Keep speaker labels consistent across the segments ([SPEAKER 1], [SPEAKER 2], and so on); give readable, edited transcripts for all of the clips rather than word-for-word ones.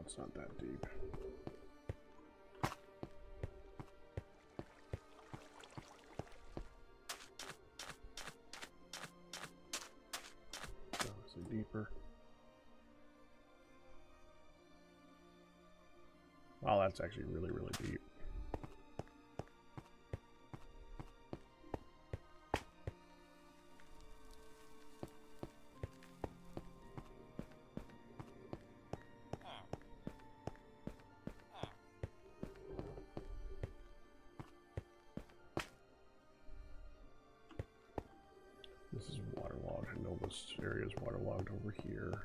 [SPEAKER 1] it's not that deep. Obviously deeper. Wow, that's actually really, really deep. This is waterlogged. I know this area is waterlogged over here.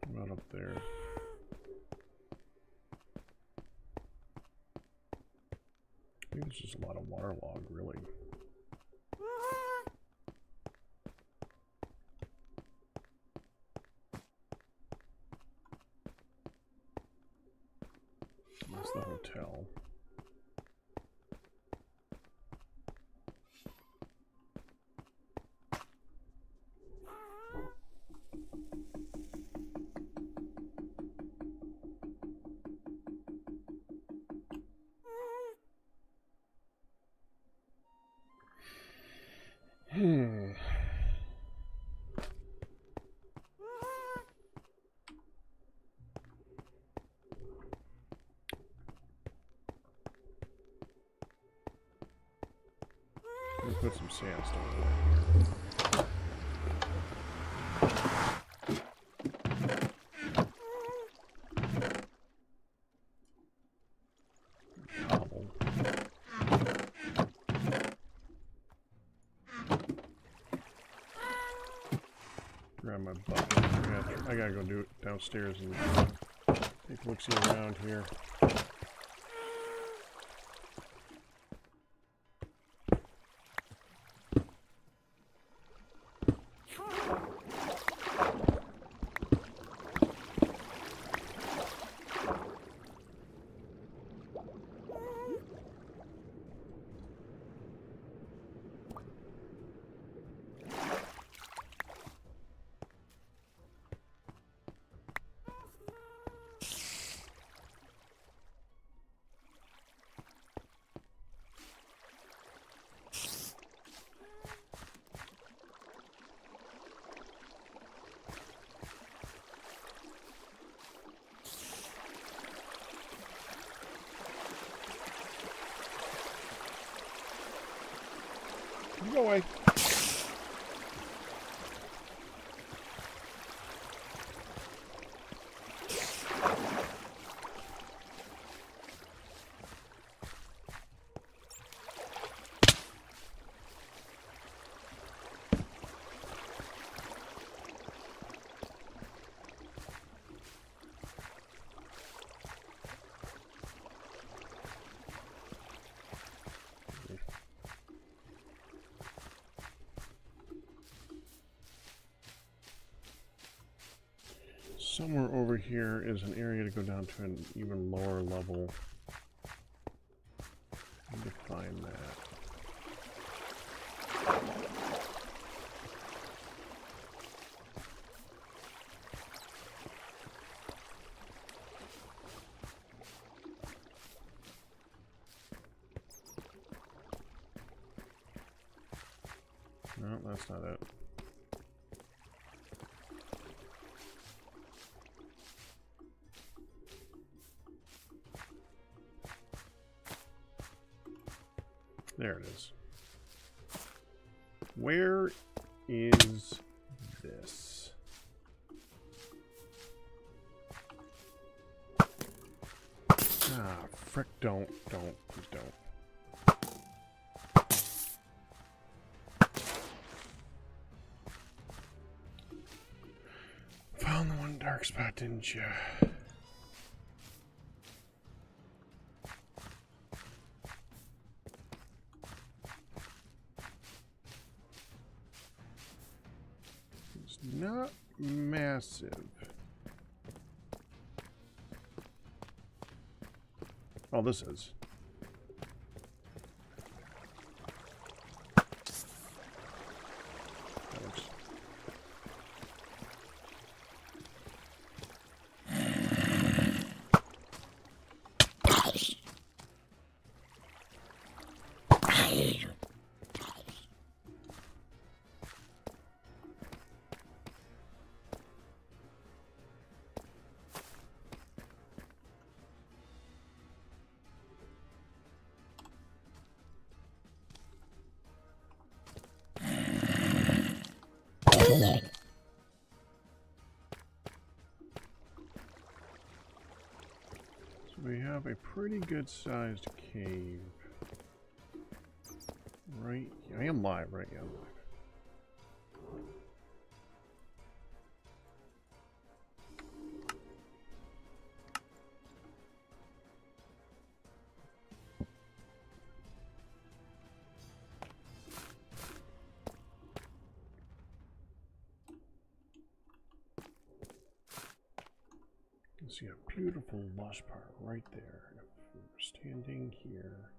[SPEAKER 1] What about up there? I think there's just a lot of waterlogged, really. That's the hotel. Let me put some sandstone in here. Cobble. Grab my bucket. I gotta go do it downstairs and take a look-see around here. Go away. Somewhere over here is an area to go down to an even lower level. I need to find that. No, that's not it. There it is. Where is this? Ah, frick, don't. Found the one dark spot, didn't you? Not massive. Oh, this is. So we have a pretty good sized cave. Right, I am live, right? Yeah, I'm live. You see a beautiful lush part right there. If we're standing here.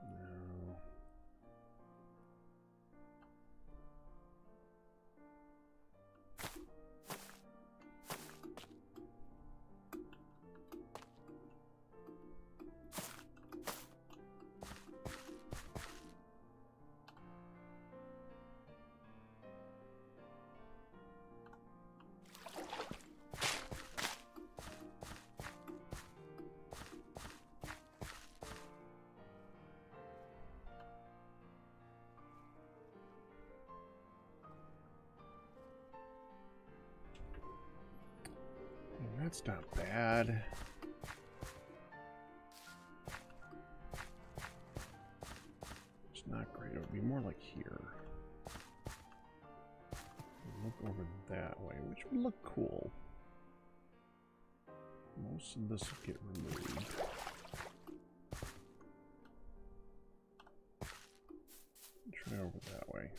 [SPEAKER 1] No. That's not bad. It's not great. It would be more like here. Look over that way, which would look cool. Most of this will get removed. Try over that way.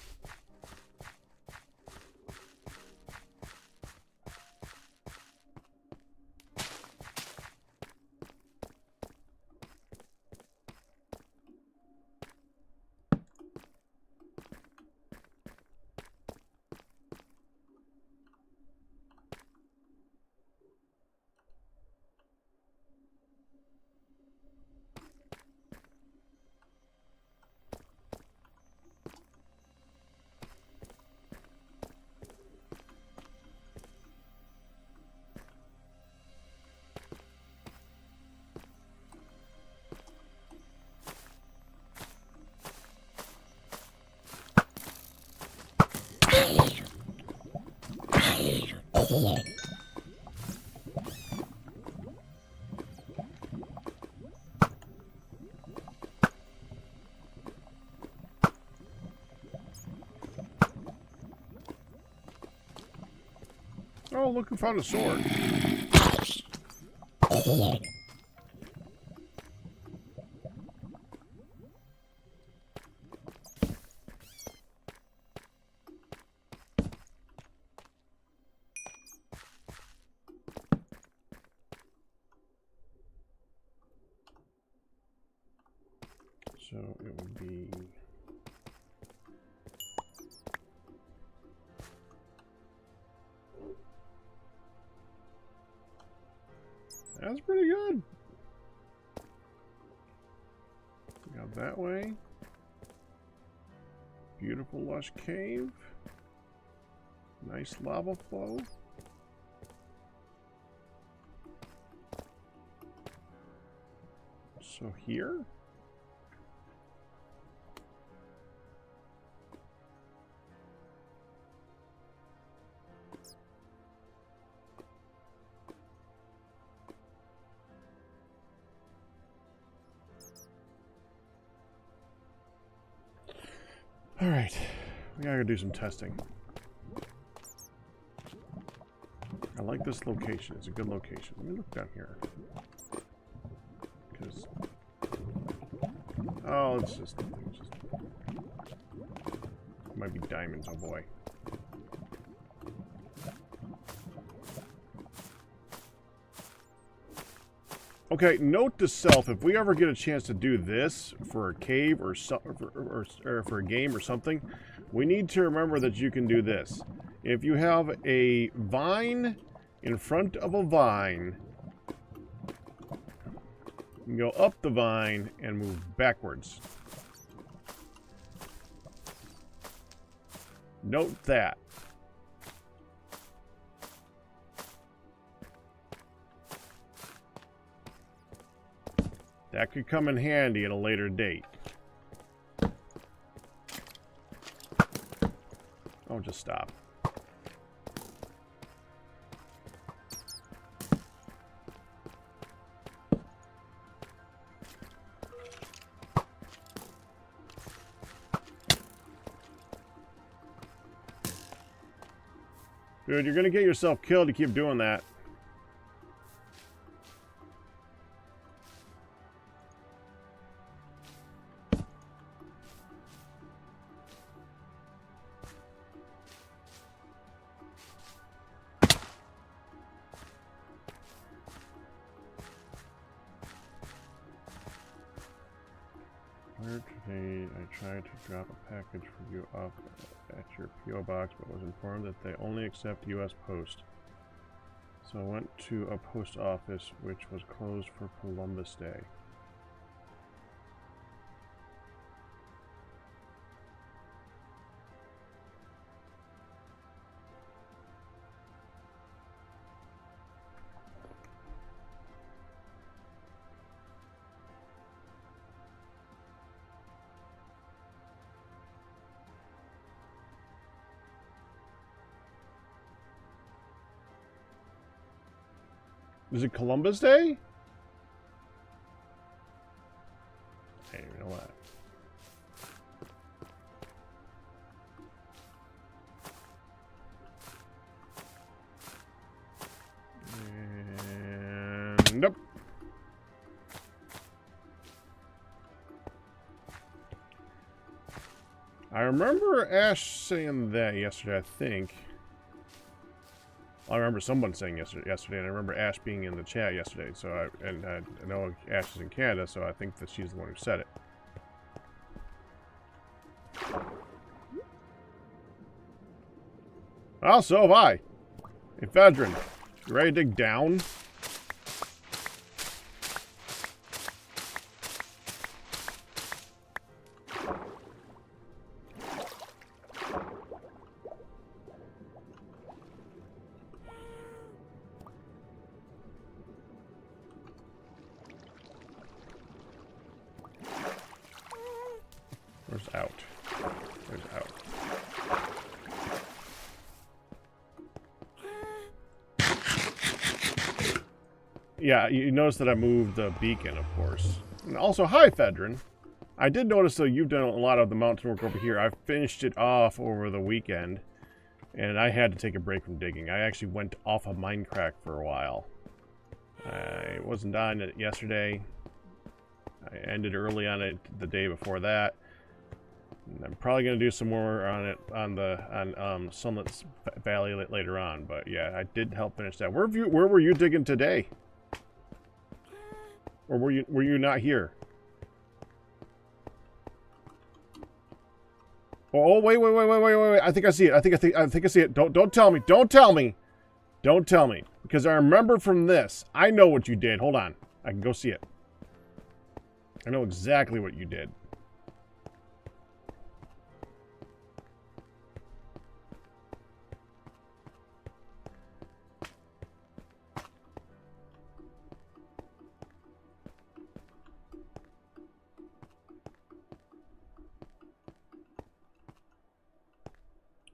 [SPEAKER 1] Oh, look who found a sword. So it would be... That's pretty good. Got that way. Beautiful lush cave. Nice lava flow. So here? All right, we gotta do some testing. I like this location. It's a good location. Let me look down here. Because... Oh, it's just... It might be diamonds, oh boy. Okay, note to self, if we ever get a chance to do this for a cave or for a game or something, we need to remember that you can do this. If you have a vine in front of a vine, you can go up the vine and move backwards. Note that. That could come in handy at a later date. Oh, just stop. Dude, you're gonna get yourself killed to keep doing that. Today, I tried to drop a package for you off at your P.O. box, but was informed that they only accept U.S. Post. So I went to a post office, which was closed for Columbus Day. Is it Columbus Day? Hey, you know what? And nope. I remember Ash saying that yesterday, I think. I remember someone saying yesterday, and I remember Ash being in the chat yesterday. So I know Ash is in Canada, so I think that she's the one who said it. Oh, so have I. Hey, Fedrin, you ready to dig down? Where's out? Where's out? Yeah, you notice that I moved the beacon, of course. And also, hi, Fedrin. I did notice, though, you've done a lot of the mountain work over here. I finished it off over the weekend, and I had to take a break from digging. I actually went off of Mindcrack for a while. I wasn't on it yesterday. I ended early on it the day before that. And I'm probably going to do some more on it on Sunlit Valley later on, but yeah, I did help finish that. Where were you digging today? Or were you not here? Oh, wait. I think I see it. I think I see it. Don't tell me. Don't tell me. Don't tell me. Because I remember from this. I know what you did. Hold on. I can go see it. I know exactly what you did.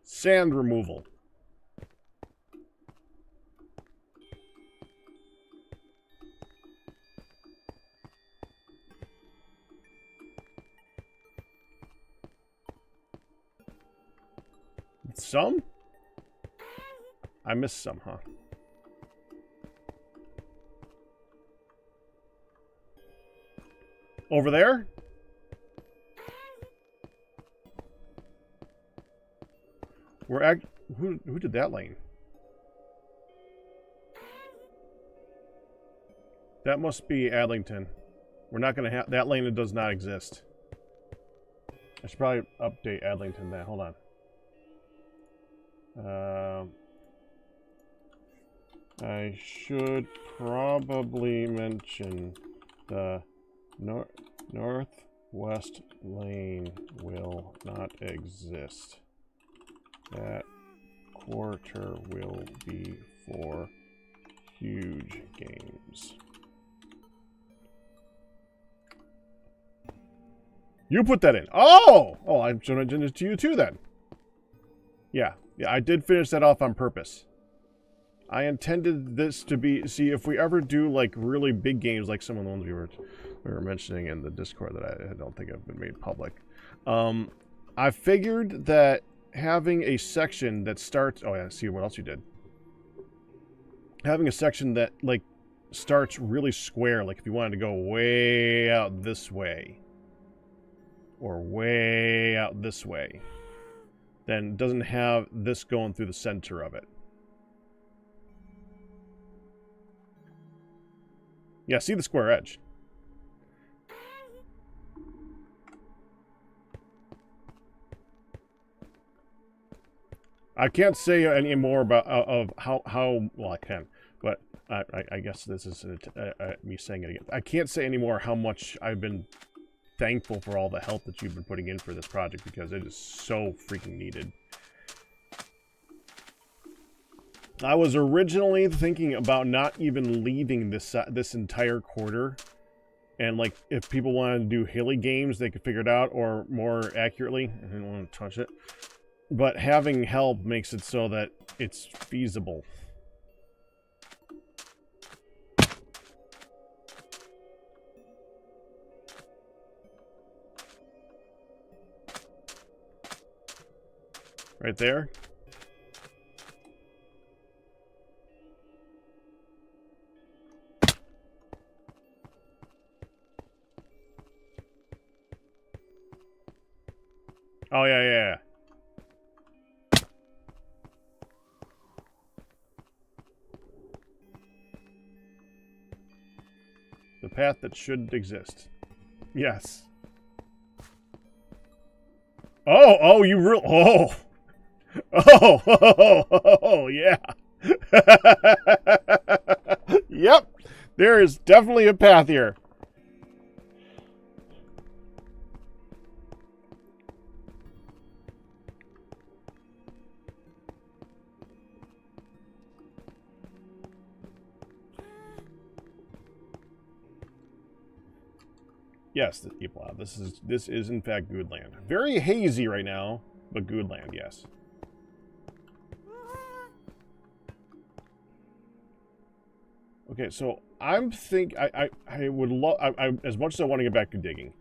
[SPEAKER 1] Sand removal. Some? I missed some, huh? Over there? Who did that lane? That must be Adlington. We're not gonna have that lane. That does not exist. I should probably update Adlington then. Hold on. I should probably mention the northwest lane will not exist. That quarter will be for huge games. You put that in. Oh! Oh, I'm showing it to you too then. Yeah, I did finish that off on purpose. I intended this to be... See, if we ever do, like, really big games, like some of the ones we were mentioning in the Discord that I don't think have been made public, I figured that having a section that starts... Oh, yeah, see what else you did. Having a section that, like, starts really square, like if you wanted to go way out this way, or way out this way, then doesn't have this going through the center of it. Yeah, see the square edge. I can't say any more about of how well I can, but I guess this is me saying it again. I can't say anymore how much I've been thankful for all the help that you've been putting in for this project, because it is so freaking needed. I was originally thinking about not even leaving this entire quarter, and like if people wanted to do hilly games, they could figure it out, or more accurately, I didn't want to touch it. But having help makes it so that it's feasible. Right there. Oh, yeah. The path that shouldn't exist. Yes. Oh, you real... Oh, yeah. Yep. There is definitely a path here. Yes, this is in fact good land. Very hazy right now, but good land, yes. Okay, so I would love, as much as I want to get back to digging,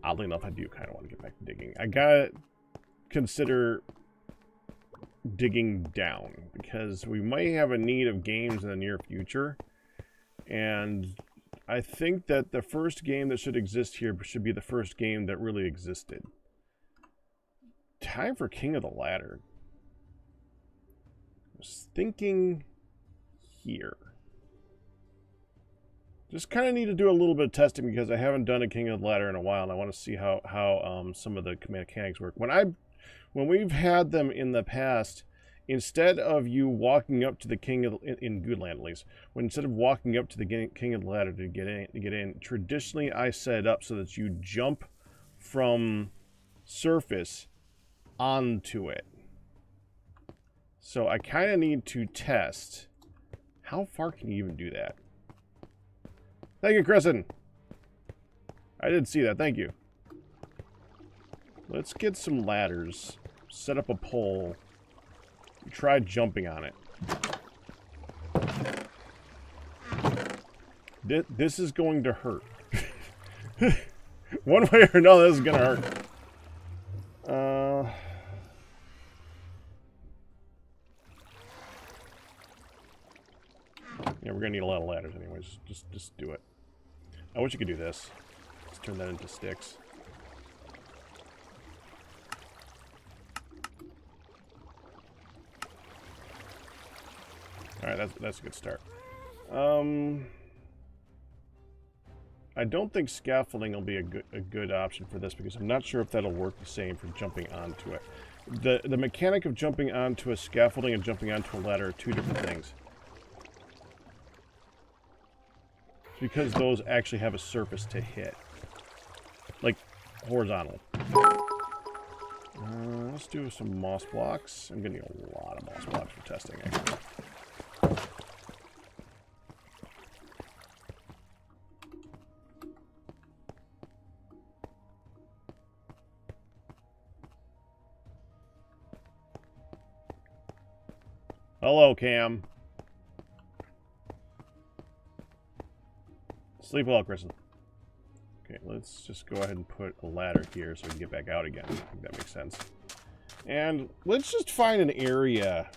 [SPEAKER 1] oddly enough, I do kind of want to get back to digging. I gotta consider digging down, because we might have a need of games in the near future, and I think that the first game that should exist here should be the first game that really existed. Time for King of the Ladder. I was thinking here. Just kind of need to do a little bit of testing, because I haven't done a King of the Ladder in a while, and I want to see how some of the mechanics work. When we've had them in the past, instead of you walking up to the King of in Goodland at least, instead of walking up to the King of the Ladder to get in, traditionally I set it up so that you jump from surface onto it. So I kind of need to test how far can you even do that. Thank you, Kristen. I did see that. Thank you. Let's get some ladders. Set up a pole. Try jumping on it. This is going to hurt. One way or another, this is going to hurt. Yeah, we're going to need a lot of ladders anyways. Just do it. I wish you could do this. Let's turn that into sticks. Alright, that's a good start. I don't think scaffolding will be a good option for this, because I'm not sure if that'll work the same for jumping onto it. The mechanic of jumping onto a scaffolding and jumping onto a ladder are two different things. It's because those actually have a surface to hit. Like, horizontal. Let's do some moss blocks. I'm gonna need a lot of moss blocks for testing, actually. Hello, Cam. Sleep well, Kristen. Okay, let's just go ahead and put a ladder here so we can get back out again. I think that makes sense. And let's just find an area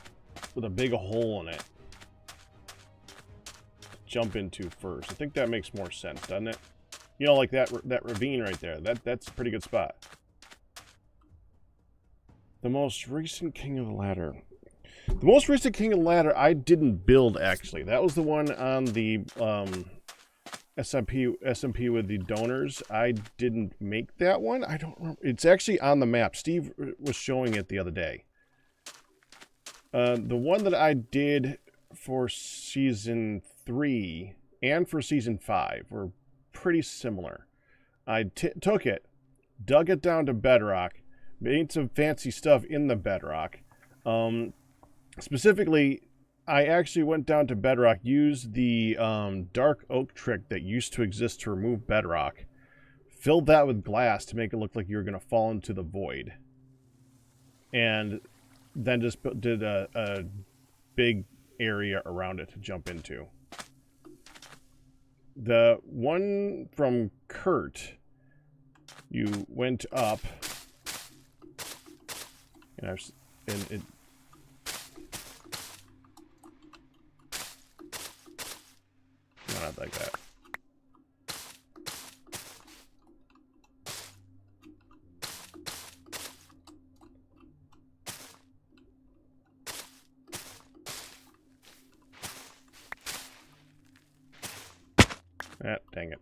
[SPEAKER 1] with a big hole in it to jump into first. I think that makes more sense, doesn't it? You know, like that ravine right there. That's a pretty good spot. The most recent King of the Ladder. The most recent King of the Ladder I didn't build, actually. That was the one on the SMP with the donors. I didn't make that one. I don't remember. It's actually on the map. Steve was showing it the other day. The one that I did for Season 3 and for Season 5 were pretty similar. I took it, dug it down to bedrock, made some fancy stuff in the bedrock. Specifically, I actually went down to bedrock, used the dark oak trick that used to exist to remove bedrock, filled that with glass to make it look like you were going to fall into the void, and then just did a big area around it to jump into. The one from Kurt, you went up, and it not like that. Ah, dang it.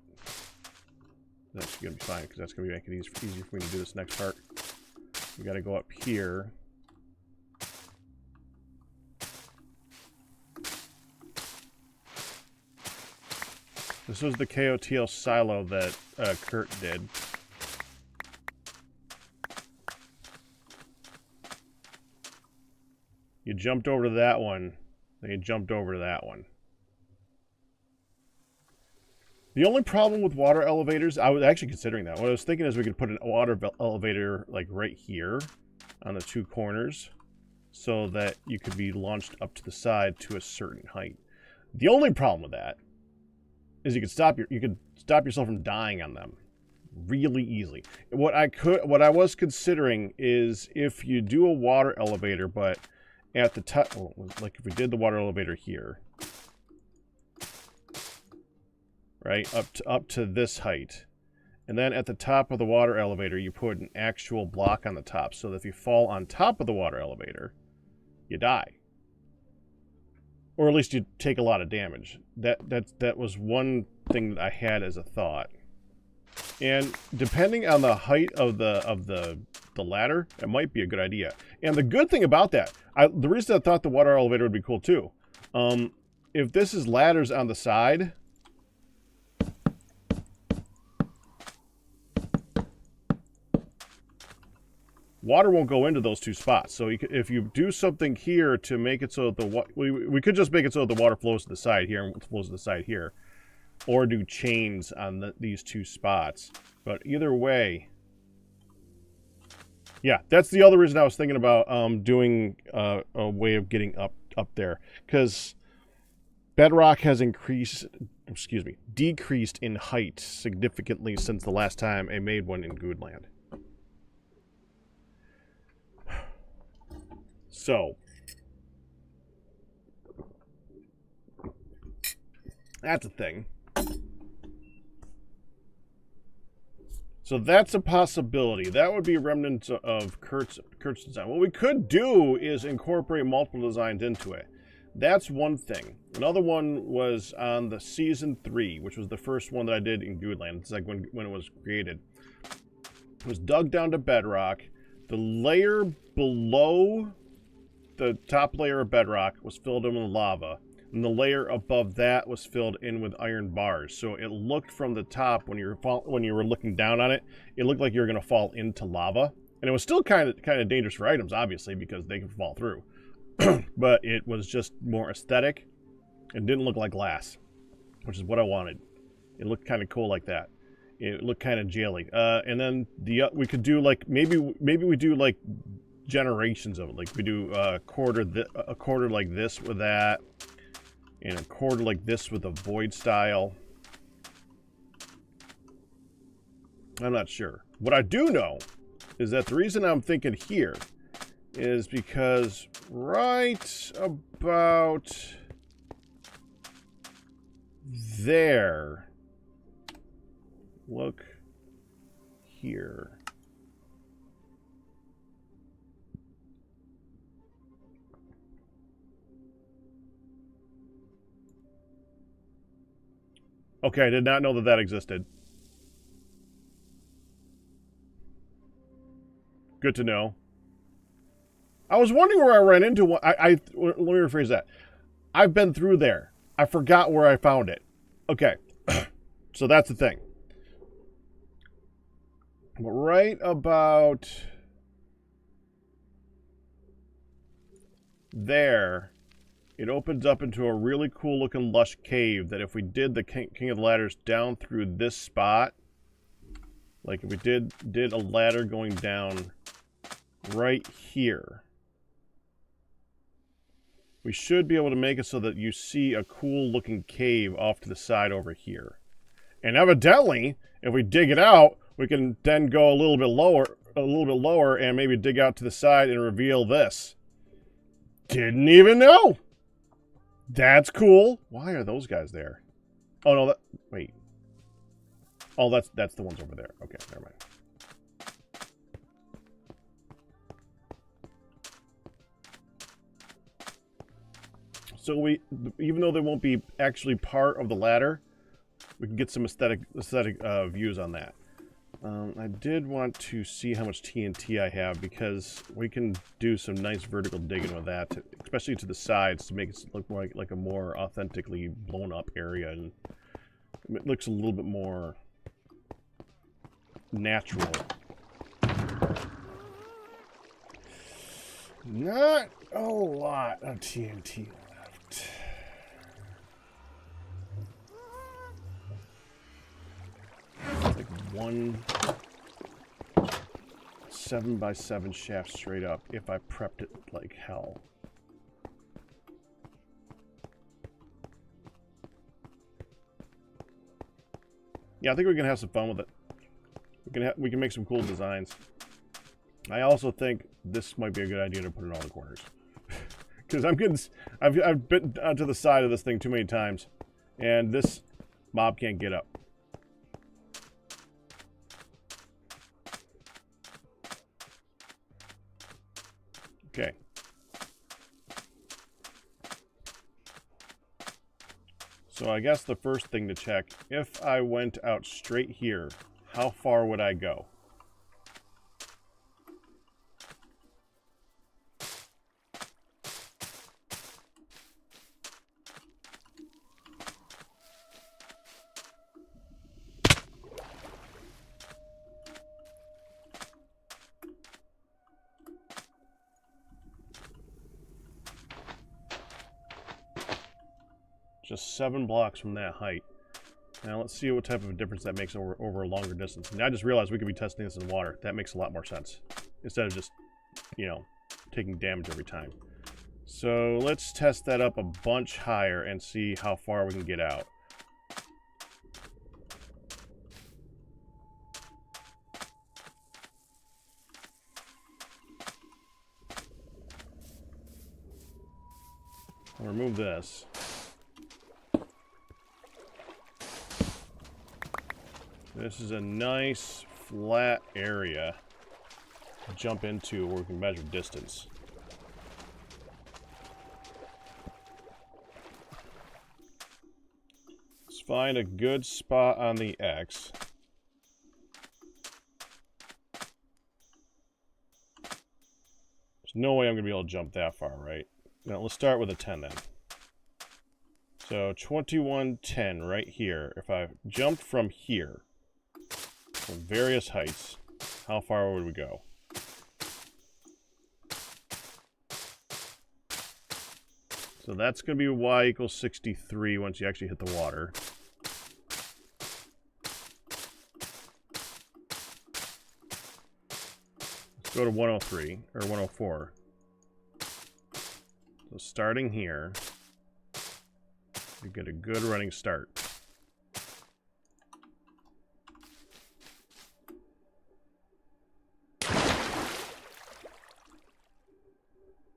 [SPEAKER 1] That's going to be fine, because that's going to make it easier for me to do this next part. We got to go up here. This was the KOTL silo that Kurt did. You jumped over to that one, then you jumped over to that one. The only problem with water elevators, I was actually considering that. What I was thinking is we could put an water elevator like right here on the two corners so that you could be launched up to the side to a certain height. The only problem with that is you could stop yourself from dying on them really easily. What I was considering is if you do a water elevator, but at the top, well, like if we did the water elevator here, right, up to this height, and then at the top of the water elevator you put an actual block on the top, so that if you fall on top of the water elevator, you die, or at least you take a lot of damage. That was one thing that I had as a thought. And depending on the height of the ladder, it might be a good idea. And the good thing about that, the reason I thought the water elevator would be cool too, if this is ladders on the side, water won't go into those two spots. So if you do something here to make it so that we could just make it so that the water flows to the side here and flows to the side here, or do chains on these two spots. But either way, yeah, that's the other reason I was thinking about doing a way of getting up there, because bedrock has decreased in height significantly since the last time I made one in Goodland. So that's a thing. So that's a possibility. That would be a remnant of Kurt's design. What we could do is incorporate multiple designs into it. That's one thing. Another one was on the Season 3, which was the first one that I did in Goodland. It's like when it was created. It was dug down to bedrock. The layer below the top layer of bedrock was filled in with lava, and the layer above that was filled in with iron bars. So it looked from the top, when you were looking down on it, it looked like you were going to fall into lava. And it was still kind of dangerous for items, obviously, because they can fall through. But it was just more aesthetic. It didn't look like glass, which is what I wanted. It looked kind of cool like that. It looked kind of jaily. And then we could do like maybe we do like generations of it. Like we do a quarter like this with that, and a quarter like this with a void style. I'm not sure. What I do know is that the reason I'm thinking here is because right about there, look here. Okay, I did not know that that existed. Good to know. I was wondering where I ran into one. Let me rephrase that. I've been through there. I forgot where I found it. Okay. So that's the thing. But right about there, it opens up into a really cool looking lush cave that if we did the King of the Ladders down through this spot, like if we did a ladder going down right here, we should be able to make it so that you see a cool looking cave off to the side over here. And evidently, if we dig it out, we can then go a little bit lower and maybe dig out to the side and reveal this. Didn't even know. That's cool. Why are those guys there? Oh no, wait. Oh, that's the ones over there. Okay, never mind. So even though they won't be actually part of the ladder, we can get some aesthetic views on that. I did want to see how much TNT I have because we can do some nice vertical digging with that, especially to the sides to make it look more like a more authentically blown up area, and it looks a little bit more natural. Not a lot of TNT left. Like one 7x7 shaft straight up if I prepped it like hell. Yeah, I think we can have some fun with it. We can make some cool designs. I also think this might be a good idea to put it on the corners. Because I've been to the side of this thing too many times, and this mob can't get up. Okay. So I guess the first thing to check, if I went out straight here, how far would I go? Just 7 blocks from that height. Now let's see what type of a difference that makes over a longer distance. And I just realized we could be testing this in water. That makes a lot more sense. Instead of just, you know, taking damage every time. So let's test that up a bunch higher and see how far we can get out. I'll remove this. This is a nice flat area to jump into where we can measure distance. Let's find a good spot on the X. There's no way I'm going to be able to jump that far, right? Now let's start with a 10 then. So 2110 right here. If I jumped from here, from various heights, how far would we go? So that's going to be y equals 63 once you actually hit the water. Let's go to 103 or 104. So starting here, you get a good running start.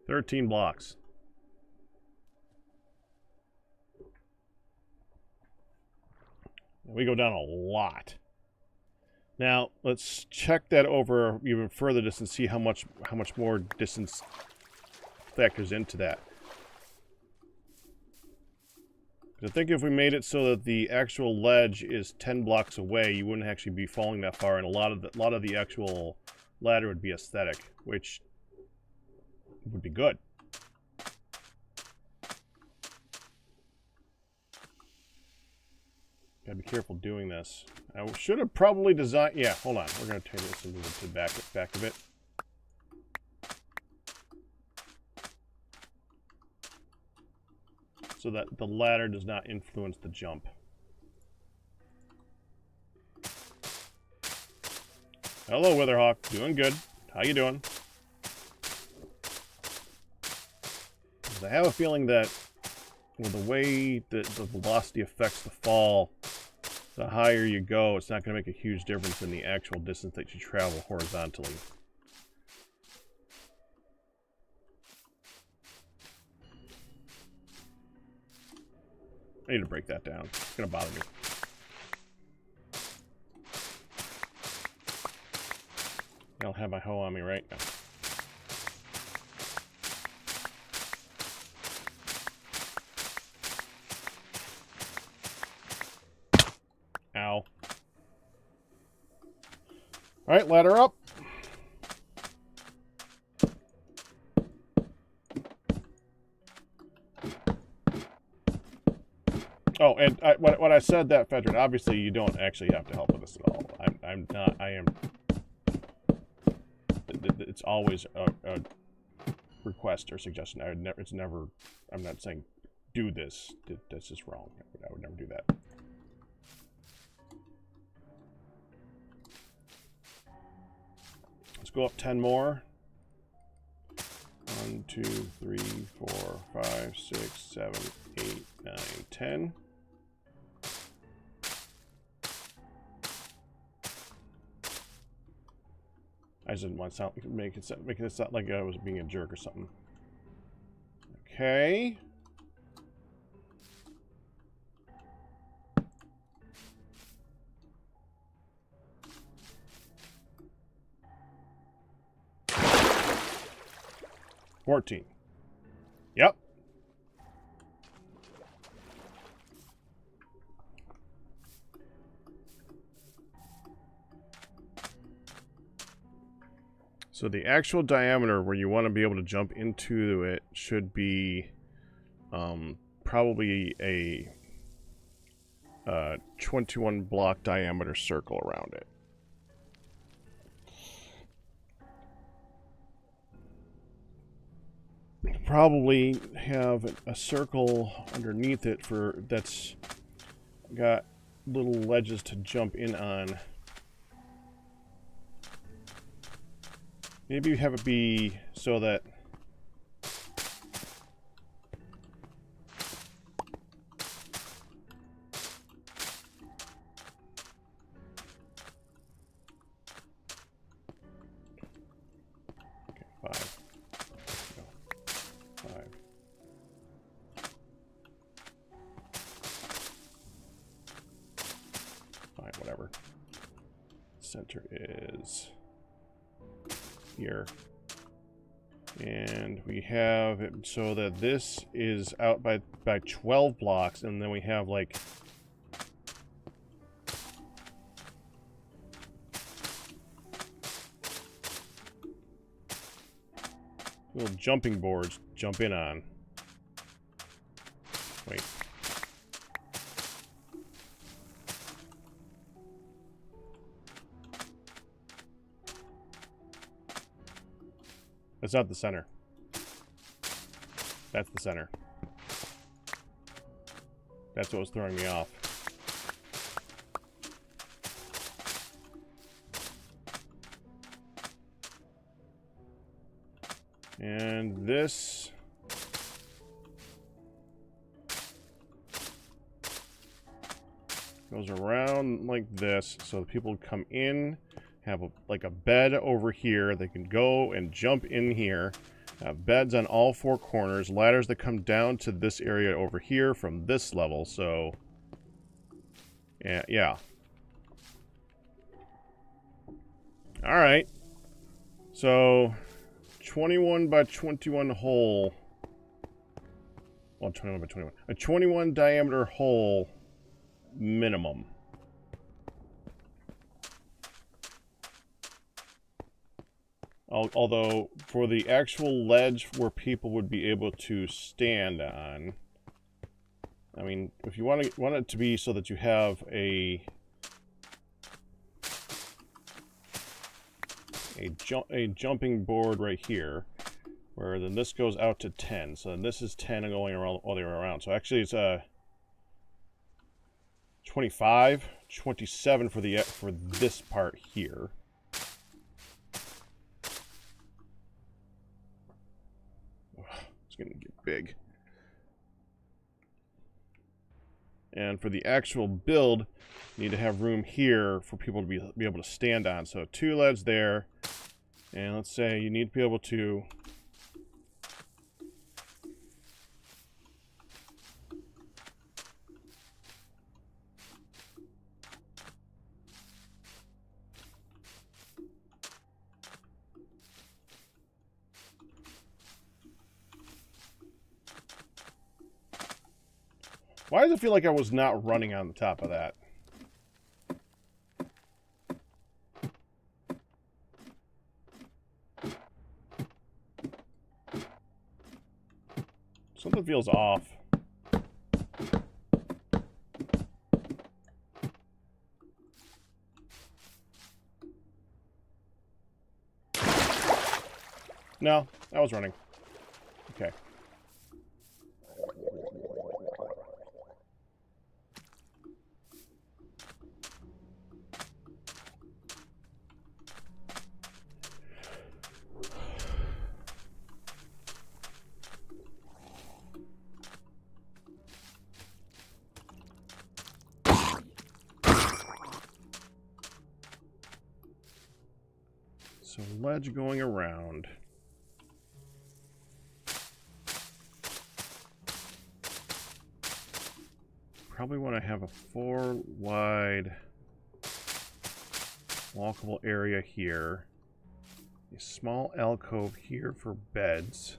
[SPEAKER 1] "13 blocks. We go down a lot. Now let's check that over even further just and see how much more distance factors into that. I think if we made it so that the actual ledge is 10 blocks away, you wouldn't actually be falling that far, and a lot of the actual ladder would be aesthetic, which would be good. Gotta be careful doing this. I should have probably designed... Yeah, hold on. We're gonna turn this and move it to the back of it. So that the ladder does not influence the jump. Hello, Witherhawk. Doing good. How you doing? I have a feeling that with the way that the velocity affects the fall, the higher you go, it's not going to make a huge difference in the actual distance that you travel horizontally. I need to break that down. It's going to bother me. I don't have my hoe on me, right? No. Ow. Alright, ladder up. Oh, and when I said that, Fedrin, obviously you don't actually have to help with this at all. I'm not, I am, it's always a request or suggestion. I would never, it's never, I'm not saying do this. That's just wrong. I would never do that. Let's go up 10 more. 1, 2, 3, 4, 5, 6, 7, 8, 9, 10. I just didn't want to make it sound like I was being a jerk or something. Okay. $14. Yep. So the actual diameter where you want to be able to jump into it should be probably a 21 block diameter circle around it. Probably have a circle underneath it that's got little ledges to jump in on. Maybe have it be so that whatever. Center is here. And we have it so that this is out by 12 blocks, and then we have like little jumping boards jump in on. Wait. That's not the center. That's the center. That's what was throwing me off. And this goes around like this, so people come in, have like a bed over here. They can go and jump in here. Have beds on all four corners, ladders that come down to this area over here from this level. So, yeah. All right. So, 21 by 21 hole. Well, 21 by 21. A 21 diameter hole minimum. Although, for the actual ledge where people would be able to stand on, I mean, if you want it to be so that you have a jumping board right here, where then this goes out to 10. So then this is 10 and going around all the way around. So actually it's 25, 27 for this part here. It's gonna get big. And for the actual build, you need to have room here for people to be able to stand on. So 2 ledges there, and let's say you need to be able to Why does it feel like I was not running on the top of that? Something feels off. No, I was running. Okay. So ledge going around. Probably want to have a 4 wide walkable area here. A small alcove here for beds.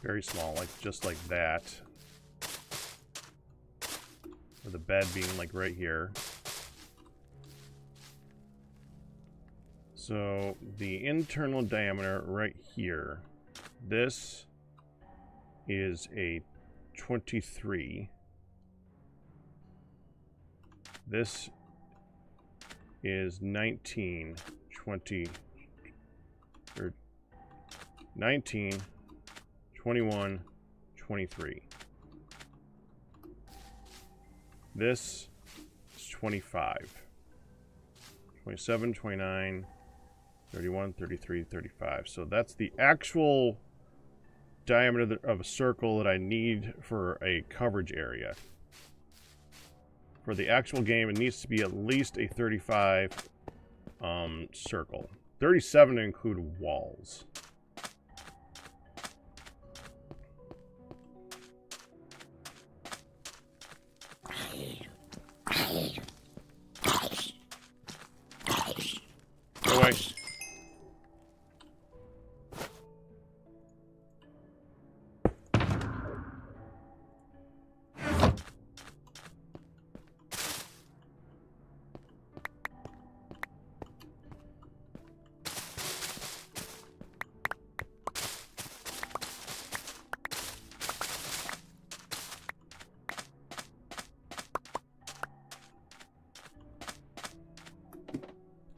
[SPEAKER 1] Very small, like just like that. With the bed being like right here. So the internal diameter right here, this is a 23. This is 19, 20, or 19, 21, 23. This is 25, 27, 29, 31, 33, 35. So that's the actual diameter of a circle that I need for a coverage area. For the actual game, it needs to be at least a 35 circle. 37 to include walls. Go away.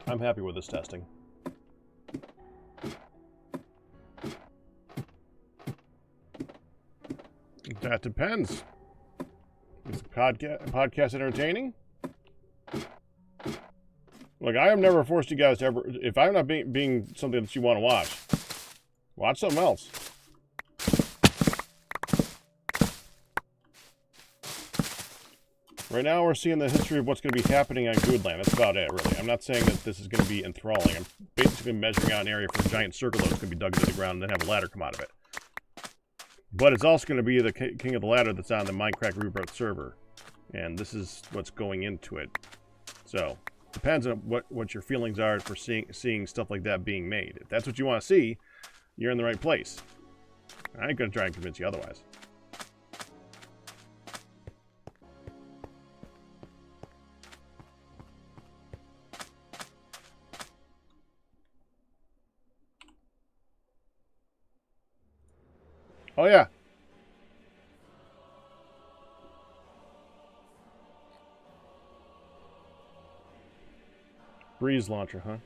[SPEAKER 1] I'm happy with this testing. That depends. Is the podcast entertaining? Look, I have never forced you guys to ever... If I'm not being something that you want to watch, Watch something else. Right now we're seeing the history of what's going to be happening on Goodland. That's about it, really. I'm not saying that this is going to be enthralling. I'm basically measuring out an area for a giant circle that's going to be dug into the ground and then have a ladder come out of it. But it's also going to be the king of the ladder that's on the Mindcrack Rebirth server. And this is what's going into it. So, depends on what your feelings are for seeing stuff like that being made. If that's what you want to see, you're in the right place. I ain't going to try and convince you otherwise. Oh, yeah. Breeze launcher, huh?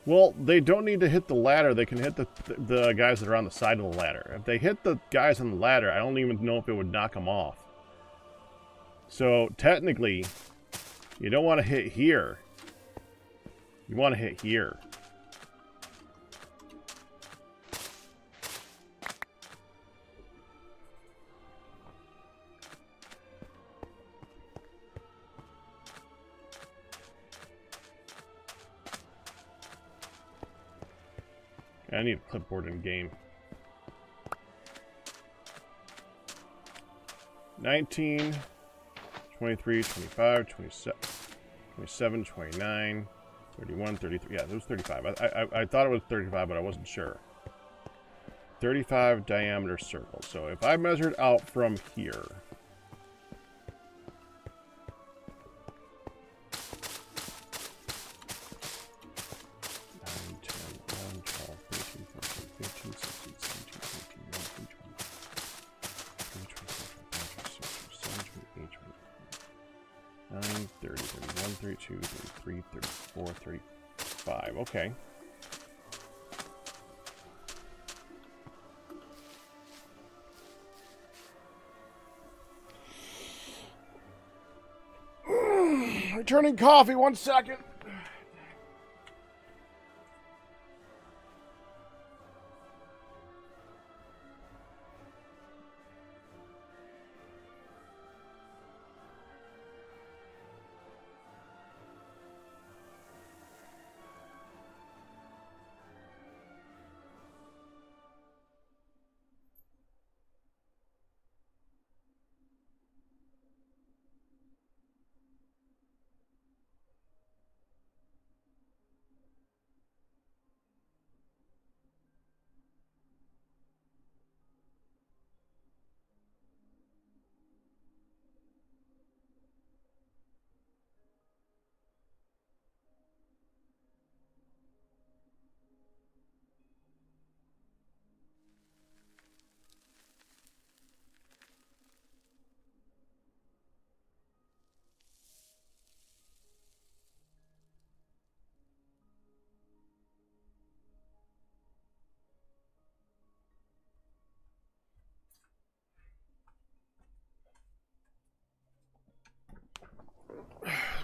[SPEAKER 1] Well, they don't need to hit the ladder. They can hit the guys that are on the side of the ladder. If they hit the guys on the ladder, I don't even know if it would knock them off. So, technically, you don't want to hit here. You want to hit here. I need a clipboard in game. 19, 23, 25, 27, 27, 29, 31, 33. Yeah, it was 35. I thought it was 35, but I wasn't sure. 35 diameter circle. So if I measured out from here, Nine, 30, 31, 32, 33, 34, 35. Okay. Returning coffee, 1 second.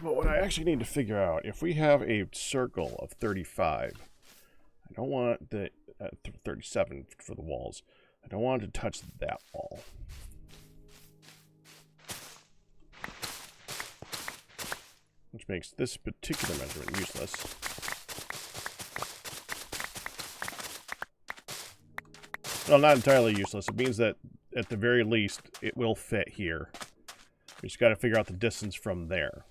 [SPEAKER 1] But what I actually need to figure out, if we have a circle of 35, I don't want the 37 for the walls. I don't want it to touch that wall. Which makes this particular measurement useless. Well, not entirely useless. It means that, at the very least, it will fit here. We just got to figure out the distance from there.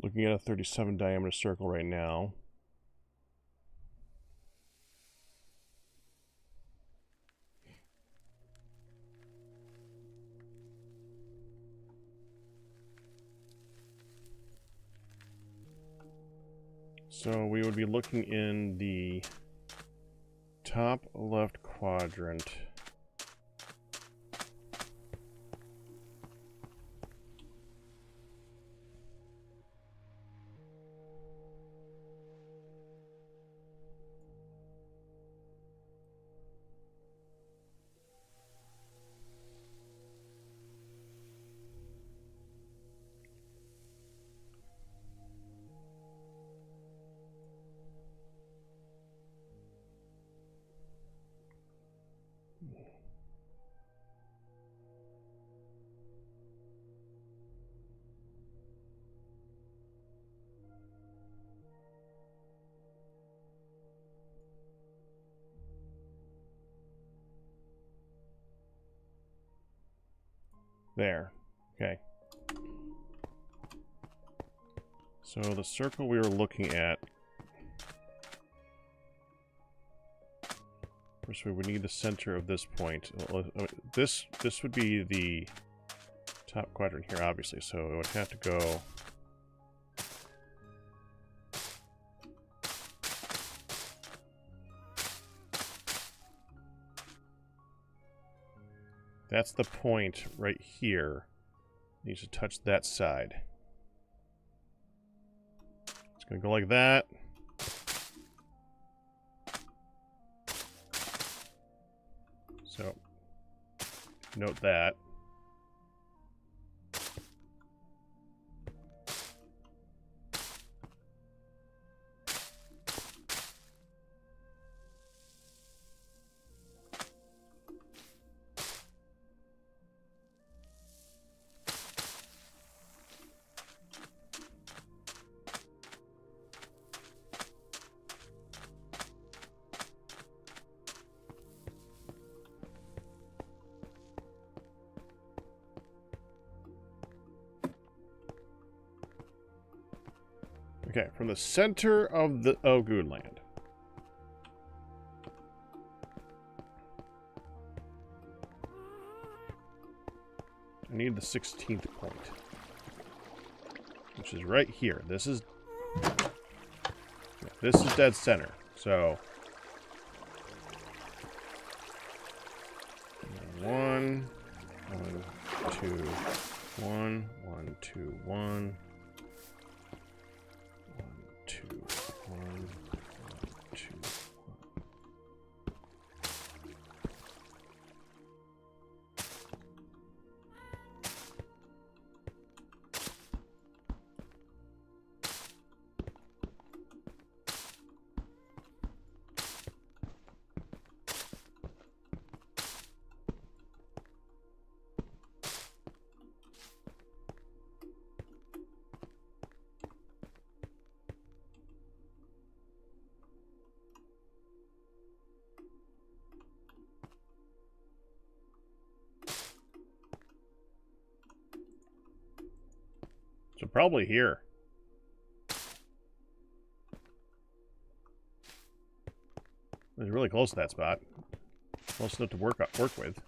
[SPEAKER 1] Looking at a 37 diameter circle right now. So we would be looking in the top left quadrant. There. Okay. So the circle we were looking at, first we would need the center of this point. This would be the top quadrant here, obviously, so it would have to go that's the point right here. It needs to touch that side. It's going to go like that. So, note that. Okay, from the center of the Goonland. I need the 16th point, which is right here. This is dead center. So 1, 1, 2, 1, 1, 2, 1. 2, 1, 1, 2, 1. So probably here. It's really close to that spot. Close enough to work with.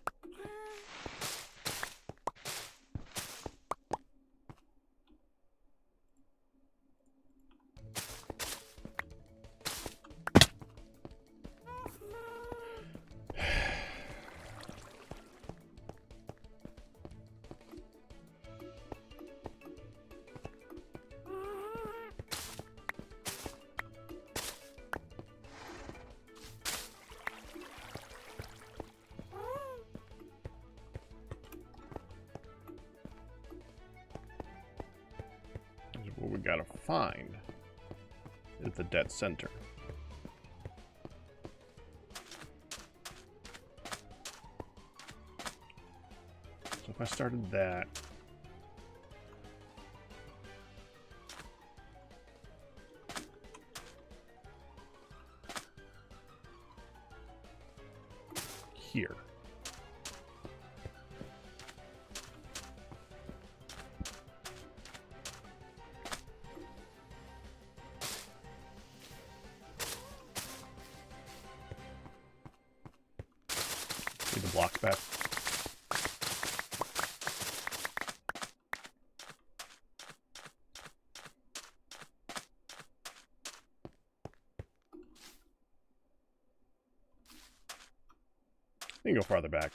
[SPEAKER 1] What we gotta find is the dead center. So if I started that, here. Need the block back. You can go farther back.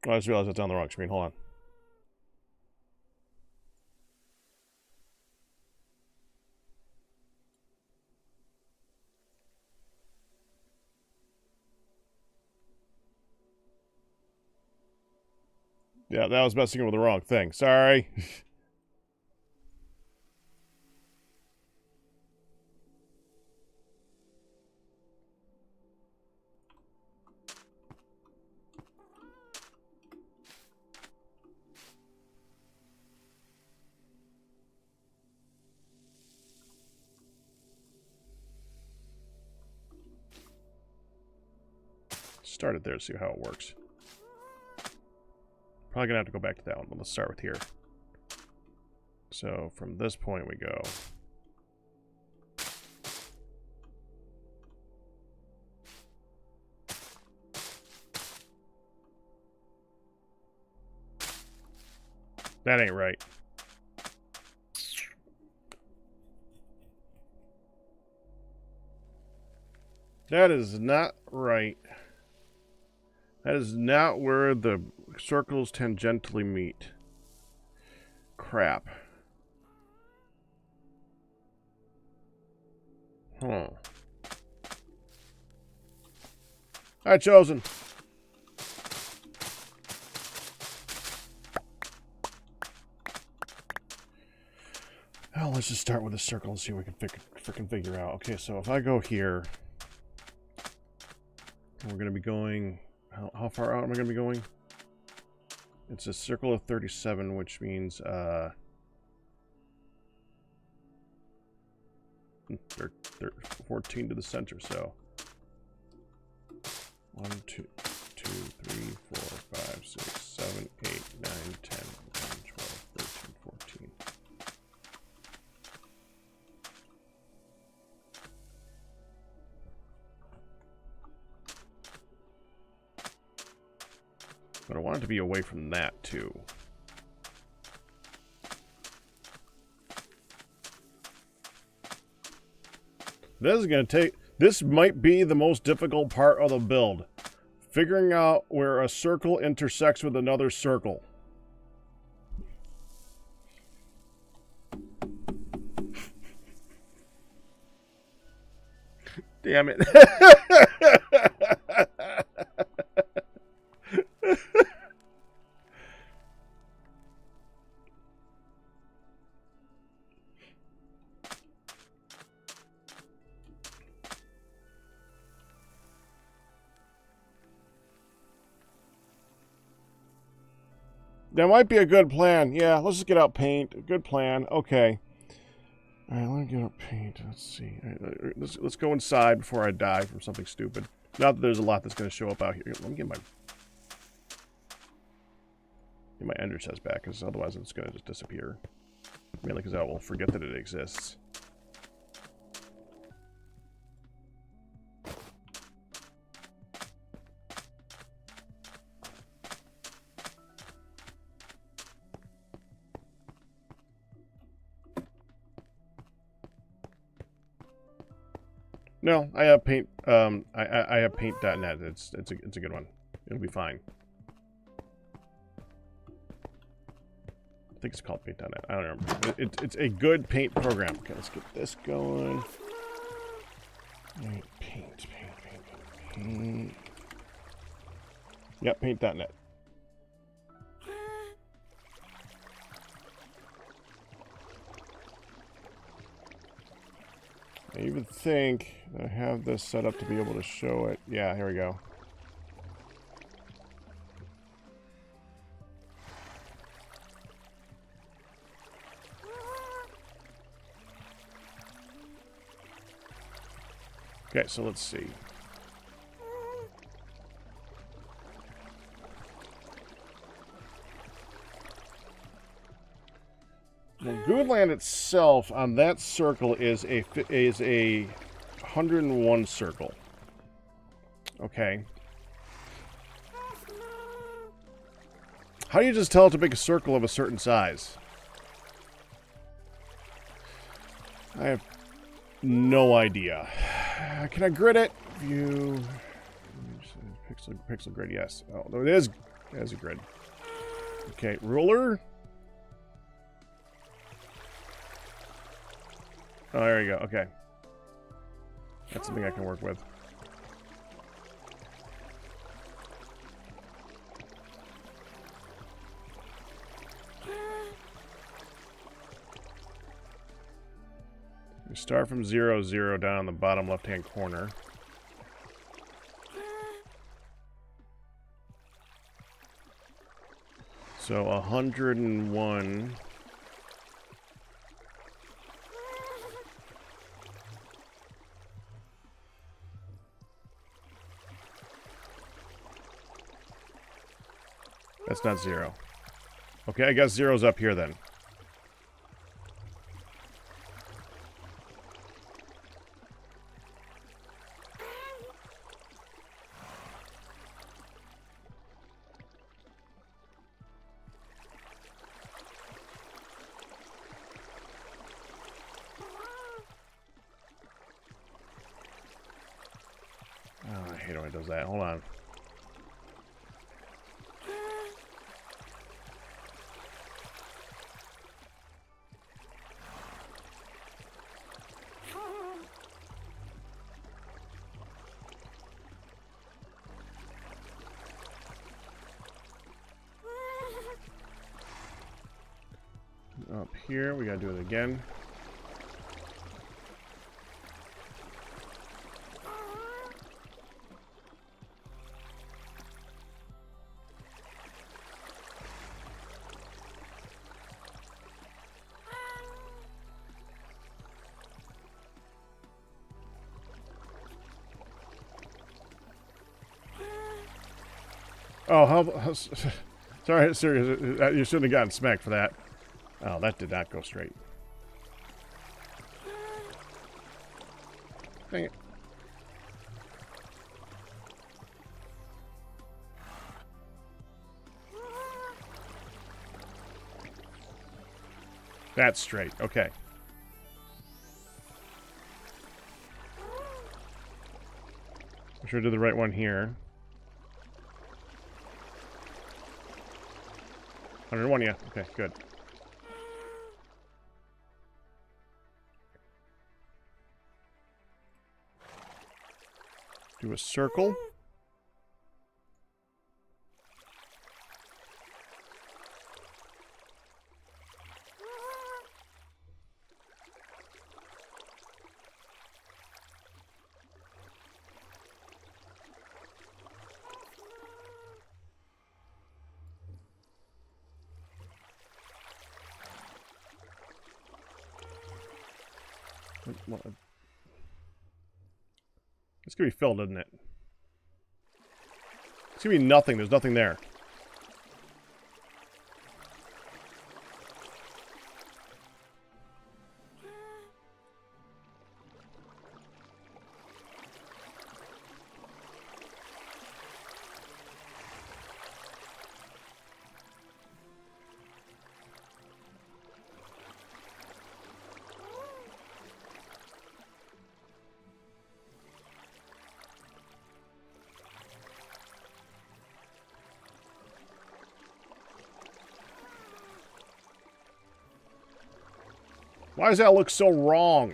[SPEAKER 1] Oh, I just realized that's on the wrong screen. Hold on. Yeah, that was messing with the wrong thing. Sorry. Start it there to see how it works. Probably gonna have to go back to that one, but let's start with here. So from this point we go. That ain't right. That is not right. That is not where the circles tangentially meet. Crap. Huh. Alright, Chosen. Well, let's just start with a circle and see what we can freaking figure out. Okay, so if I go here, we're going to be going... How far out am I going to be going? It's a circle of 37, which means 14 to the center, so 1, 2, 3, 4, 5, 6, 7, 8, 9, 10, 11, 12, 13, 14. But I want it to be away from that, too. This is going to take... This might be the most difficult part of the build. Figuring out where a circle intersects with another circle. Damn it. That might be a good plan. Yeah, let's just get out paint. Good plan. Okay. All right, let me get out paint. Let's see. Right, let's go inside before I die from something stupid. Not that there's a lot that's going to show up out here. Let me get my ender chest back, because otherwise it's going to just disappear. Mainly because I will forget that it exists. No, I have paint. I have paint.net. It's a good one. It'll be fine. I think it's called paint.net. I don't remember. It's a good paint program. Okay, let's get this going. Right, paint. Yep, paint.net. I even think I have this set up to be able to show it. Yeah, here we go. Okay, so let's see. Well, Goodland itself on that circle is a 101 circle. Okay. How do you just tell it to make a circle of a certain size? I have no idea. Can I grid it? View. Pixel grid, yes. Oh, no, it is. It is a grid. Okay, ruler. Oh, there you go. Okay. That's something I can work with. We start from 0, 0 down in the bottom left-hand corner. So 101. That's not 0. Okay, I guess 0's up here then. Oh, I hate when it does that. Hold on. Up here, we gotta do it again. Oh, how sorry, serious. You shouldn't have gotten smacked for that. Oh, that did not go straight. Dang it. That's straight. Okay. I'm sure I did the right one here. 101, yeah. Okay, good. Do a circle. It's gonna be filled, isn't it? It's gonna be nothing. There's nothing there. Why does that look so wrong?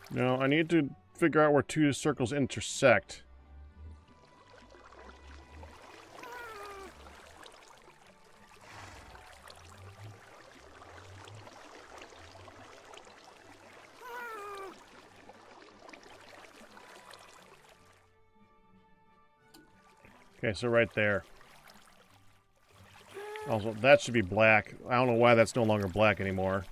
[SPEAKER 1] No, I need to figure out where two circles intersect. Okay, so right there. Also, that should be black. I don't know why that's no longer black anymore.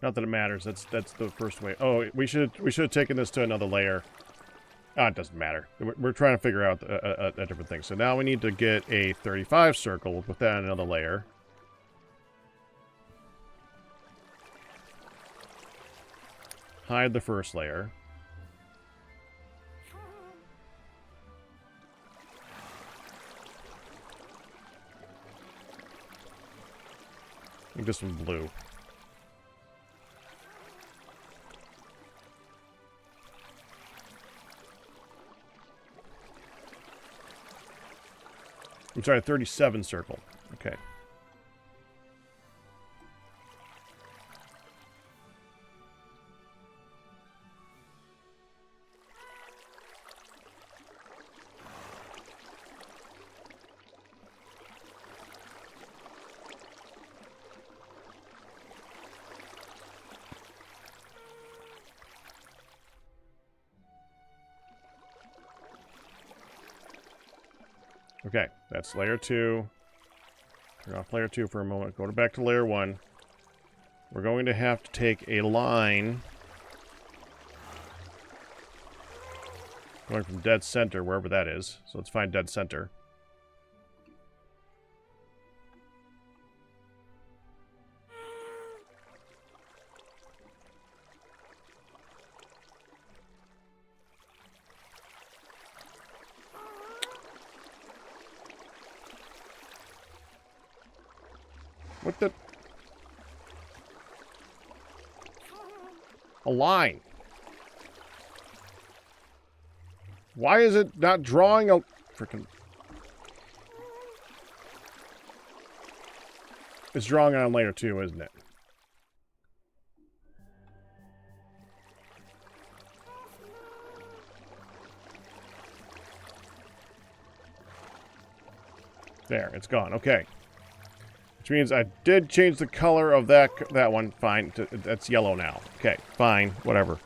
[SPEAKER 1] Not that it matters. That's the first way. Oh, we should have taken this to another layer. Oh, it doesn't matter. We're trying to figure out a different thing. So now we need to get a 35 circle. We'll put that in another layer. Hide the first layer. Make this one blue. I'm sorry, 37 circle. Okay. Okay, that's layer 2. Turn off layer 2 for a moment. Go back to layer 1. We're going to have to take a line going from dead center, wherever that is. So let's find dead center. What the? A line. Why is it not drawing a freaking... It's drawing on layer 2, isn't it? There, it's gone. Okay. Which means I did change the color of that one. Fine. That's yellow now. Okay, fine. Whatever.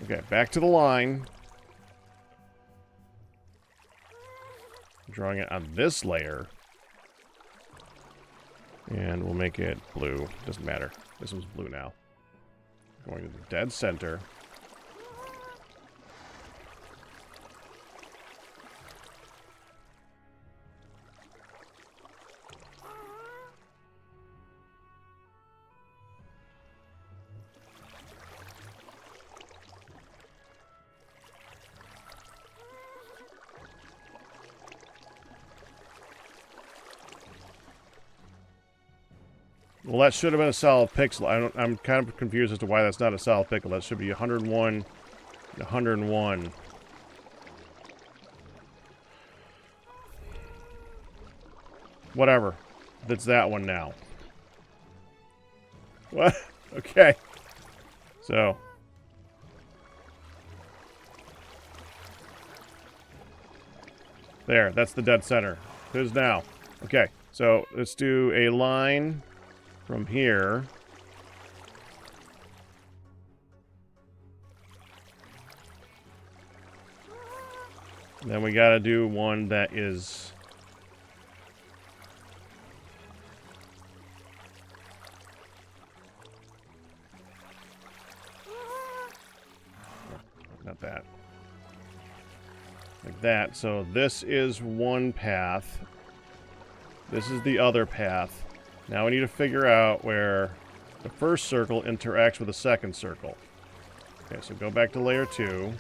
[SPEAKER 1] Okay, back to the line. I'm drawing it on this layer. And we'll make it blue. Doesn't matter. This one's blue now. Going to the dead center. Well, that should have been a solid pixel. I'm kind of confused as to why that's not a solid pixel. That should be 101, 101. Whatever. That's that one now. What? Okay. So. There. That's the dead center. It is now. Okay. So, let's do a line from here. Then we gotta do one that is... Not that. Like that. So this is one path. This is the other path. Now we need to figure out where the first circle interacts with the second circle. Okay, so go back to layer 2.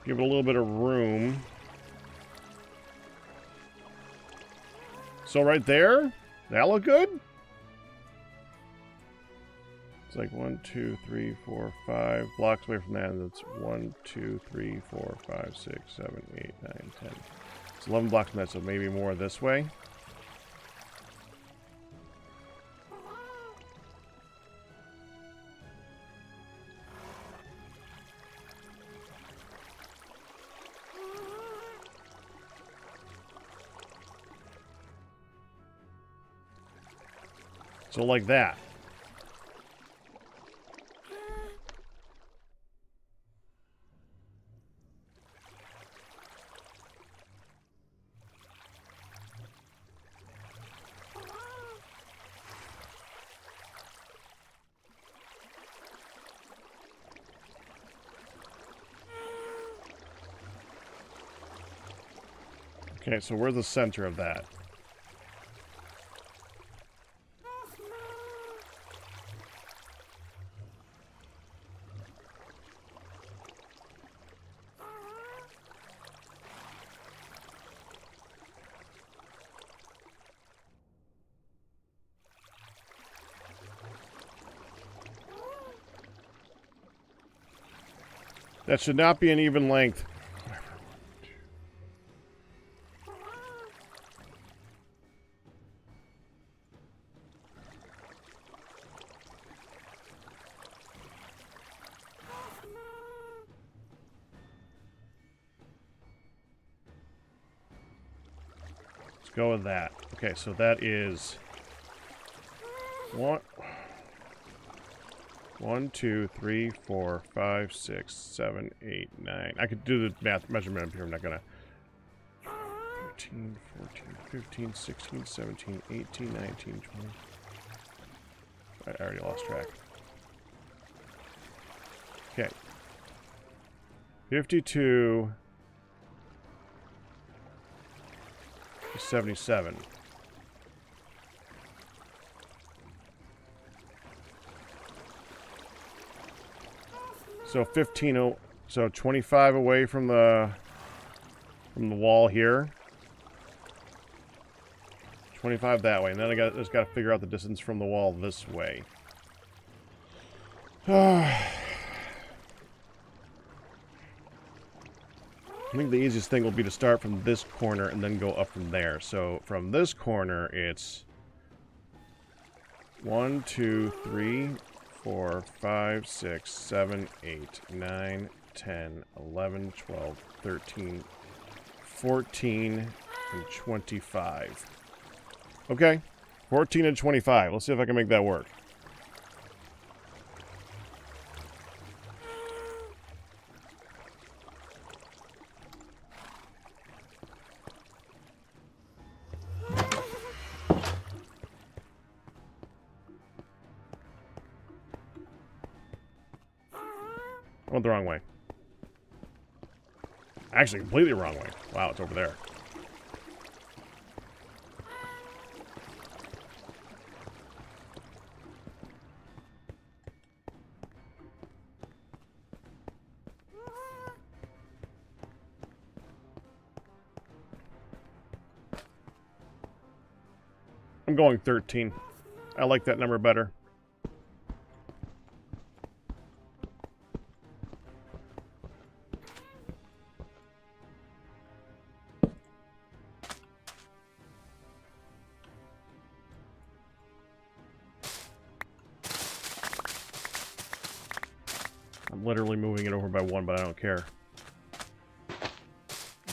[SPEAKER 1] Give it a little bit of room. So right there, that look good? It's like 1, 2, 3, 4, 5 blocks away from that. And that's 1, 2, 3, 4, 5, 6, 7, 8, 9, 10. It's 11 blocks from that, so maybe more this way. So like that. Okay, so we're the center of that. That should not be an even length. Let's go with that. Okay, so that is... One, 2, 3, 4, 5, 6, 7, 8, 9. I could do the math measurement up here. I'm not gonna. 13, 14, 15, 16, 17, 18, 19, 20. I already lost track. Okay. 52 to 77. So 15, so 25 away from the wall here. 25 that way, and then I just got to figure out the distance from the wall this way. I think the easiest thing will be to start from this corner and then go up from there. So from this corner, it's 1, 2, 3, 4, 5, 6, 7, 8, 9, 10, 11, 12, 13, 14, and 25. Okay, 14 and 25. Let's see if I can make that work. I went the wrong way. Actually, completely wrong way. Wow, it's over there. I'm going 13. I like that number better. I'm literally moving it over by 1, but I don't care.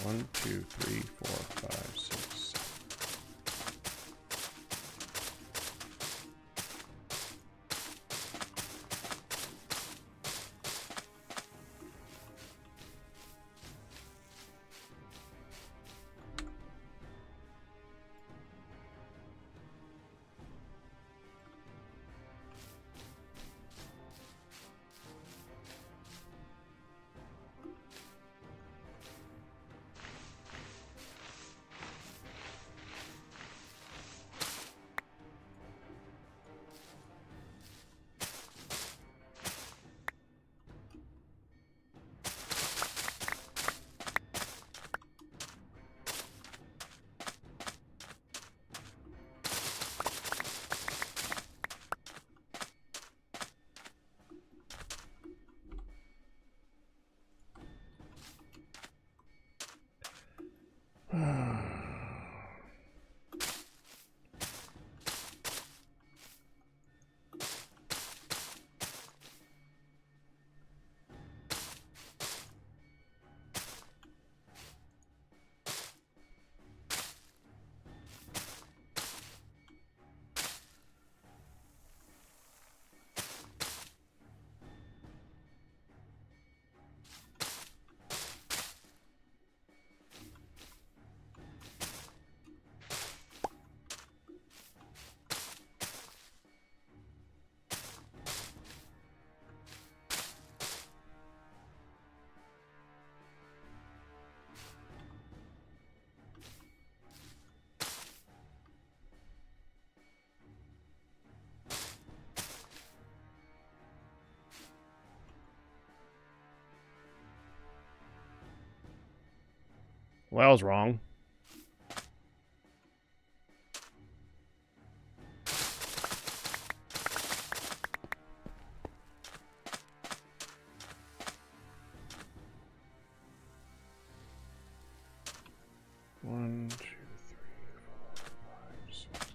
[SPEAKER 1] 1, 2, 3, 4, 5, 6. Well, that was wrong. One, two, three, 4, 5, 6.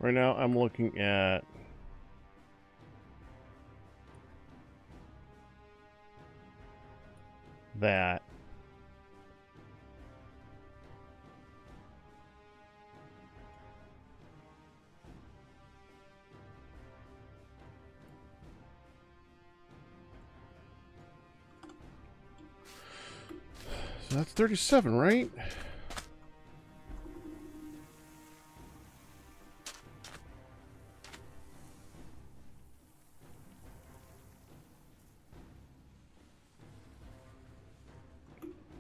[SPEAKER 1] Right now, I'm looking at that. So that's 37, right?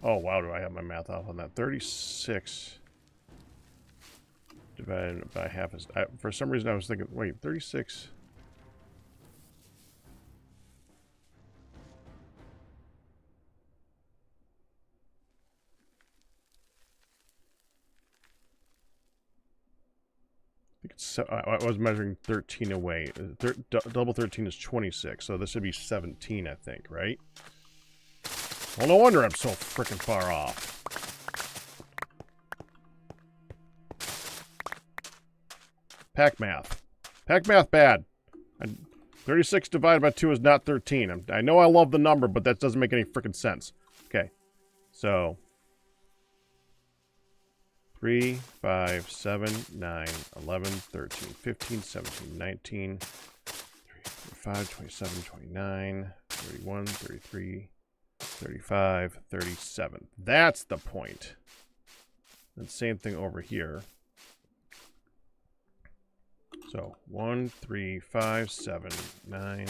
[SPEAKER 1] Oh, wow, do I have my math off on that? 36 divided by half is... for some reason, I was thinking, wait, 36... I think it's, I was measuring 13 away. Double 13 is 26, so this should be 17, I think, right? Well, no wonder I'm so freaking far off. Pack math. Pack math bad. 36 divided by 2 is not 13. I know I love the number, but that doesn't make any freaking sense. Okay. So 3, 5, 7, 9, 11, 13, 15, 17, 19, 25, 27, 29, 31, 33, 35, 37. That's the point. And same thing over here. So 1, 3, 5, 7, 9, 11,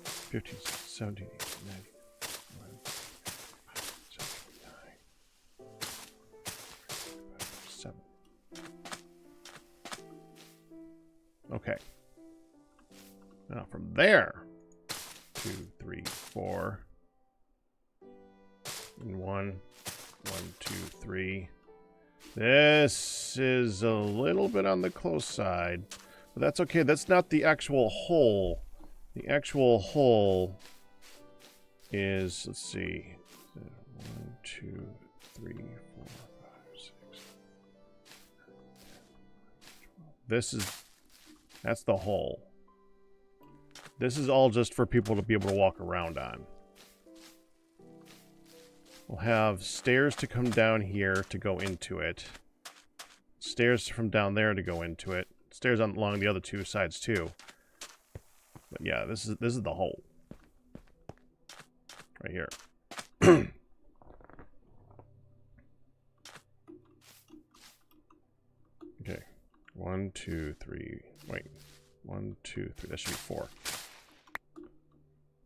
[SPEAKER 1] 15, 17, 18, 19, 11, 7. Okay. Now from there, 2, 3, 4, and 1, 1, 2, 3. This is a little bit on the close side, but that's okay. That's not the actual hole. The actual hole is, let's see, 1, 2, 3, 4, 5, 6. That's the hole. This is all just for people to be able to walk around on. We'll have stairs to come down here to go into it. Stairs from down there to go into it. Stairs along the other two sides too. But yeah, this is the hole. Right here. Okay. 1, 2, 3. Wait. 1, 2, 3. That should be 4.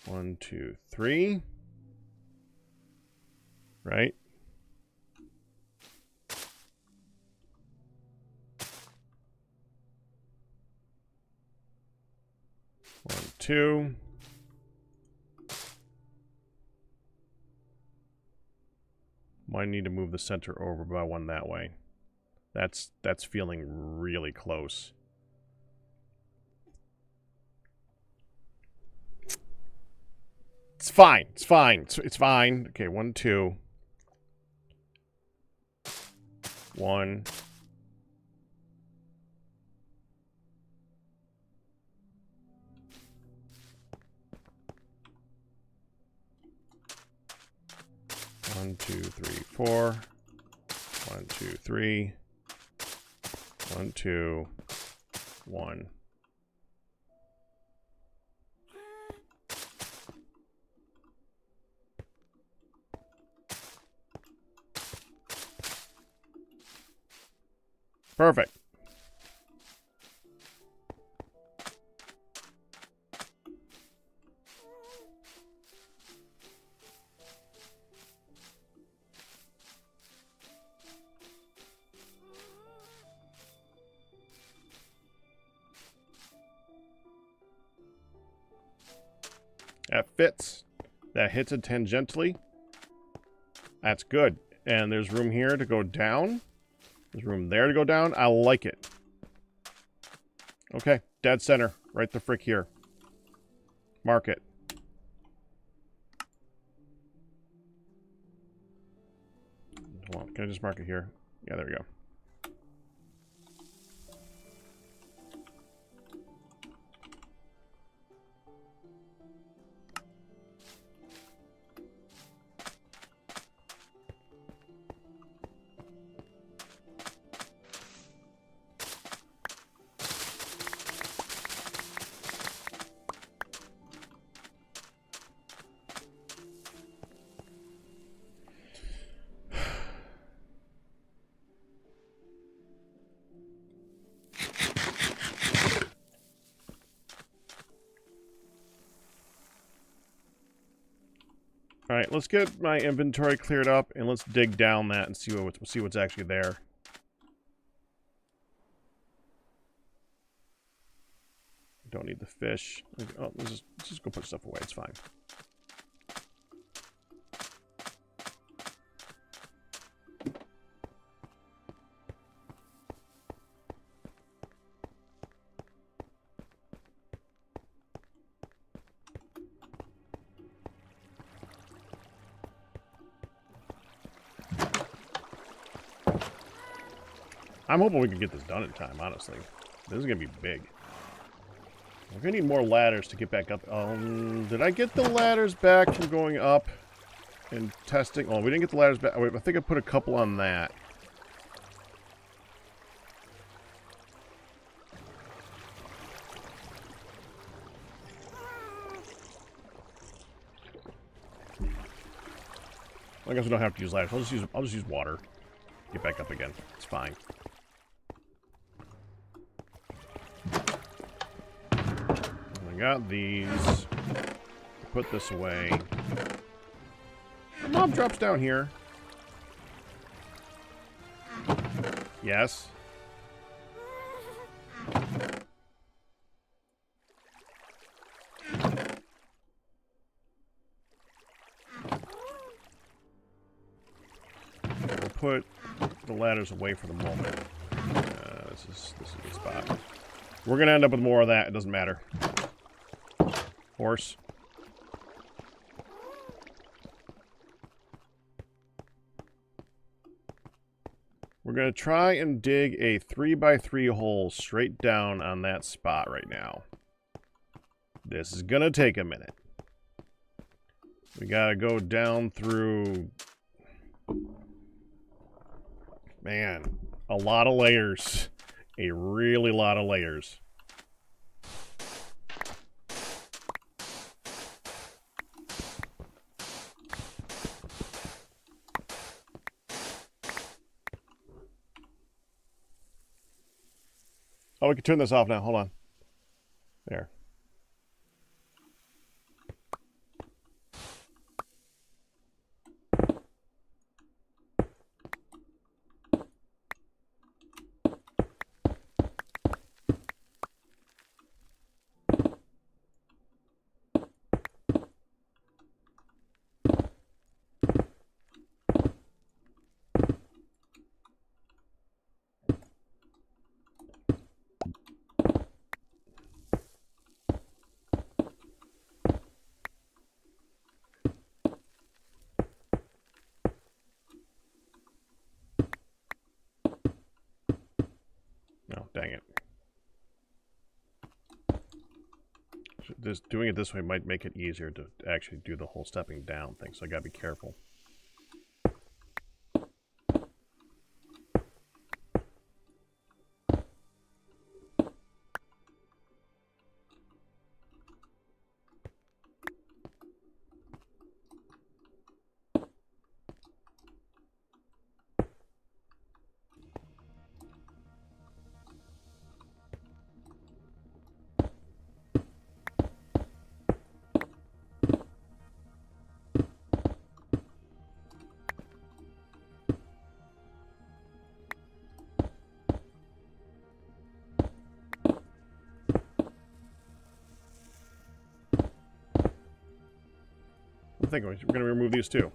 [SPEAKER 1] 1, 2, 3. Right? One, 2. Might need to move the center over by 1 that way. That's feeling really close. It's fine. It's fine. It's fine. Okay, 1, 2. 1. One, 2, 3, 4. 1, 2, 3. 1, 2. 1. Perfect. That fits. That hits it tangentially. That's good. And there's room here to go down. There's room there to go down. I like it. Okay, dead center. Right the frick here. Mark it. Hold on, can I just mark it here? Yeah, there we go. All right, let's get my inventory cleared up, and let's dig down that and see what's actually there. Don't need the fish. Oh, let's just go put stuff away. It's fine. I'm hoping we can get this done in time, honestly. This is going to be big. We're going to need more ladders to get back up. Did I get the ladders back from going up and testing? Oh, we didn't get the ladders back. Wait, I think I put a couple on that. I guess we don't have to use ladders. I'll just use water. Get back up again. It's fine. I got these. Put this away. Mob drops down here. Yes. We'll put the ladders away for the moment. This is a good spot. We're gonna end up with more of that. It doesn't matter. Horse. We're gonna try and dig a 3x3 hole straight down on that spot right now. This is gonna take a minute. We gotta go down through... Man, a lot of layers. A really lot of layers. Oh, we can turn this off now. Hold on. There. Oh, dang it. Just doing it this way might make it easier to actually do the whole stepping down thing, so I gotta be careful. thinking. We're going to remove these too.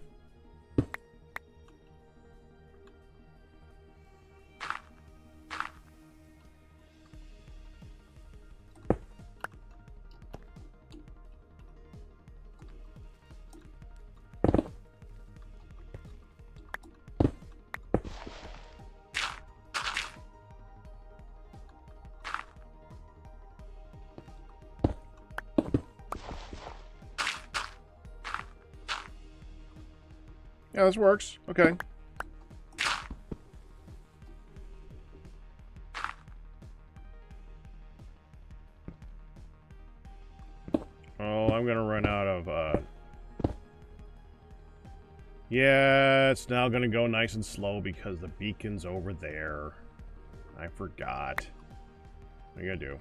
[SPEAKER 1] Yeah, this works. Okay. Oh, I'm gonna run out of, Yeah, it's now gonna go nice and slow because the beacon's over there. I forgot. What are you gonna do?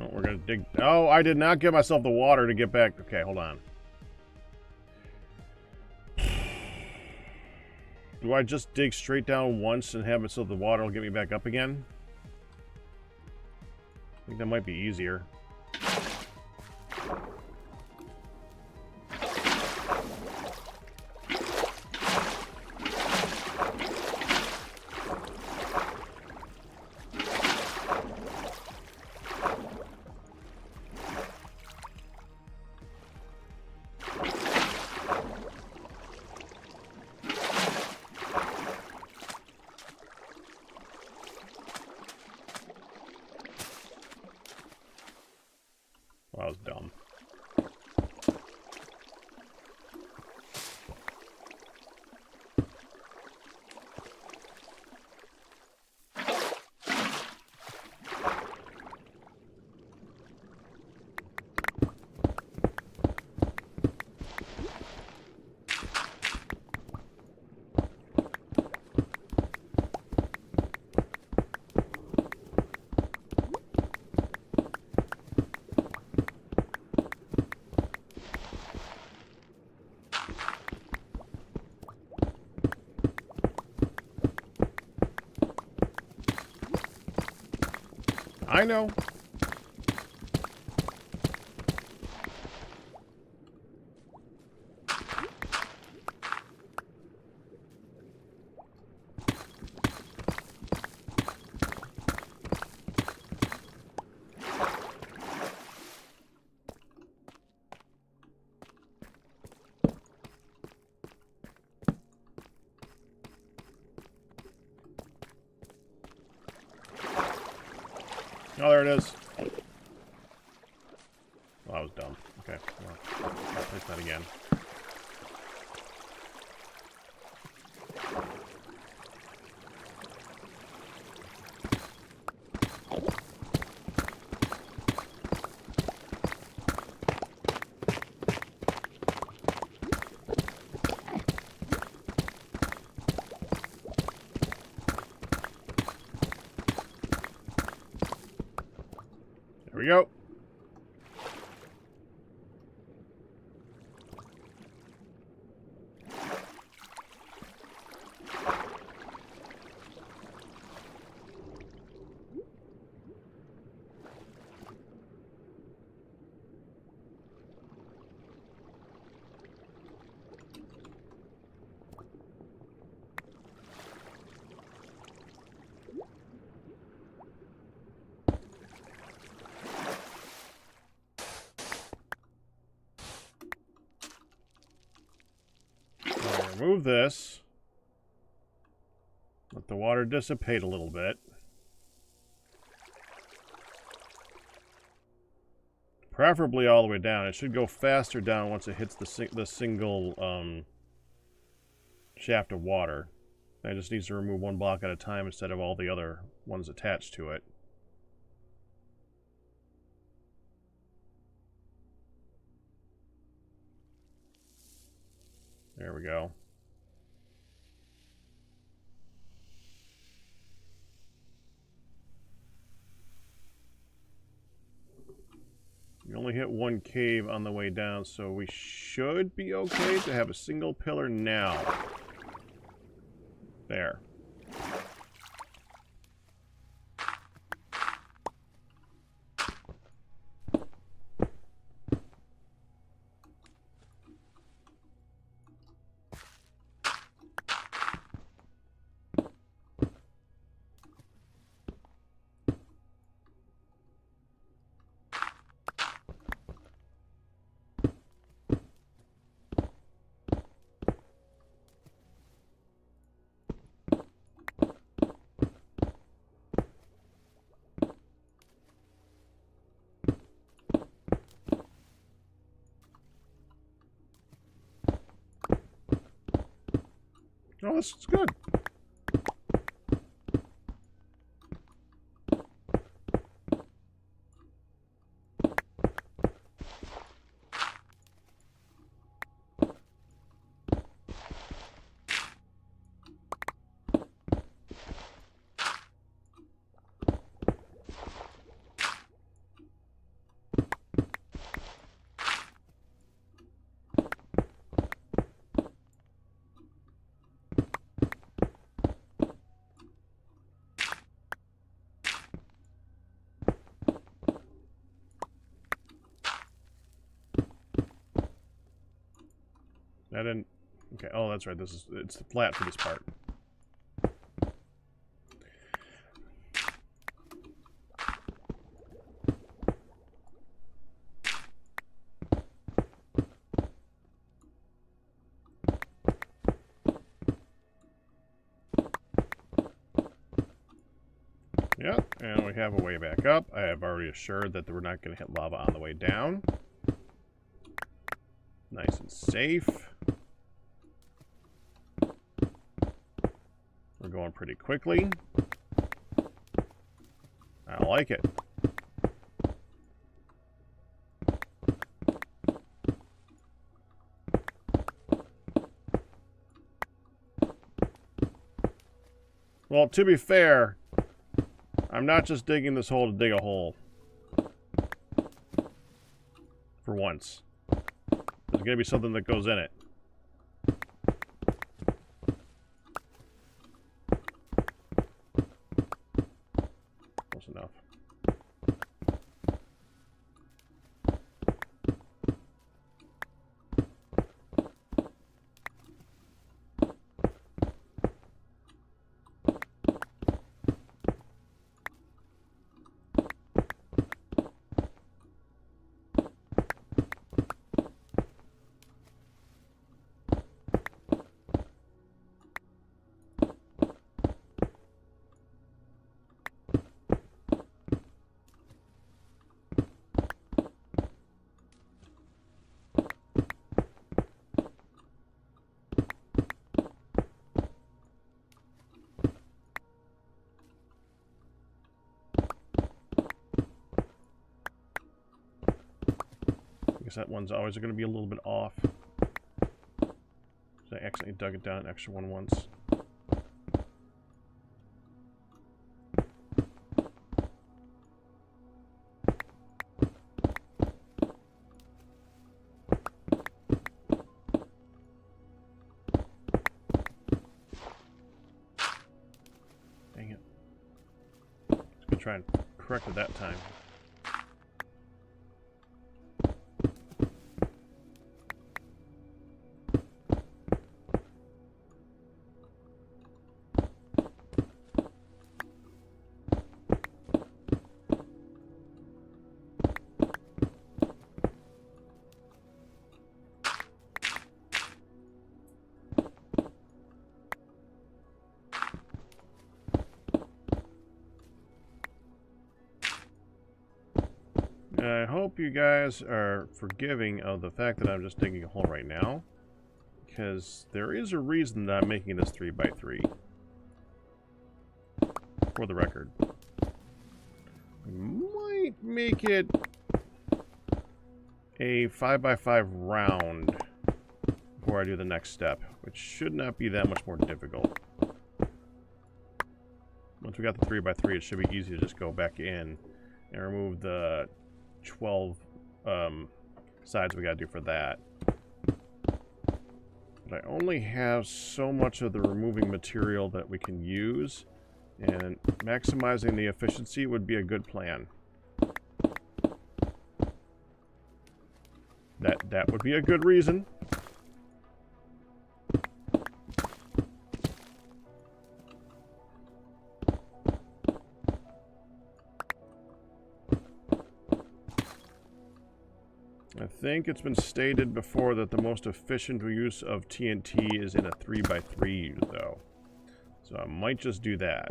[SPEAKER 1] Oh, we're gonna dig. Oh, I did not give myself the water to get back. Okay, hold on. Do I just dig straight down once and have it so the water will get me back up again? I think that might be easier. Well, that was dumb. I know. Oh, there it is. Well, that was dumb. Okay, well, I'll place that again. There we go. Remove this. Let the water dissipate a little bit. Preferably all the way down. It should go faster down once it hits the single shaft of water. It just needs to remove one block at a time instead of all the other ones attached to it. There we go. We only hit one cave on the way down, so we should be okay to have a single pillar now. There. Oh, this is good. I didn't... Okay, oh, that's right. It's the flat for this part. Yep, and we have a way back up. I have already assured that we're not going to hit lava on the way down. Nice and safe. We're going pretty quickly. I like it. Well, to be fair, I'm not just digging this hole to dig a hole. For once. There's going to be something that goes in it. Close enough. That one's always going to be a little bit off. So I accidentally dug it down an extra one once. Dang it. I was going to try and correct it that time. I hope you guys are forgiving of the fact that I'm just digging a hole right now, because there is a reason that I'm making this 3x3. For the record. I might make it a 5x5 round before I do the next step, which should not be that much more difficult. Once we got the 3x3, it should be easy to just go back in and remove the 12 sides we gotta do for that. But I only have so much of the removing material that we can use, and maximizing the efficiency would be a good plan. That would be a good reason. I think it's been stated before that the most efficient use of TNT is in a 3x3, though. So I might just do that.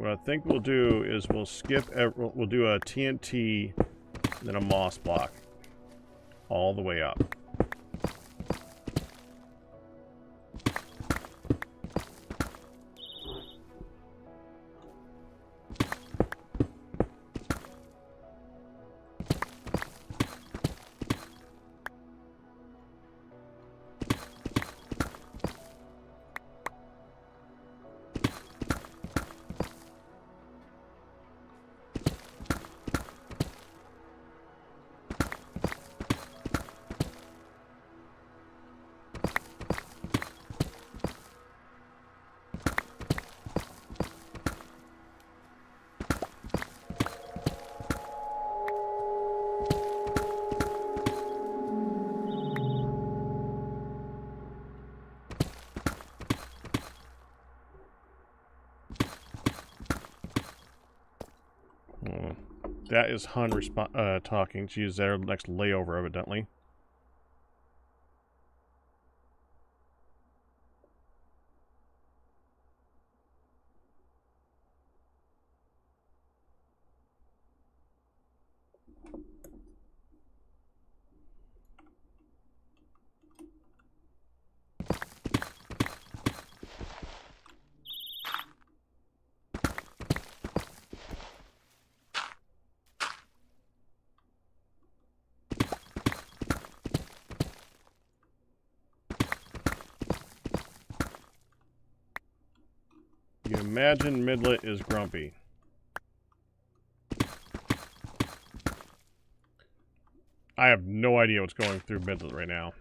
[SPEAKER 1] What I think we'll do is we'll skip. We'll do a TNT, then a moss block, all the way up. That is Hun talking. She is their next layover, evidently. You imagine Midlet is grumpy. I have no idea what's going through Midlet right now.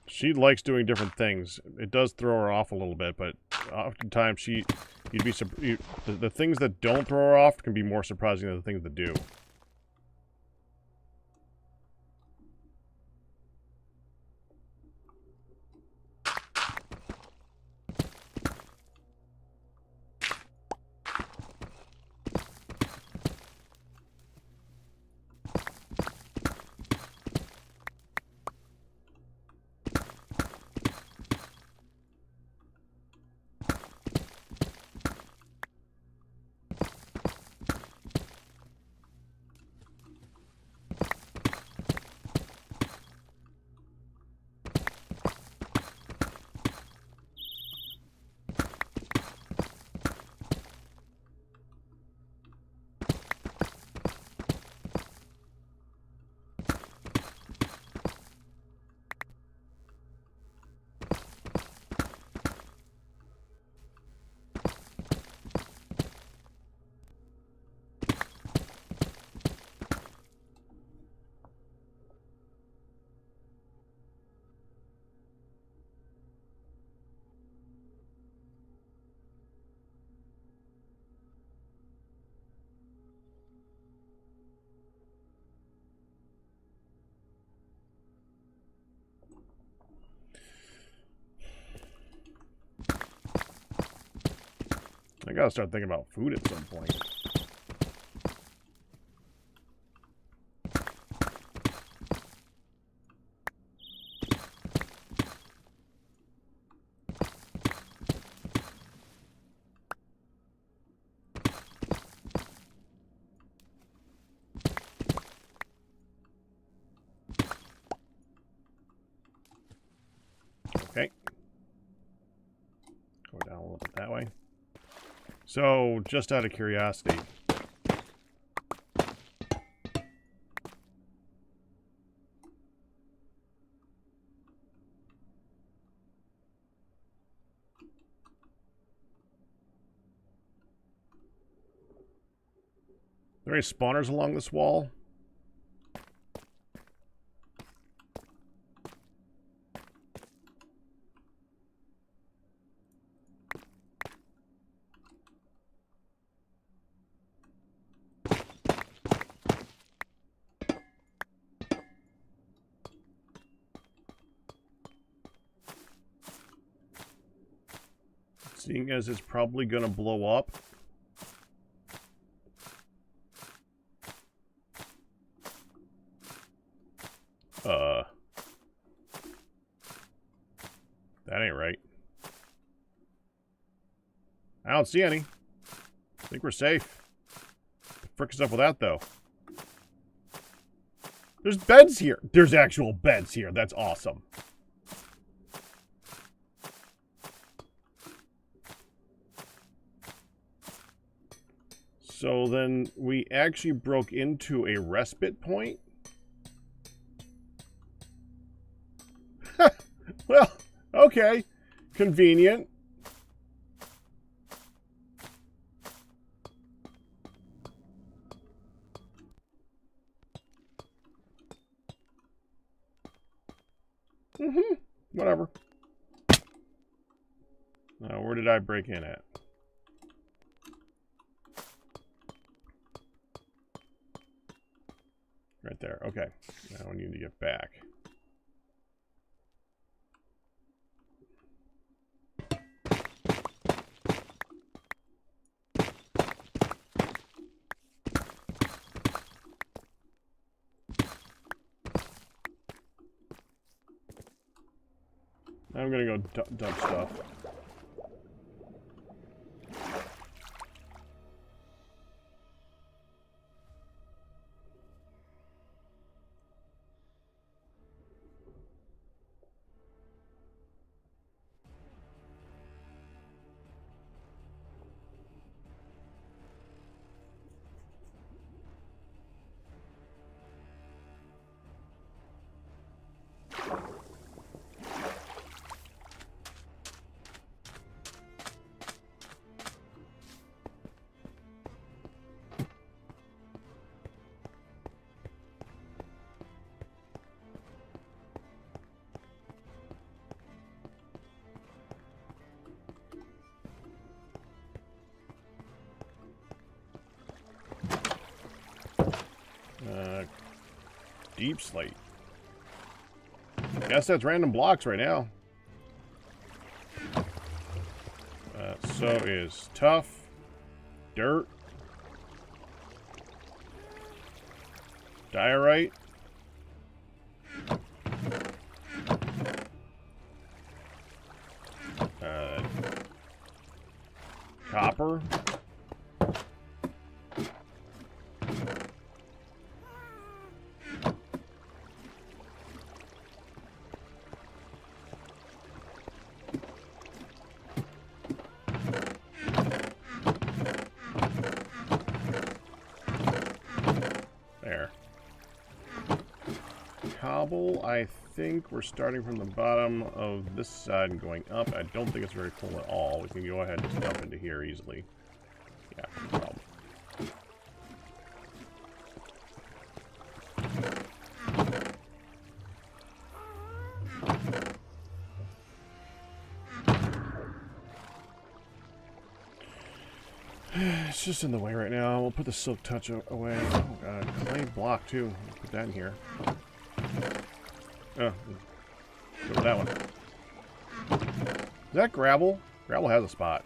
[SPEAKER 1] She likes doing different things. It does throw her off a little bit, but oftentimes the things that don't throw her off can be more surprising than the things that do. I gotta start thinking about food at some point. Okay. Go down a little bit that way. So, just out of curiosity, are there any spawners along this wall? Seeing as it's probably going to blow up. That ain't right. I don't see any. I think we're safe. The frick is up with that, though? There's beds here. There's actual beds here. That's awesome. So then we actually broke into a respite point. Well, okay. Convenient. Whatever. Now, where did I break in at? Right there. Okay. Now we need to get back. I'm gonna go dump stuff. Deep slate. Guess that's random blocks right now. So is tough, dirt, diorite, copper. Cobble, I think we're starting from the bottom of this side and going up. I don't think it's very full at all. We can go ahead and just dump into here easily. Yeah, no problem. It's just in the way right now. We'll put the silk touch away. Oh god, clay block too. Put that in here. Oh, go with that one. Is that gravel? Gravel has a spot.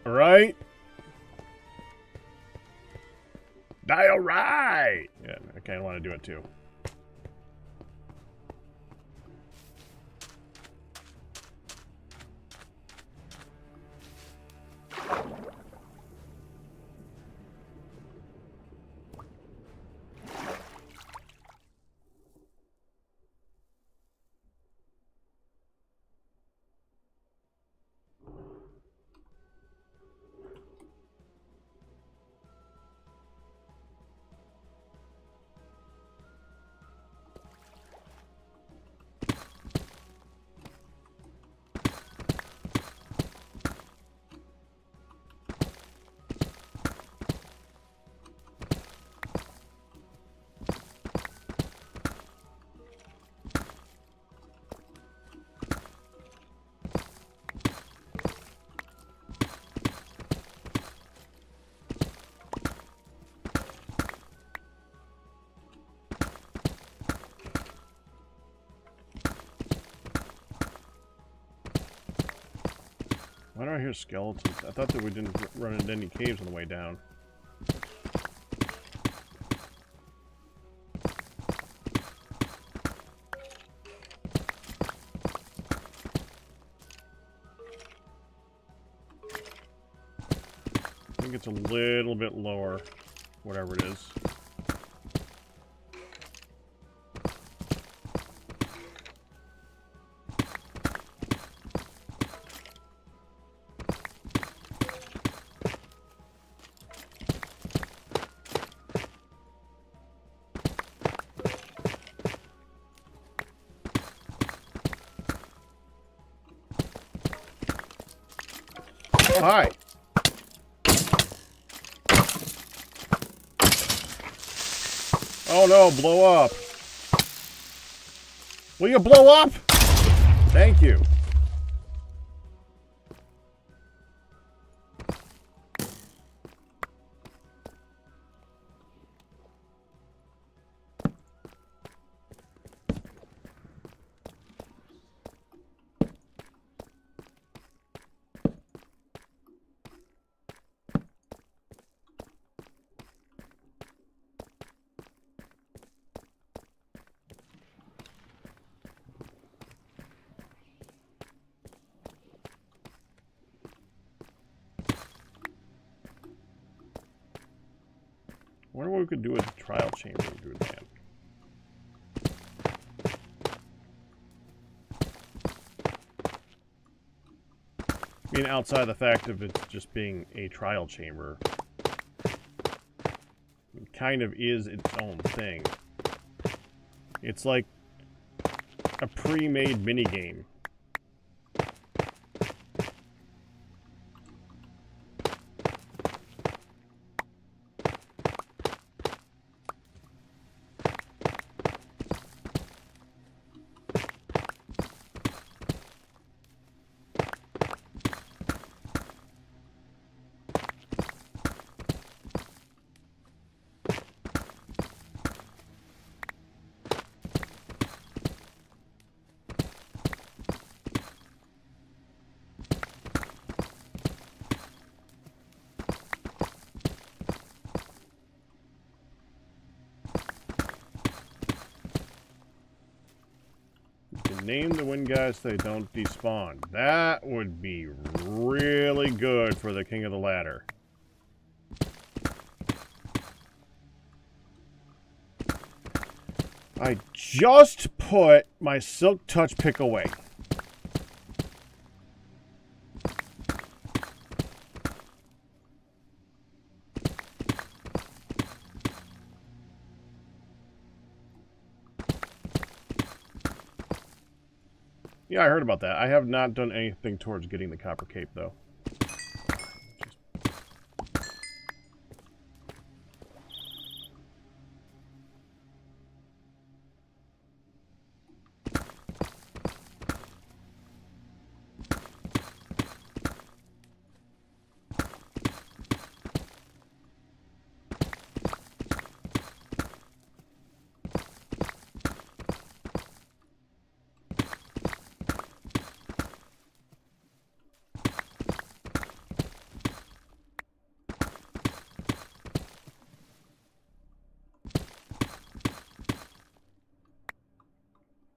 [SPEAKER 1] Alright. Alright! Yeah, I kind of want to do it too. Why do I hear skeletons? I thought that we didn't run into any caves on the way down. I think it's a little bit lower, whatever it is. Oh, hi. Oh no, blow up. Will you blow up? Thank you. I wonder what we could do with the trial chamber to do that. I mean, outside the fact of it just being a trial chamber, it kind of is its own thing. It's like a pre-made minigame. Name the wind guys so they don't despawn. That would be really good for the King of the Ladder. I just put my Silk Touch pick away. Yeah, I heard about that. I have not done anything towards getting the Copper Cape, though.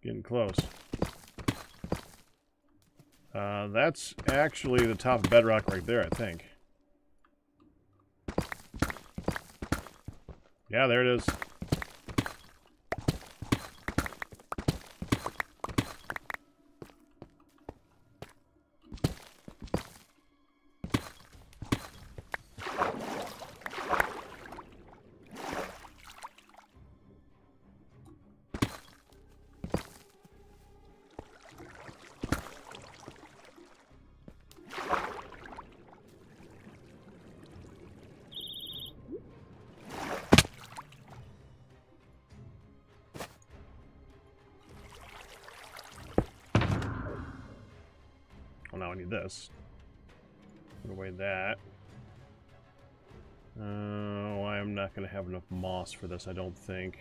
[SPEAKER 1] Getting close. That's actually the top bedrock right there, I think. Yeah, there it is. Well, now I need this. Put away that. Oh, I'm not going to have enough moss for this, I don't think.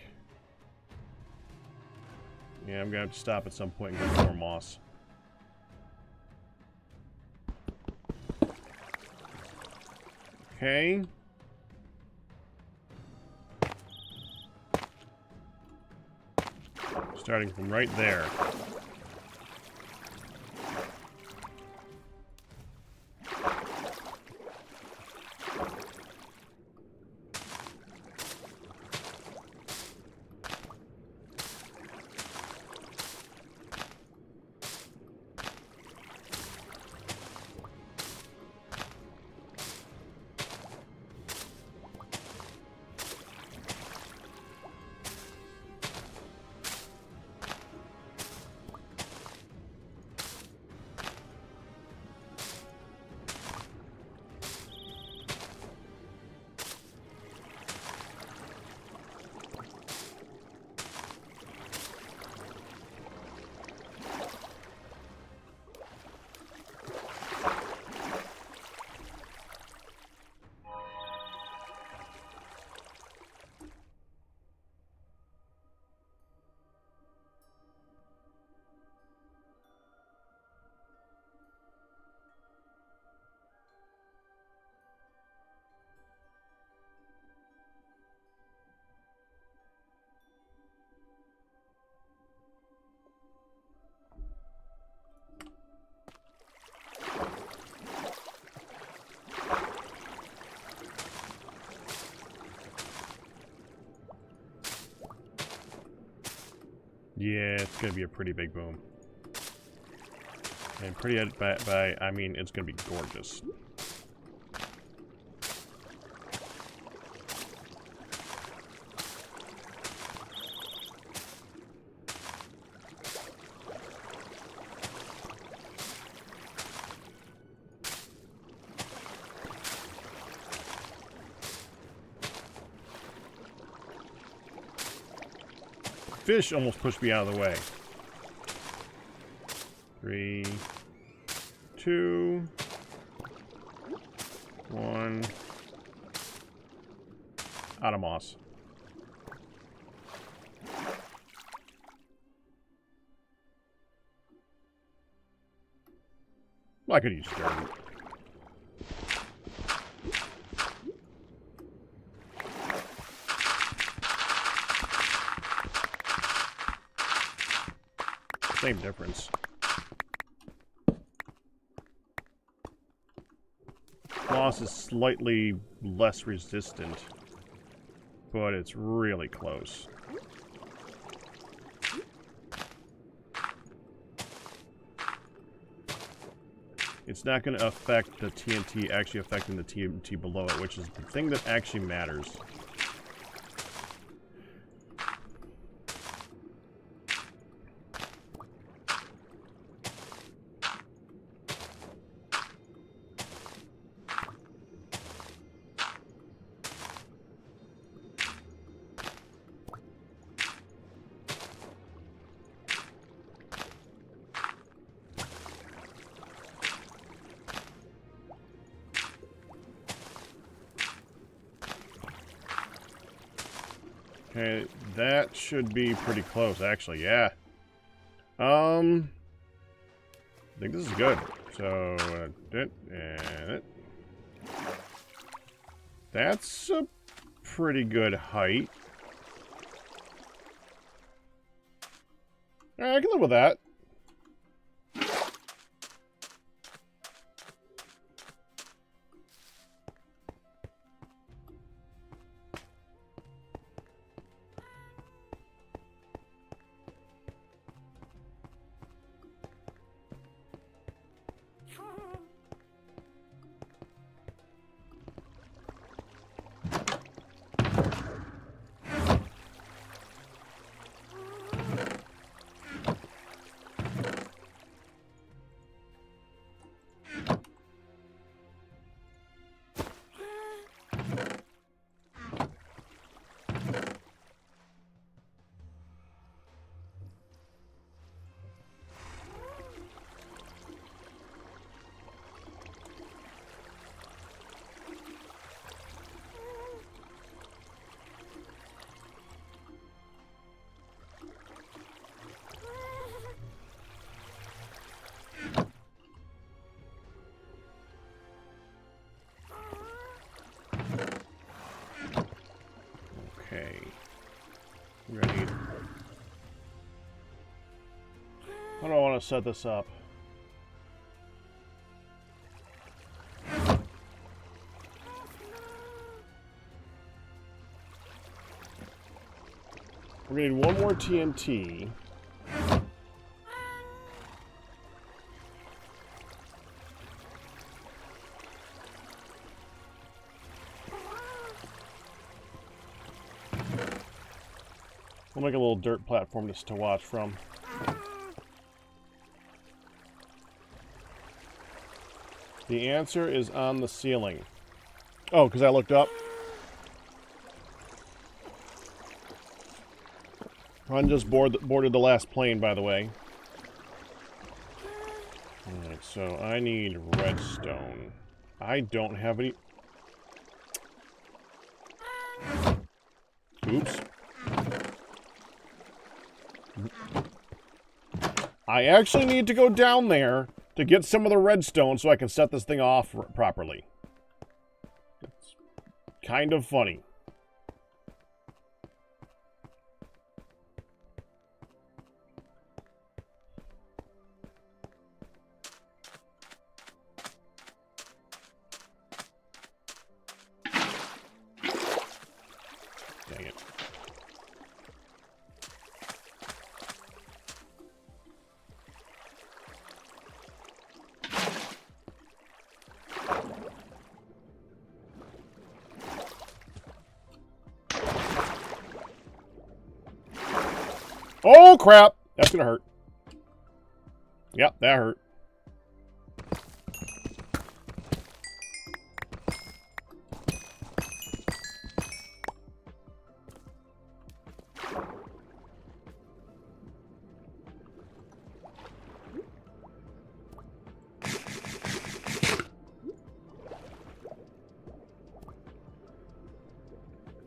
[SPEAKER 1] Yeah, I'm going to have to stop at some point and get more moss. Okay. Starting from right there. Yeah, it's gonna be a pretty big boom. And pretty by I mean it's gonna be gorgeous. Fish almost pushed me out of the way. 3, 2, 1. Out of moss. Well, I could use dirt. Same difference. Moss is slightly less resistant, but it's really close. It's not going to affect the TNT actually affecting the TNT below it, which is the thing that actually matters. Okay, that should be pretty close, actually, yeah. I think this is good. So, that's a pretty good height. Alright, I can live with that. We're gonna need... How do I want to set this up? We're gonna need one more TNT. We'll make a little dirt platform just to watch from. The answer is on the ceiling. Oh, because I looked up. Run just boarded the last plane, by the way. Alright, so I need redstone. I don't have any... Oops. I actually need to go down there to get some of the redstone so I can set this thing off properly. It's kind of funny. Dang it. Oh, crap! That's gonna hurt. Yep, that hurt.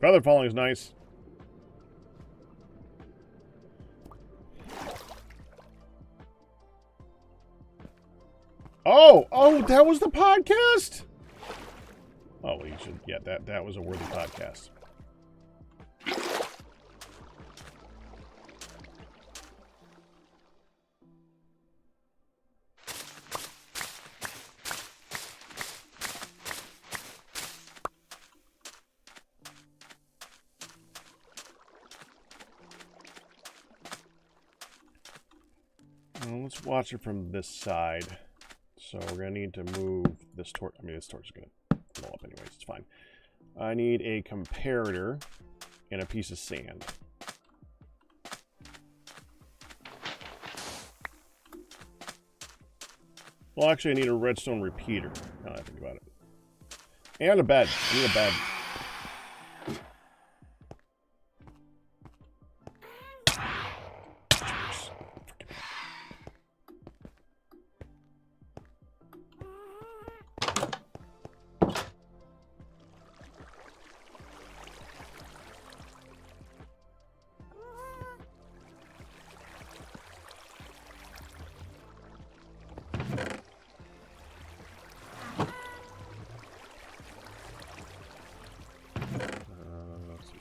[SPEAKER 1] Feather falling is nice. Oh, that was the podcast? Oh, well, you should, yeah, that was a worthy podcast. Well, let's watch it from this side. So we're going to need to move this torch. I mean, this torch is going to blow up anyways. It's fine. I need a comparator and a piece of sand. Well, actually, I need a redstone repeater. Now that I think about it. And a bed. I need a bed.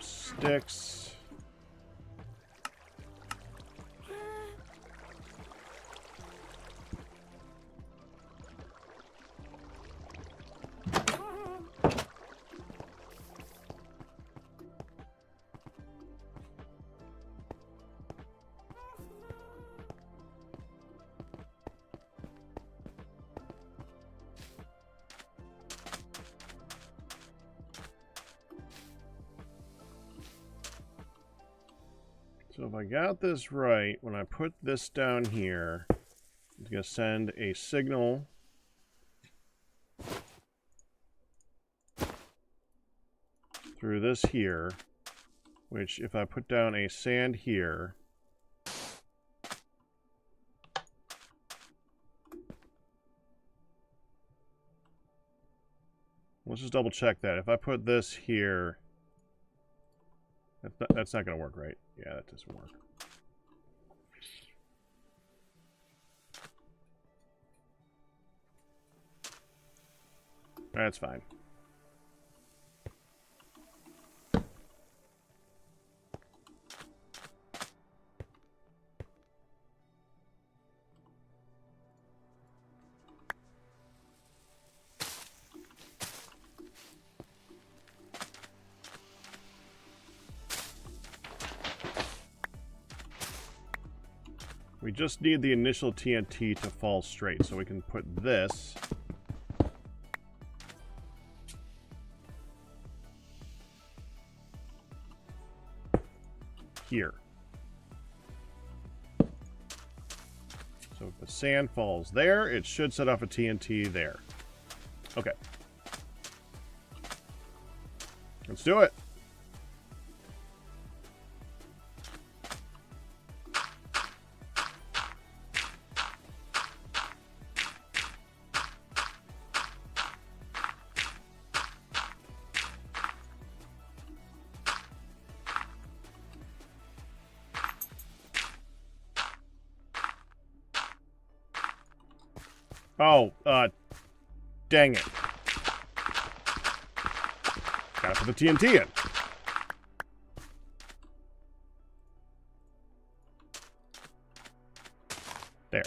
[SPEAKER 1] Sticks. So if I got this right, when I put this down here, it's going to send a signal through this here, which if I put down a sand here, let's just double check that. If I put this here, that's not going to work, right? Yeah, that doesn't work. That's fine. We just need the initial TNT to fall straight, so we can put this here. So if the sand falls there, it should set off a TNT there. Okay. Let's do it. Oh, dang it. Gotta put the TNT in. There.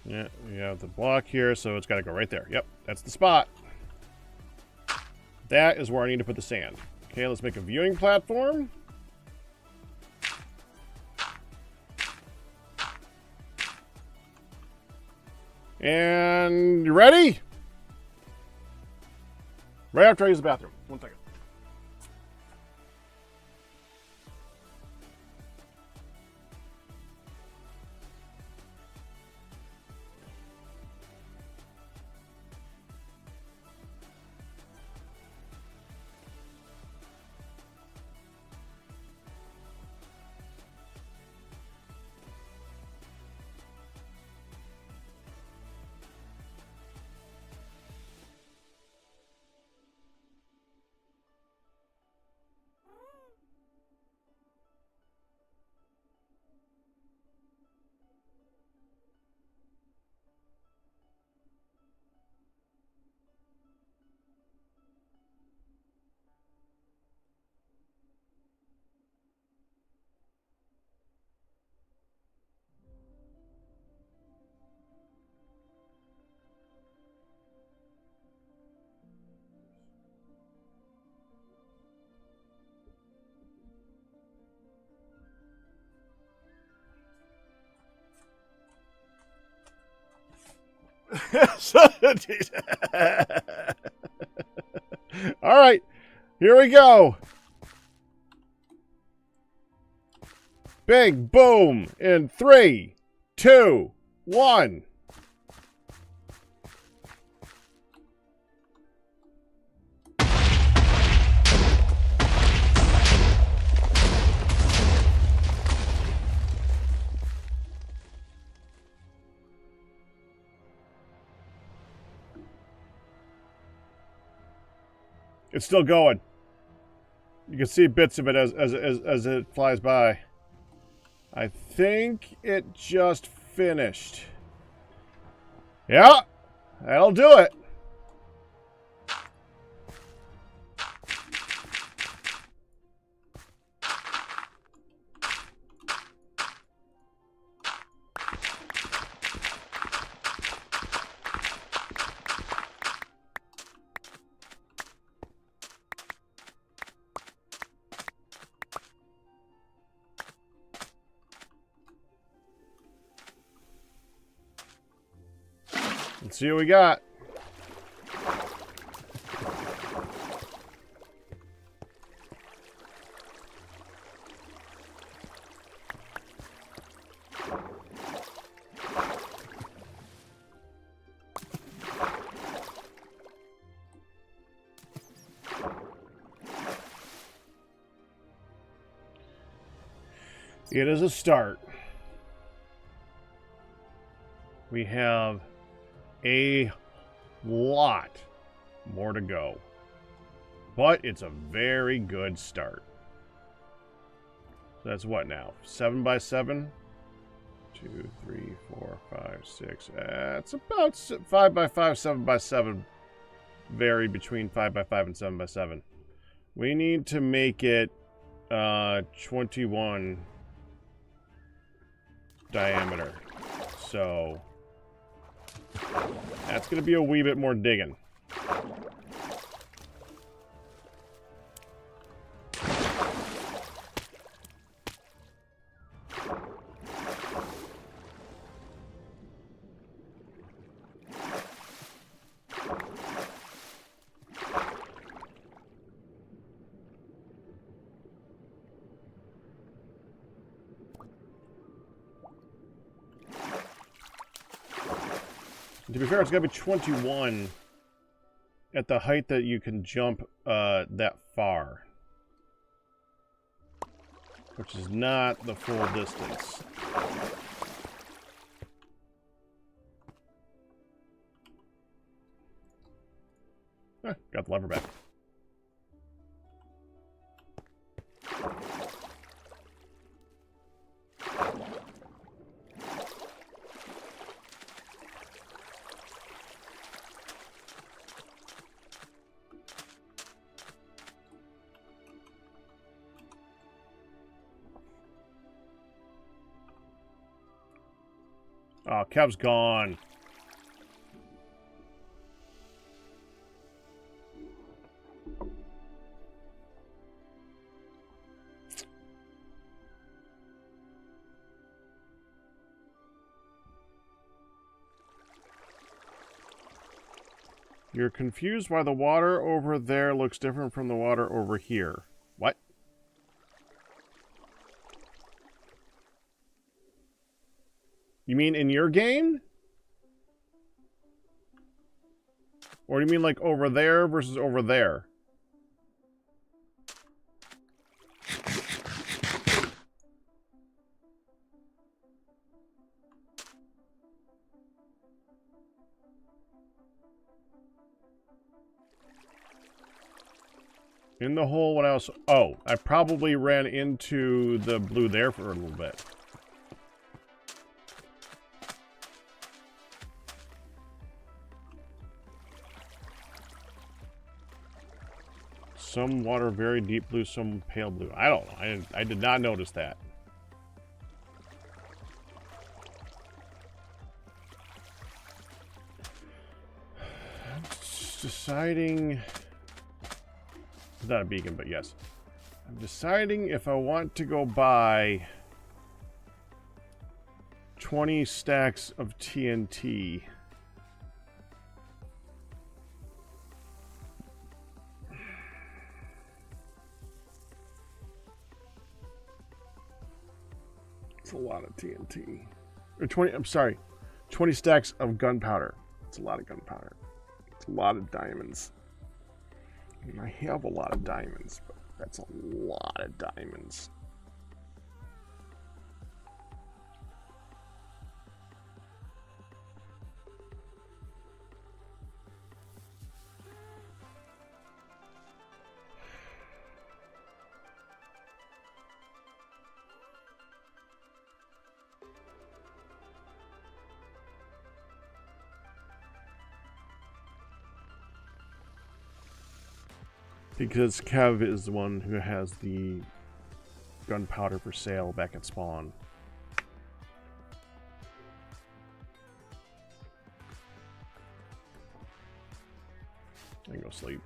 [SPEAKER 1] Yeah, we have the block here, so it's got to go right there. Yep, that's the spot. That is where I need to put the sand. Okay, let's make a viewing platform. And you ready? Right after I use the bathroom. 1 second. All right, here we go. Big boom in 3, 2, 1. It's still going. You can see bits of it as it flies by. I think it just finished. Yeah, that'll do it. Let's see what we got. It is a start. We have a lot more to go, but it's a very good start. So that's what now? 7 by 7 2, 3, 4, 5, 6. It's about 5 by 5, 7 by 7. Vary between 5 by 5 and 7 by 7. We need to make it 21 diameter. So that's going to be a wee bit more digging. To be fair, it's got to be 21 at the height that you can jump that far. Which is not the full distance. Got the lever back. Oh, Kev's gone. You're confused why the water over there looks different from the water over here. What? You mean in your game? Or do you mean like over there versus over there? In the hole when I was... Oh, I probably ran into the blue there for a little bit. Some water very deep blue, some pale blue. I don't know. I did not notice that. I'm just deciding... Not a beacon, but yes. I'm deciding if I want to go buy 20 stacks of TNT. It's a lot of TNT. Or 20, I'm sorry, 20 stacks of gunpowder. It's a lot of gunpowder. It's a lot of diamonds. I mean, I have a lot of diamonds, but that's a lot of diamonds. Because Kev is the one who has the gunpowder for sale back at spawn. I can go sleep.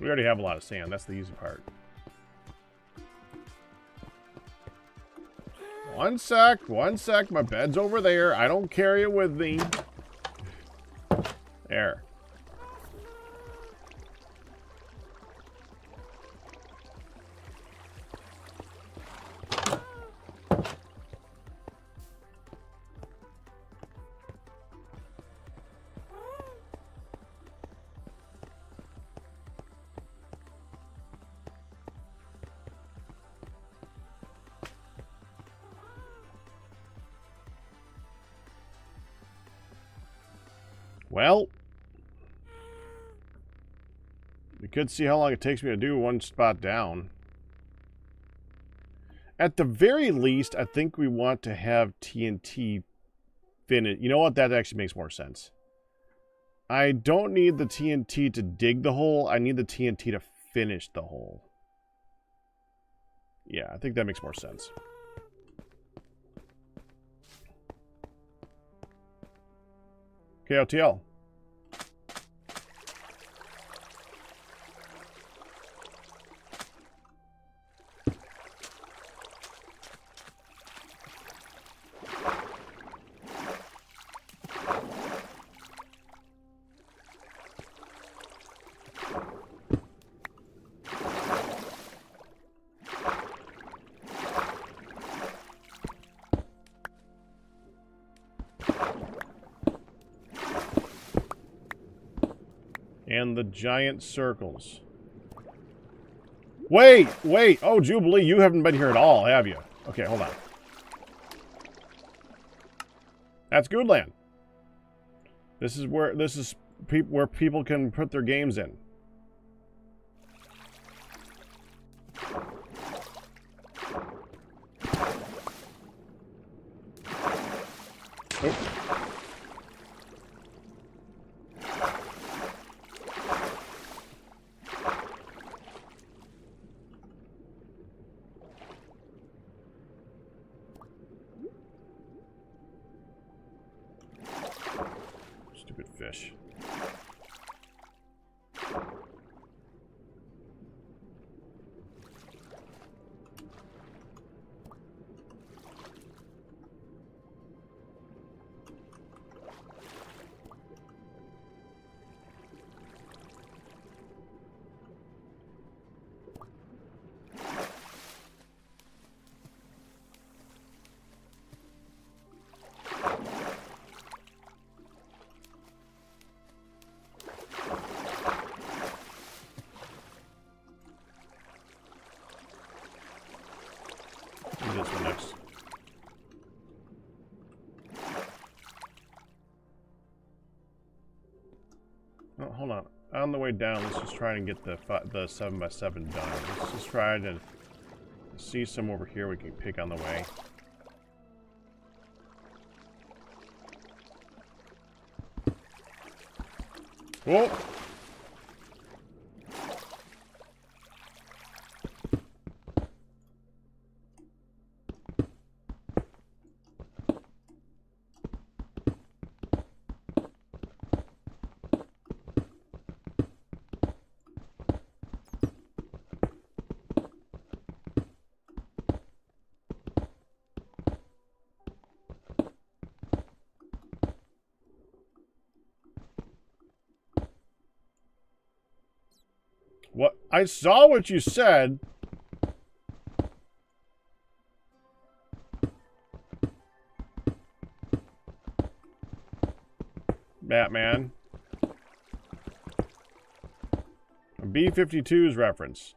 [SPEAKER 1] We already have a lot of sand. That's the easy part. One sec. My bed's over there. I don't carry it with me. There. Well, You could see how long it takes me to do one spot down. At the very least, I think we want to have TNT finish. You know what? That actually makes more sense. I don't need the TNT to dig the hole. I need the TNT to finish the hole. Yeah, I think that makes more sense. Okay, OTL. And the giant circles. Wait! Oh, Jubilee, you haven't been here at all, have you? Okay, hold on. That's Goodland. This is where people can put their games in. Oh. Stupid fish. This one next. Oh, hold on. On the way down, let's just try and get the 7x7 done. Let's just try to see some over here we can pick on the way. Whoa! What? I saw what you said. Batman. A B-52's reference.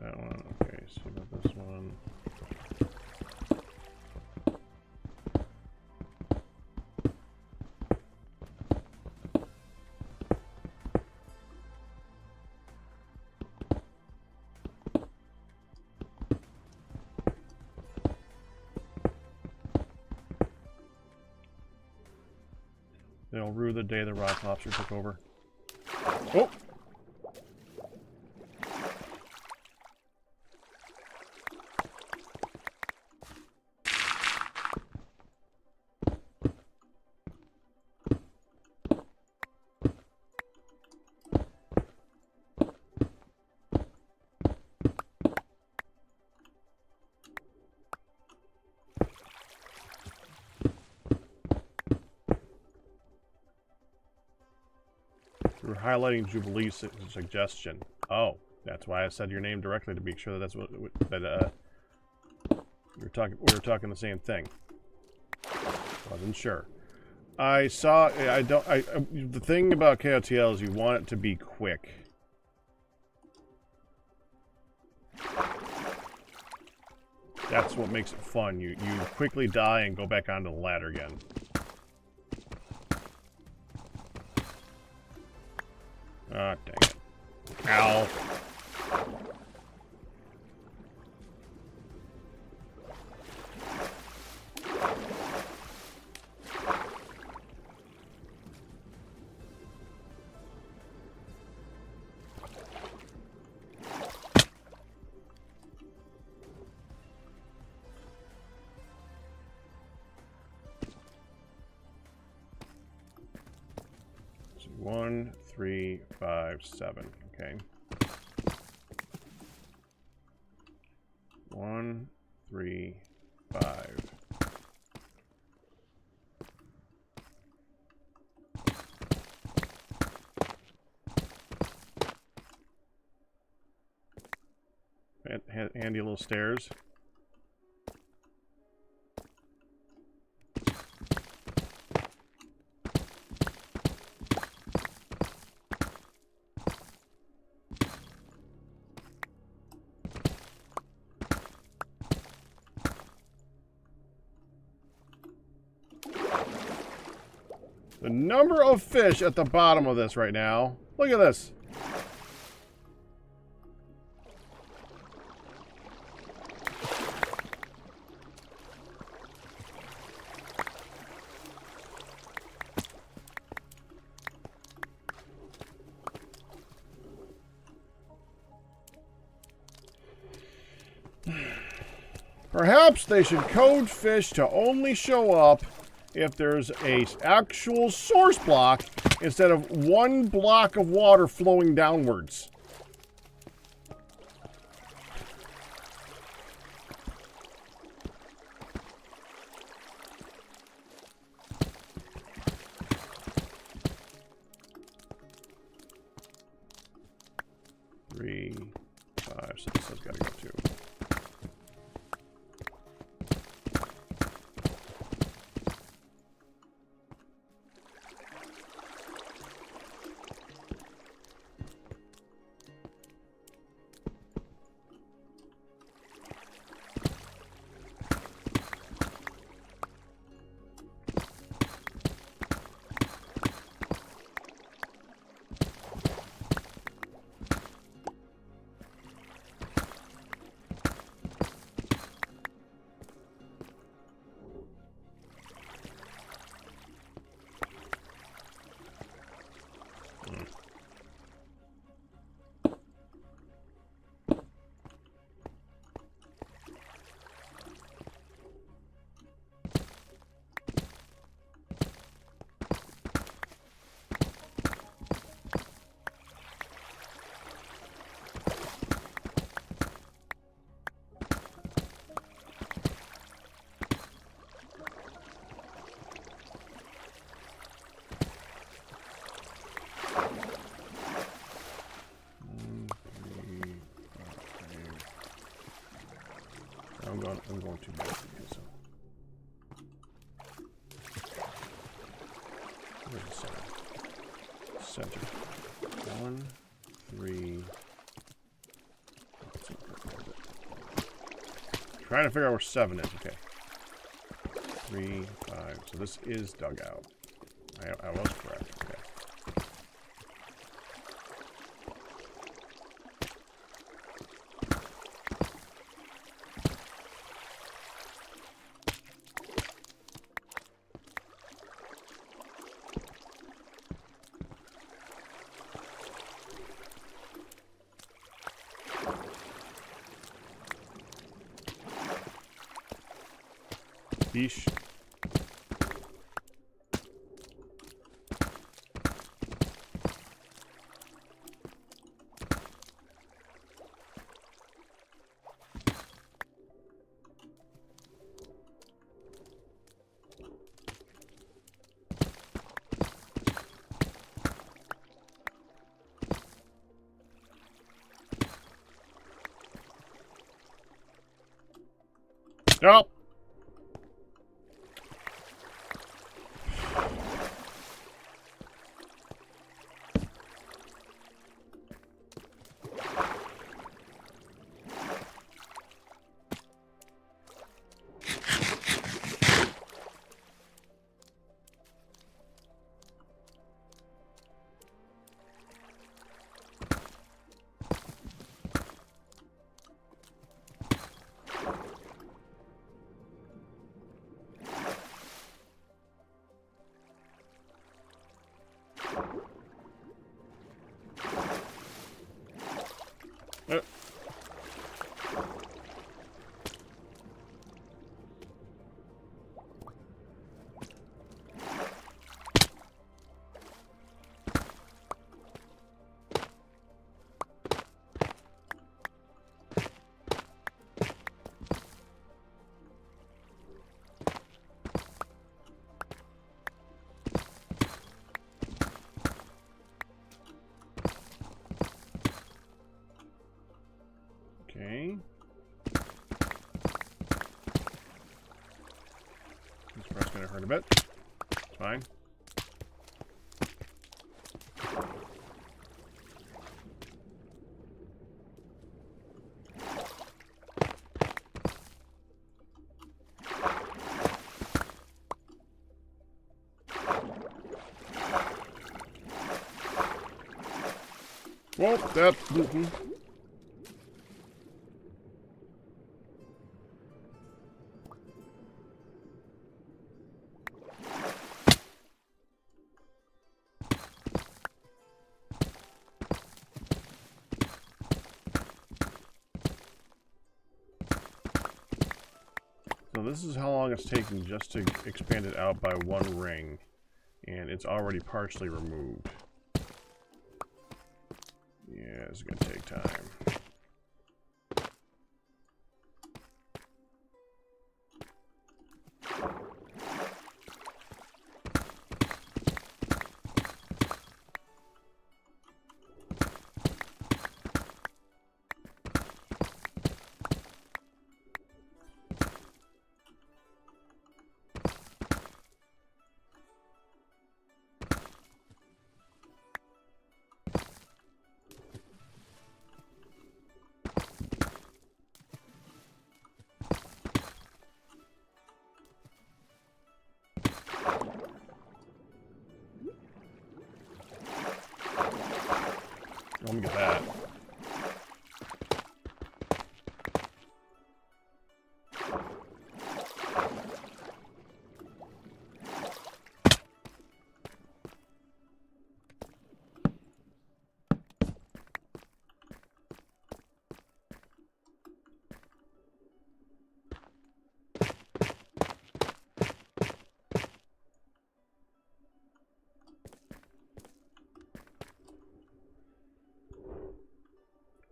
[SPEAKER 1] That one. Okay, see about this one. They'll rue the day the rock lobster took over. Oh! We're highlighting Jubilee's suggestion. Oh, that's why I said your name directly to make sure that that's what were talking the same thing. Wasn't sure. I saw. The thing about KOTL is you want it to be quick. That's what makes it fun. You quickly die and go back onto the ladder again. Ah, dang it. Ow. So 1, 3, 5, 7. Okay. 1, 3, 5. Handy little stairs. The number of fish at the bottom of this right now. Look at this. Perhaps they should code fish to only show up if there's a actual source block instead of one block of water flowing downwards. Three, 5, so this has got to go too. I'm going too bad. So. Where's the center? Center. 1, 3. Trying to figure out where 7 is. Okay. 3, 5. So this is dug out. I was correct. Okay. Yeesh. Nope. Okay. This part's gonna hurt a bit. It's fine. Well, that. So this is how long it's taking just to expand it out by one ring, and it's already partially removed. Yeah, it's gonna take time. Let me get that.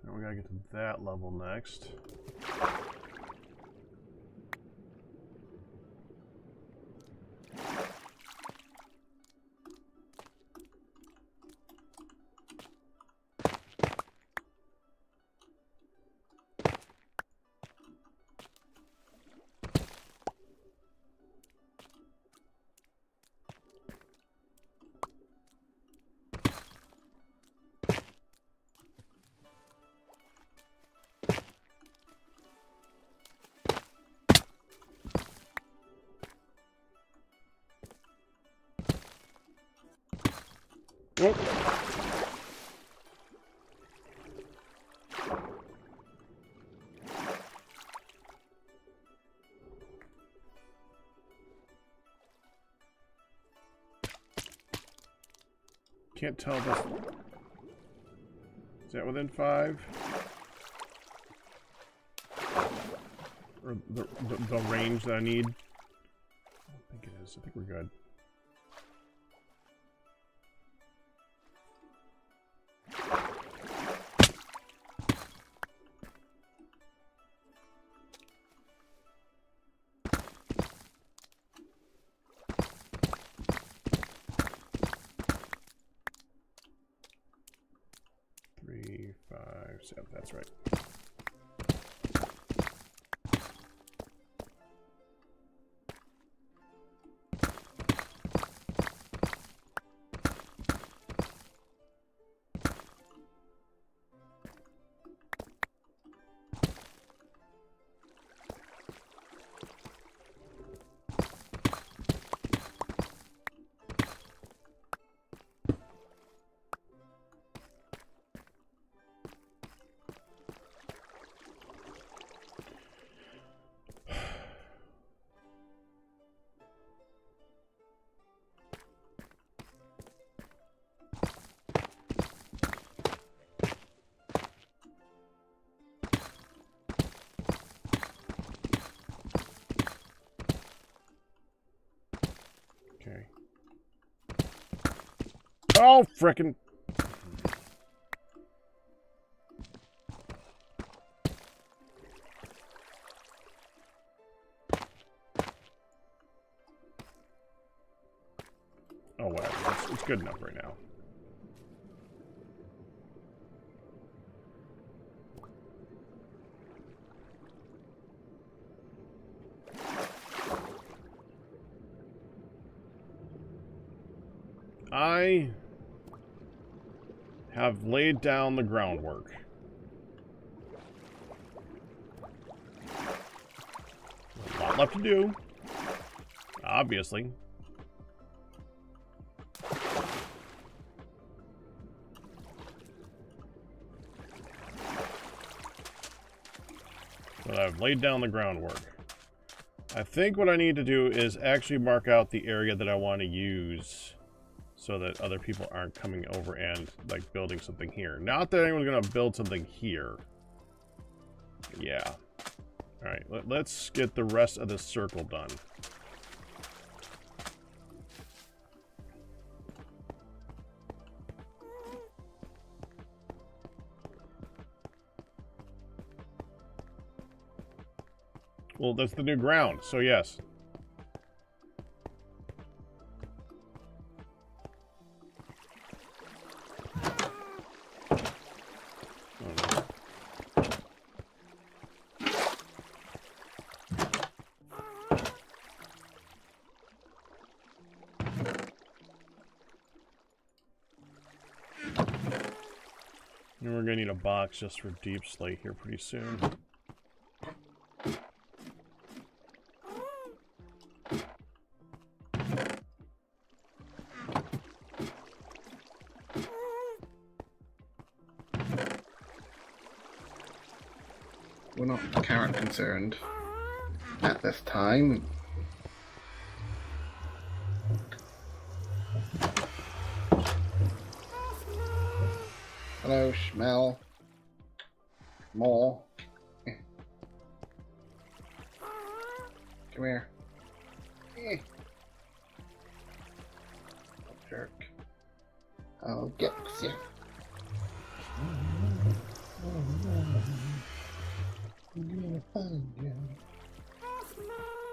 [SPEAKER 1] Now we gotta get to that level next. Oh. Can't tell this. Is that within 5? Or the range that I need? I don't think it is. I think we're good. That's right. Oh, frickin'. Oh, whatever. It's good enough right now. I have laid down the groundwork. A lot left to do, obviously. But I've laid down the groundwork. I think what I need to do is actually mark out the area that I want to use so that other people aren't coming over and like building something here. Not that anyone's gonna build something here. Yeah. All right, let's get the rest of this circle done. Well, that's the new ground, so yes. And we're gonna need a box just for deep slate here pretty soon.
[SPEAKER 2] We're not carrot concerned at this time. Hello, smell. More. Come here. Jerk. I'll get you.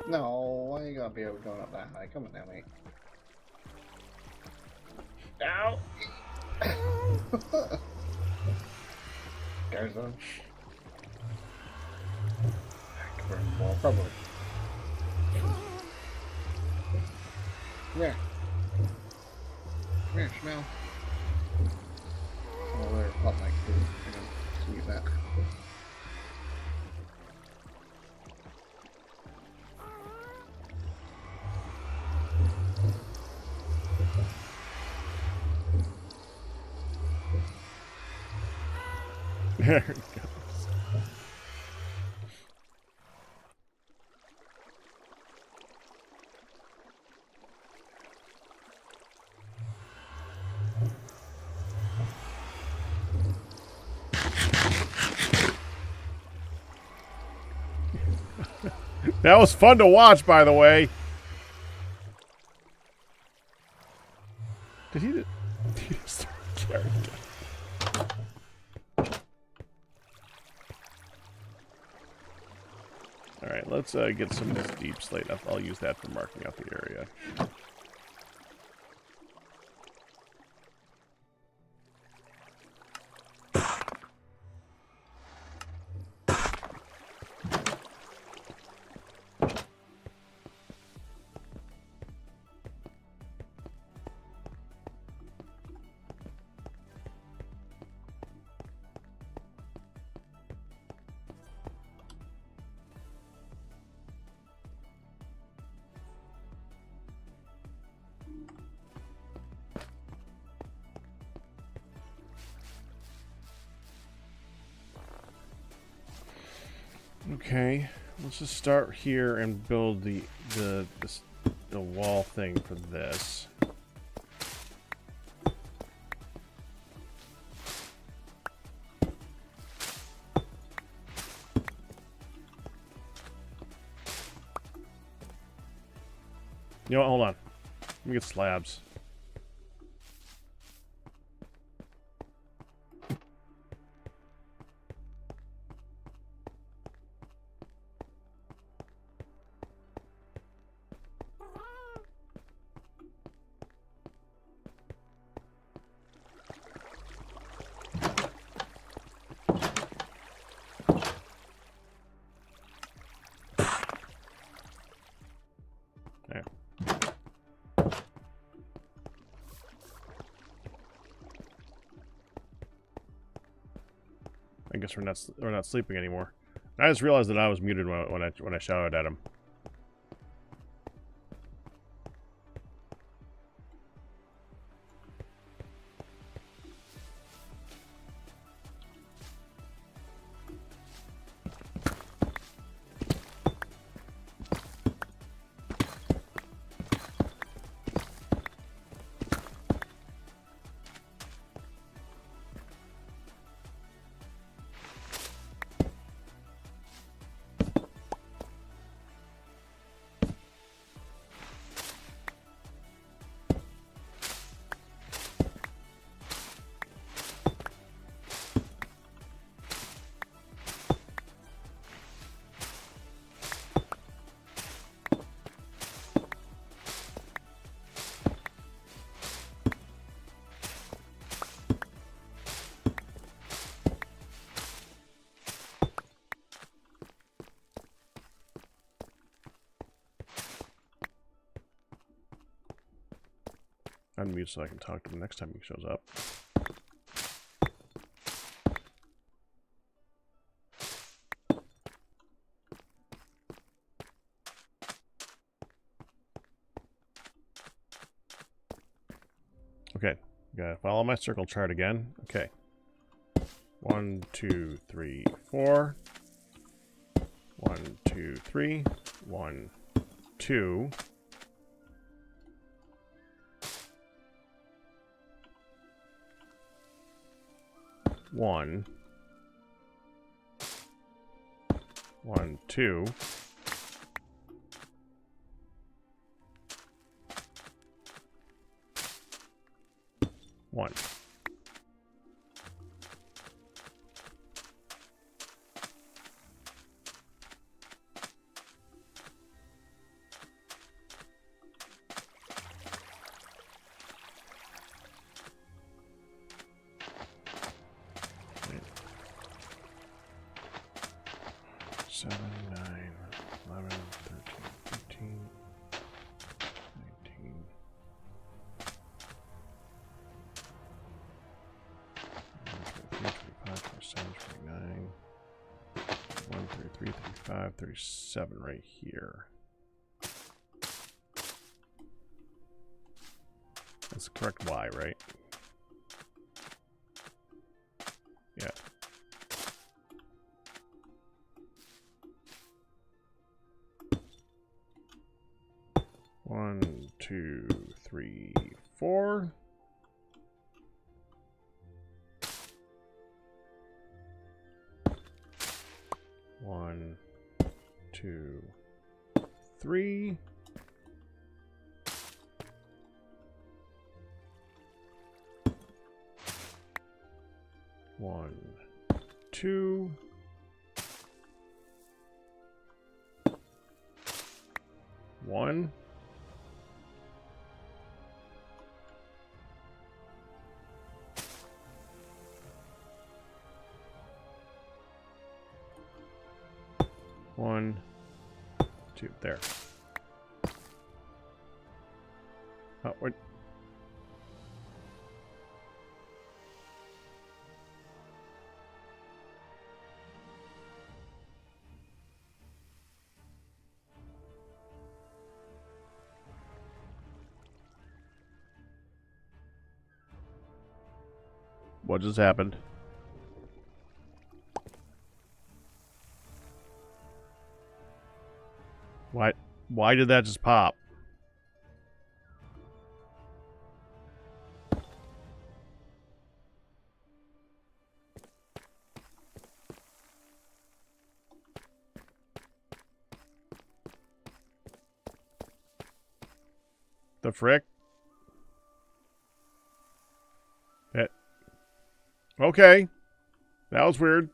[SPEAKER 2] No, why you gotta be able going up that high? Come on now, mate. Ow! Goes on. Cover him more, probably. Come here. Come here, smell. Oh, there's hot mic too. I'm gonna use that.
[SPEAKER 1] There it goes. That was fun to watch, by the way. Did he start character? Alright, let's get some of this deep slate. I'll use that for marking out the area. Okay, let's just start here and build the wall thing for this. You know what, hold on. Let me get slabs. I guess we're not sleeping anymore. I just realized that I was muted when I shouted at him. Unmute so I can talk to him next time he shows up. Okay, gotta follow my circle chart again. Okay. 1, 2, 3, 4. 1, 2, 3. 1, 2. 1, 1, 2. 1. Seven, 9, 11, 13, 15, 19. 25, 27, 29. 1, 33, 35, 37 right here. That's the correct Y, right? Yeah. One, 2, 3, 4. 1, 2, 3. 1, 2. 1. 1, 2. There. Oh, what? What just happened? Why did that just pop? The frick? It. Okay. That was weird.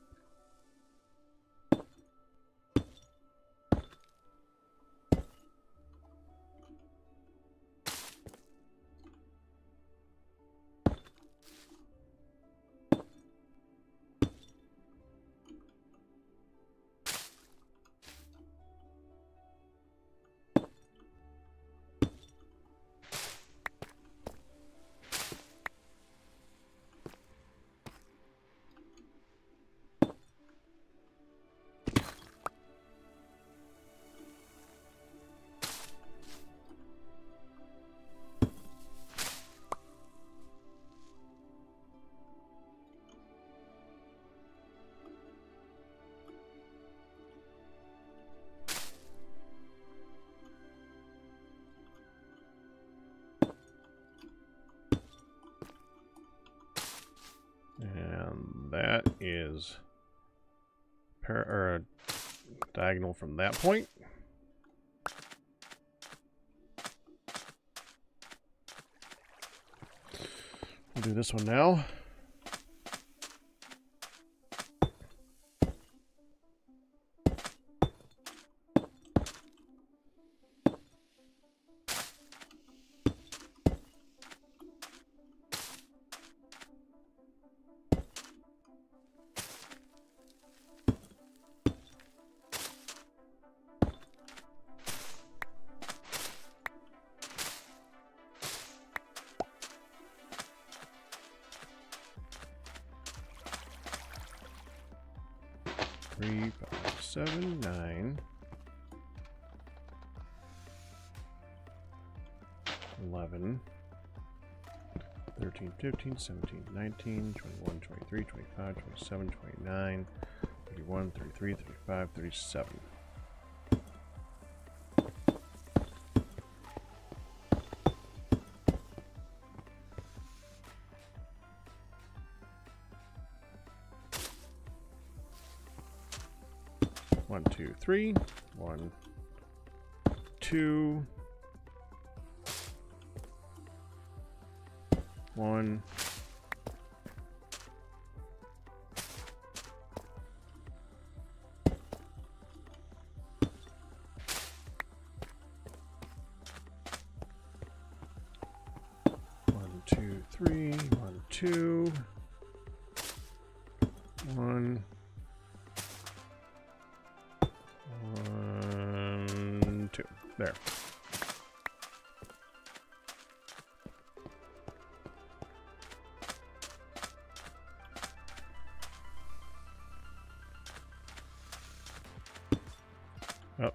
[SPEAKER 1] is diagonal from that point. We'll do this one now. Three, 5, 7, 9, 11, 13, 15, 17, 19, 21, 23, 25, 27, 29, 31, 33, 35, 37. One, two, three. 1, 2. 1. 1, 2, 3. 1, 2. 1. 1, 2. There. Oh.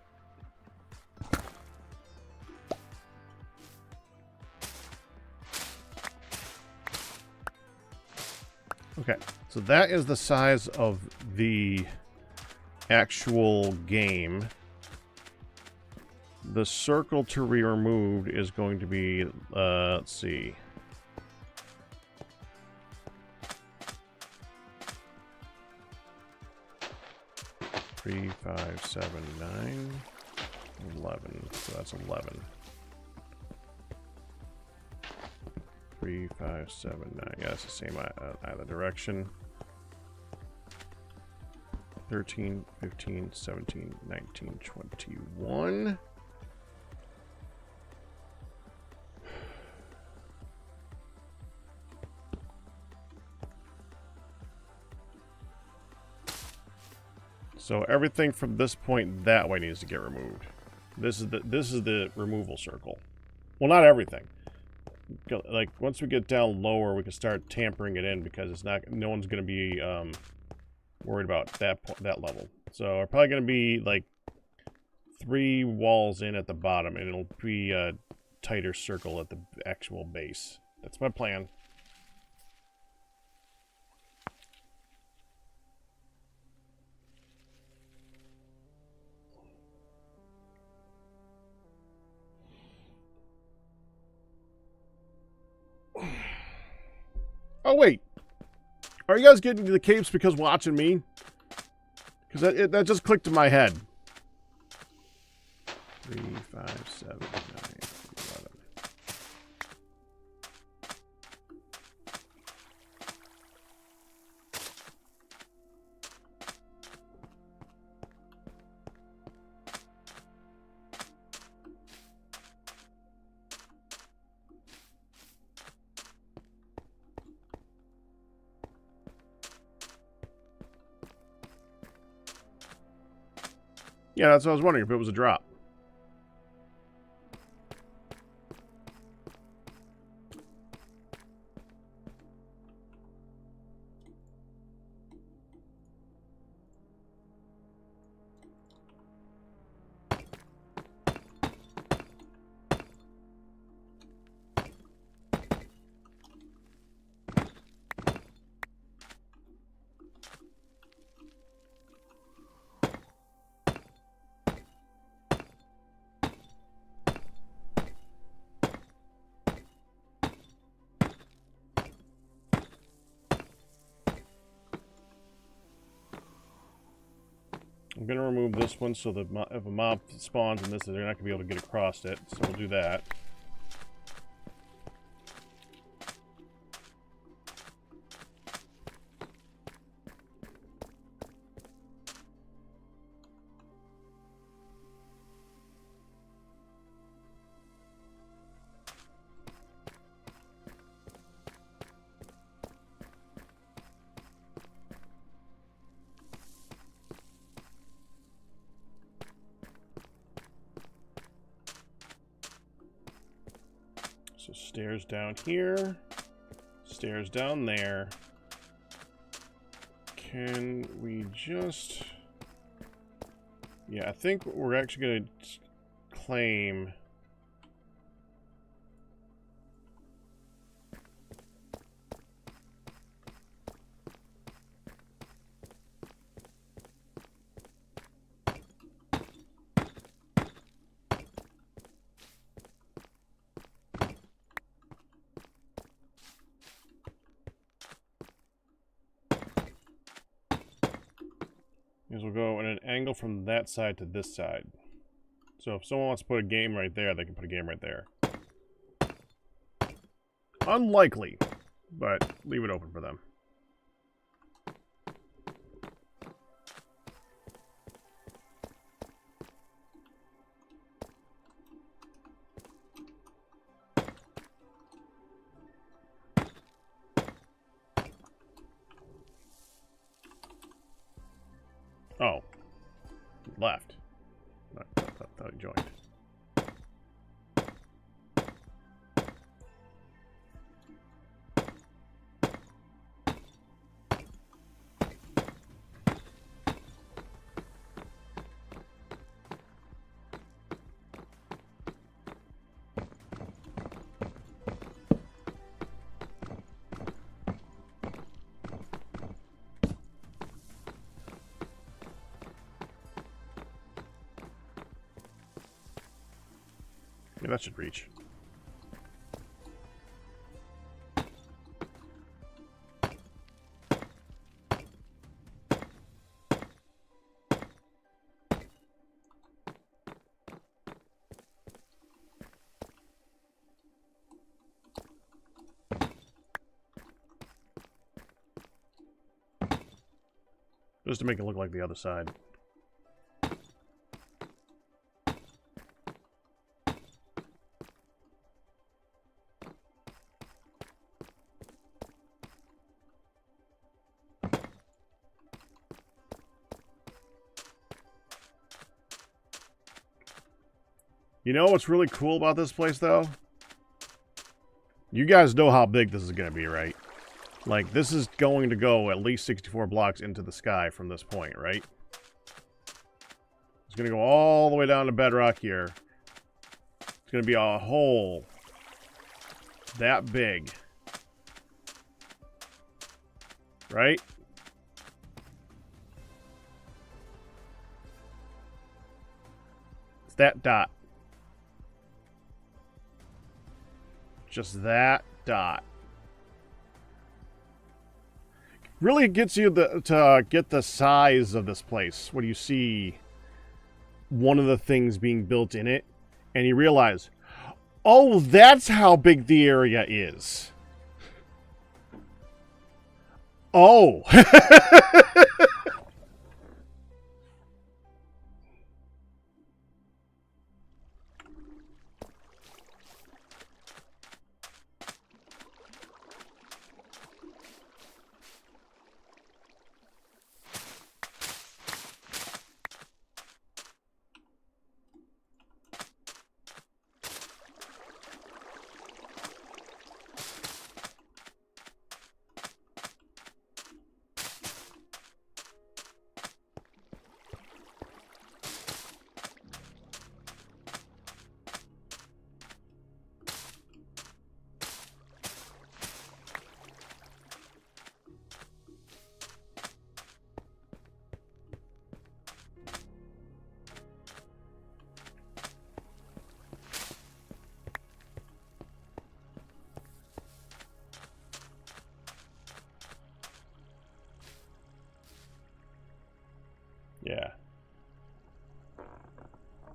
[SPEAKER 1] Okay, so that is the size of the actual game. The circle to be removed is going to be, let's see. Three, 5, 7, 9, 11. So that's 11. 3, 5, 7, 9. Yeah, it's the same either direction. 13, 15, 17, 19, 21. So everything from this point that way needs to get removed. This is the removal circle. Well, not everything. Like once we get down lower, we can start tampering it in because it's not. No one's going to be worried about that level. So we're probably going to be like 3 walls in at the bottom, and it'll be a tighter circle at the actual base. That's my plan. Oh, wait. Are you guys getting to the capes because watching me? Because that just clicked in my head. 3, 5, 7, 9, 11. Yeah, that's what I was wondering if it was a drop. I'm going to remove this one so that if a mob spawns in this, they're not going to be able to get across it. So we'll do that. So stairs down here, stairs down there. Can we just... Yeah, I think we're actually going to claim... is we'll go in an angle from that side to this side. So if someone wants to put a game right there, they can put a game right there. Unlikely, but leave it open for them. Oh. Left. I thought he joined. Yeah, that should reach. Just to make it look like the other side. You know what's really cool about this place, though? You guys know how big this is going to be, right? Like, this is going to go at least 64 blocks into the sky from this point, right? It's going to go all the way down to bedrock here. It's going to be a hole that big. Right? It's that dot. Just that dot. Really gets you to get the size of this place when you see one of the things being built in it, and you realize, oh, that's how big the area is. Oh.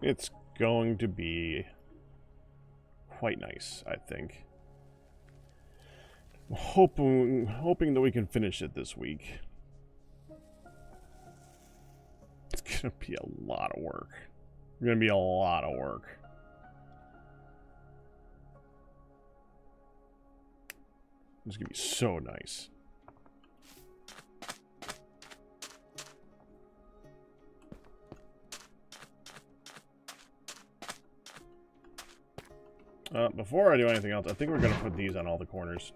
[SPEAKER 1] It's going to be quite nice, I think. Hoping that we can finish it this week. It's going to be a lot of work. It's going to be a lot of work. It's going to be so nice. Before I do anything else, I think we're going to put these on all the corners.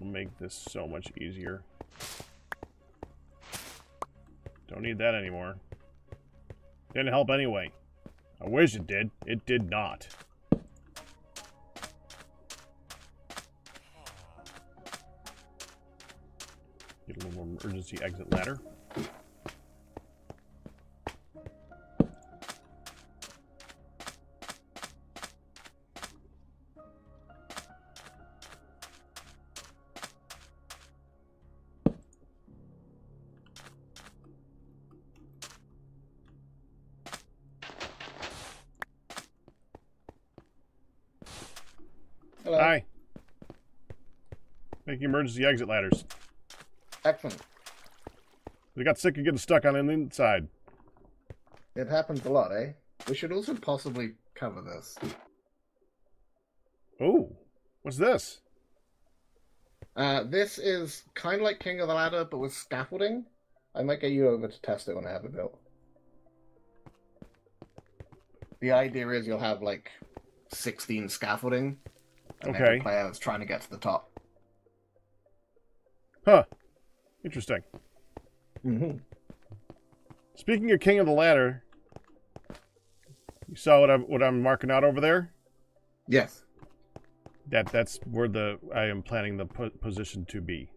[SPEAKER 1] Make this so much easier. Don't need that anymore. Didn't help anyway. I wish it did. It did not. Get a little more emergency exit ladder.
[SPEAKER 2] Hello.
[SPEAKER 1] Hi. Making emergency exit ladders.
[SPEAKER 2] Excellent.
[SPEAKER 1] They got sick of getting stuck on the inside.
[SPEAKER 2] It happens a lot, eh? We should also possibly cover this.
[SPEAKER 1] Oh, what's this?
[SPEAKER 2] This is kind of like King of the Ladder, but with scaffolding. I might get you over to test it when I have it built. The idea is you'll have like 16 scaffolding, and every player is trying to get to the top.
[SPEAKER 1] Huh. Interesting.
[SPEAKER 2] Mm-hmm.
[SPEAKER 1] Speaking of King of the Ladder, you saw what I'm marking out over there?
[SPEAKER 2] Yes.
[SPEAKER 1] That's where I am planning the position to be.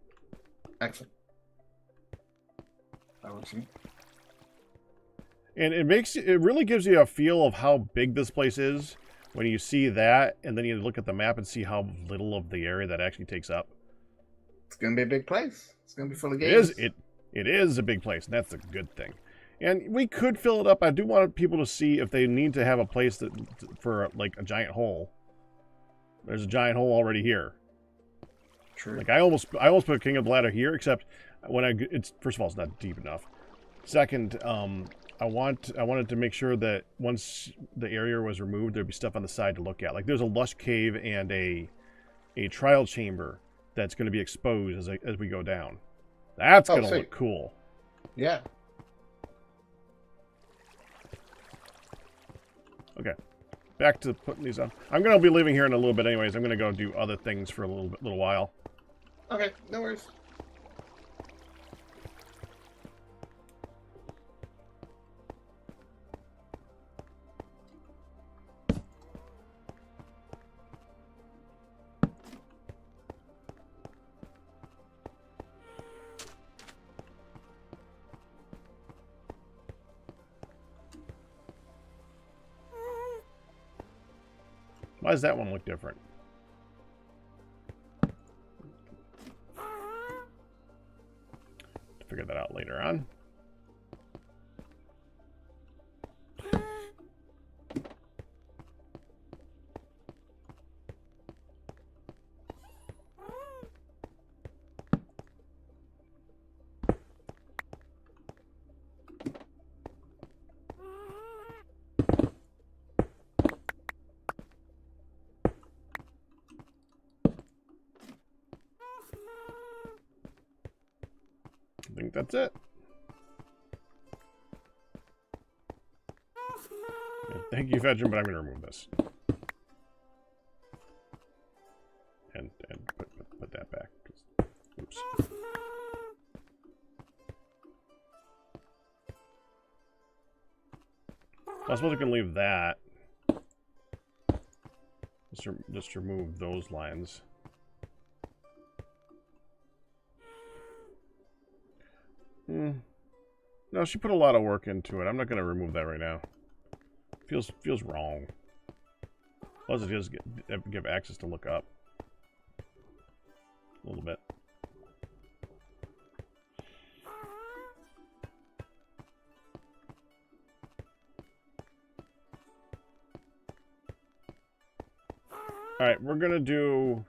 [SPEAKER 2] Excellent. I will see.
[SPEAKER 1] And it really gives you a feel of how big this place is when you see that, and then you look at the map and see how little of the area that actually takes up.
[SPEAKER 2] It's gonna be a big place. It's gonna be full of games.
[SPEAKER 1] It is a big place, and that's a good thing. And we could fill it up. I do want people to see if they need to have a place for like a giant hole. There's a giant hole already here.
[SPEAKER 2] True.
[SPEAKER 1] Like I almost put King of the Ladder here, except when first of all, it's not deep enough. Second, I wanted to make sure that once the area was removed, there'd be stuff on the side to look at. Like there's a lush cave and a trial chamber that's going to be exposed as we go down. That's going to look cool.
[SPEAKER 2] Yeah.
[SPEAKER 1] Okay. Back to putting these on. I'm going to be leaving here in a little bit anyways. I'm going to go do other things for a little while.
[SPEAKER 2] Okay, no worries.
[SPEAKER 1] Why does that one look different? Figure that out later on. I think that's it. Yeah, thank you, Fedrin, but I'm going to remove this. And put that back. I suppose we can leave that. Just remove those lines. No, she put a lot of work into it. I'm not going to remove that right now. Feels wrong. Plus, it does give access to look up a little bit. All right, we're gonna do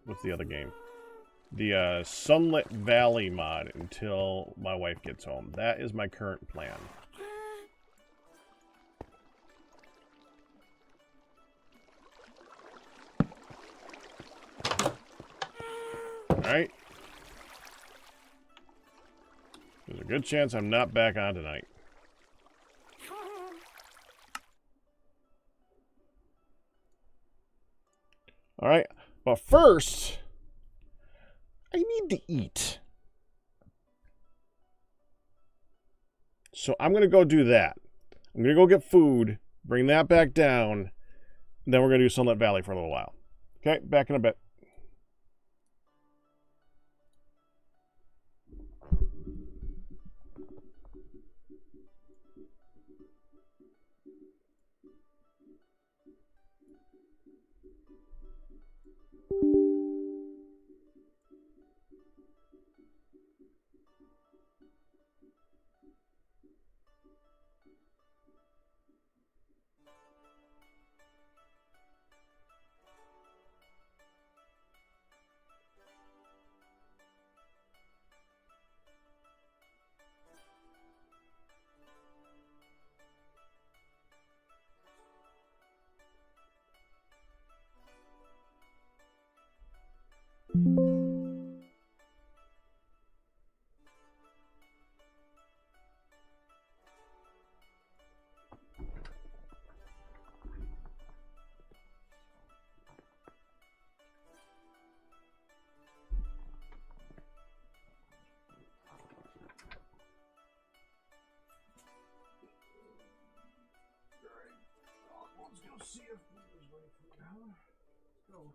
[SPEAKER 1] what's the other game? The Sunlit Valley mod until my wife gets home. That is my current plan. Alright. There's a good chance I'm not back on tonight. Alright, but first, I need to eat. So I'm going to go do that. I'm going to go get food, bring that back down, and then we're going to do Sunlit Valley for a little while. Okay, back in a bit. Let's see if food is ready for now. Let's go.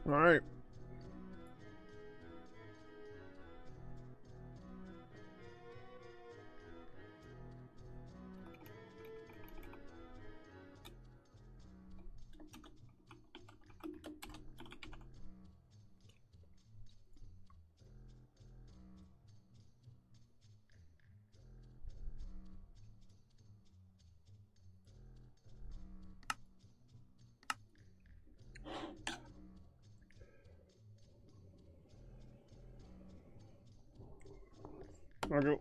[SPEAKER 1] All right. I'll go.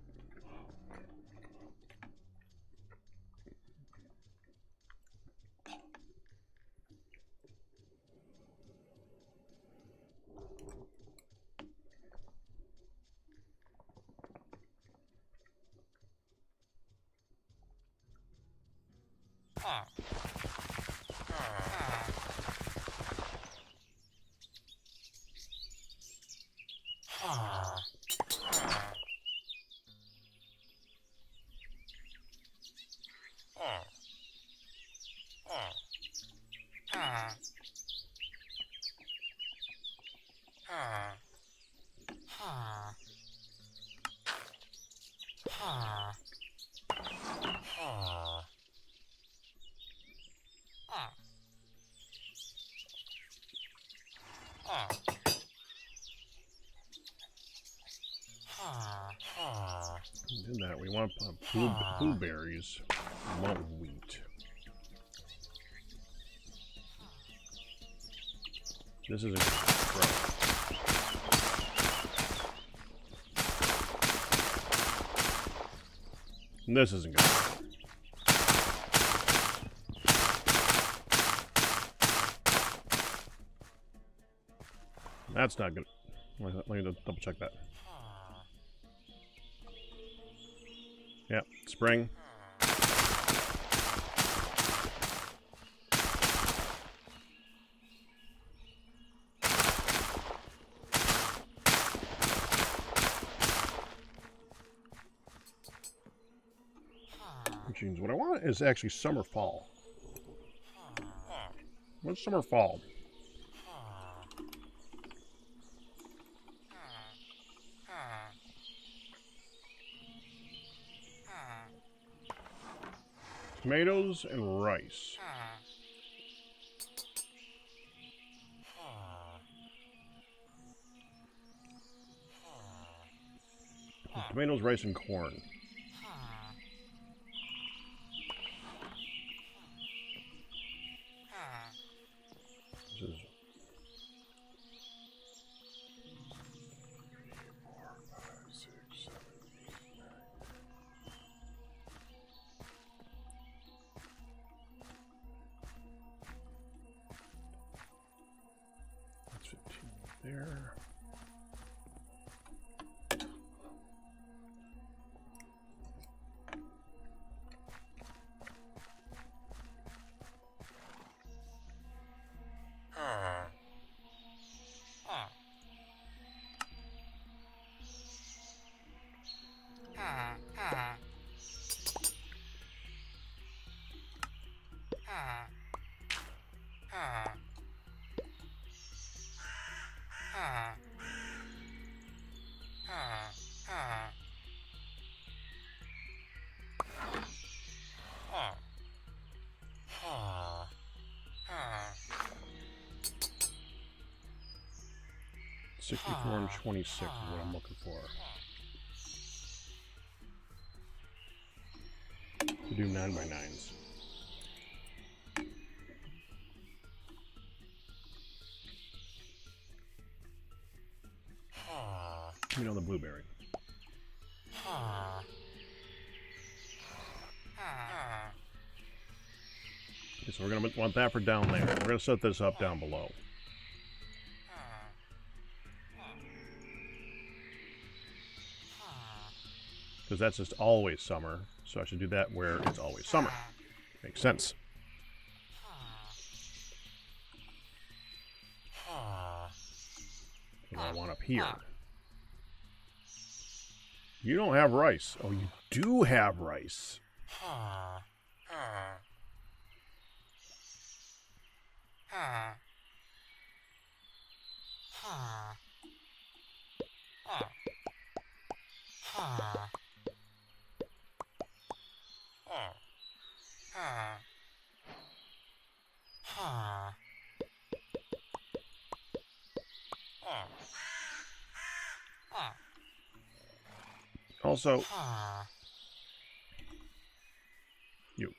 [SPEAKER 1] Did that. We want blueberries. We want wheat. This isn't good. This isn't good. That's not good. Let me double check that. Yep, spring. Which means what I want is actually summer fall. What's summer fall? Tomatoes and rice. Tomatoes, rice, and corn. This is 3, 4, 5, 6, 7, 8, 9. That's 15 there. $64 and $26 is what I'm looking for. To do 9x9s. Give me on the blueberry. Okay, so we're going to want that for down there. We're going to set this up down below. Because that's just always summer, so I should do that where it's always summer. Makes sense. What do I want up here? You don't have rice. Oh, you do have rice. Also, you.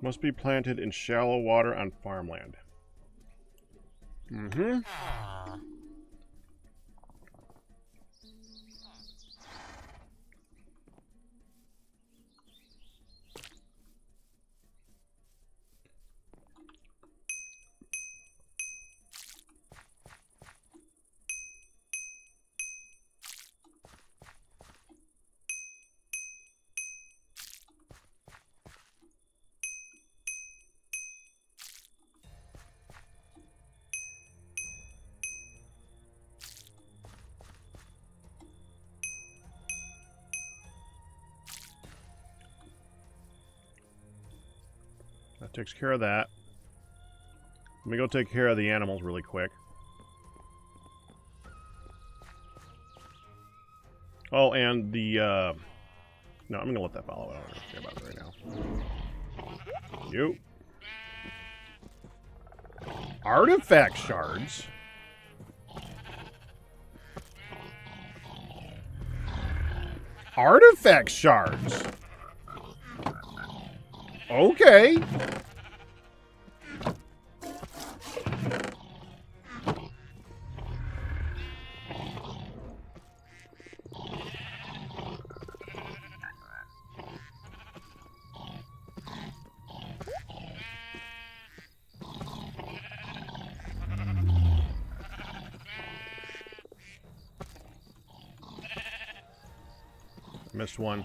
[SPEAKER 1] Must be planted in shallow water on farmland. Mm-hmm. Takes care of that. Let me go take care of the animals really quick. Oh, and the, no, I'm gonna let that follow. I don't care about it right now. You. Artifact shards? Artifact shards? Okay. Missed one.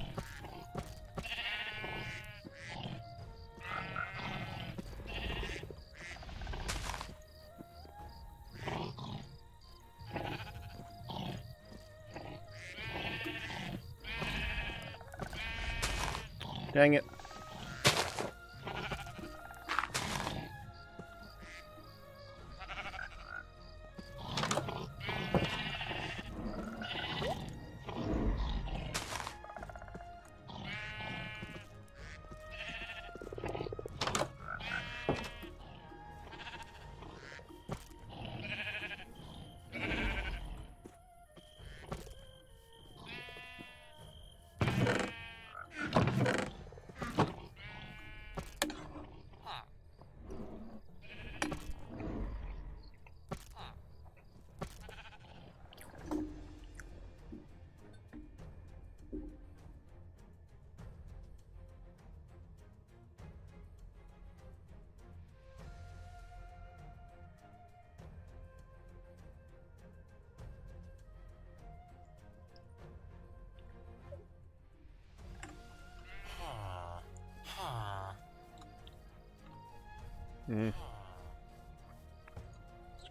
[SPEAKER 1] Dang it.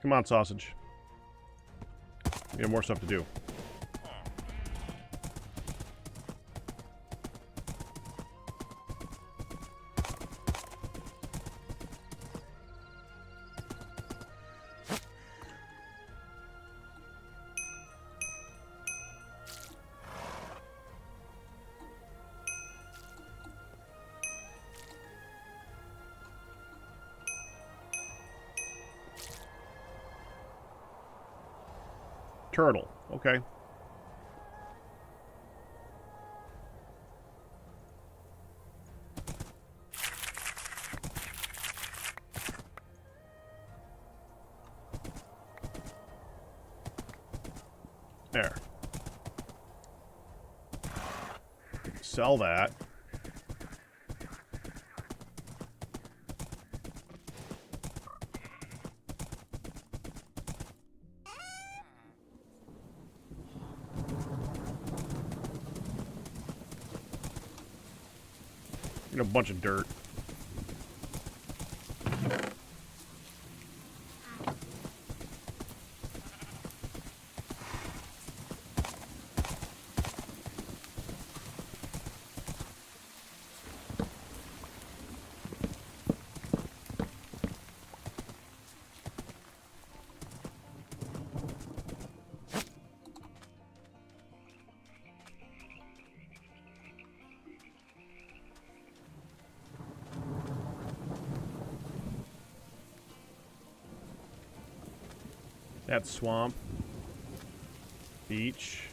[SPEAKER 1] Come on, sausage. We have more stuff to do. Turtle. Okay. There. Sell that. A bunch of dirt. That swamp. Beach.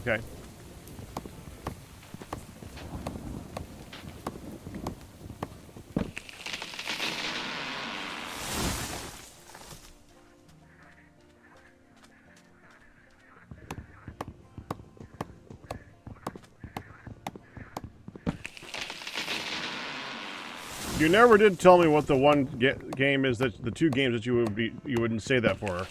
[SPEAKER 1] Okay. You never did tell me what the one game is that the two games that you wouldn't say that for.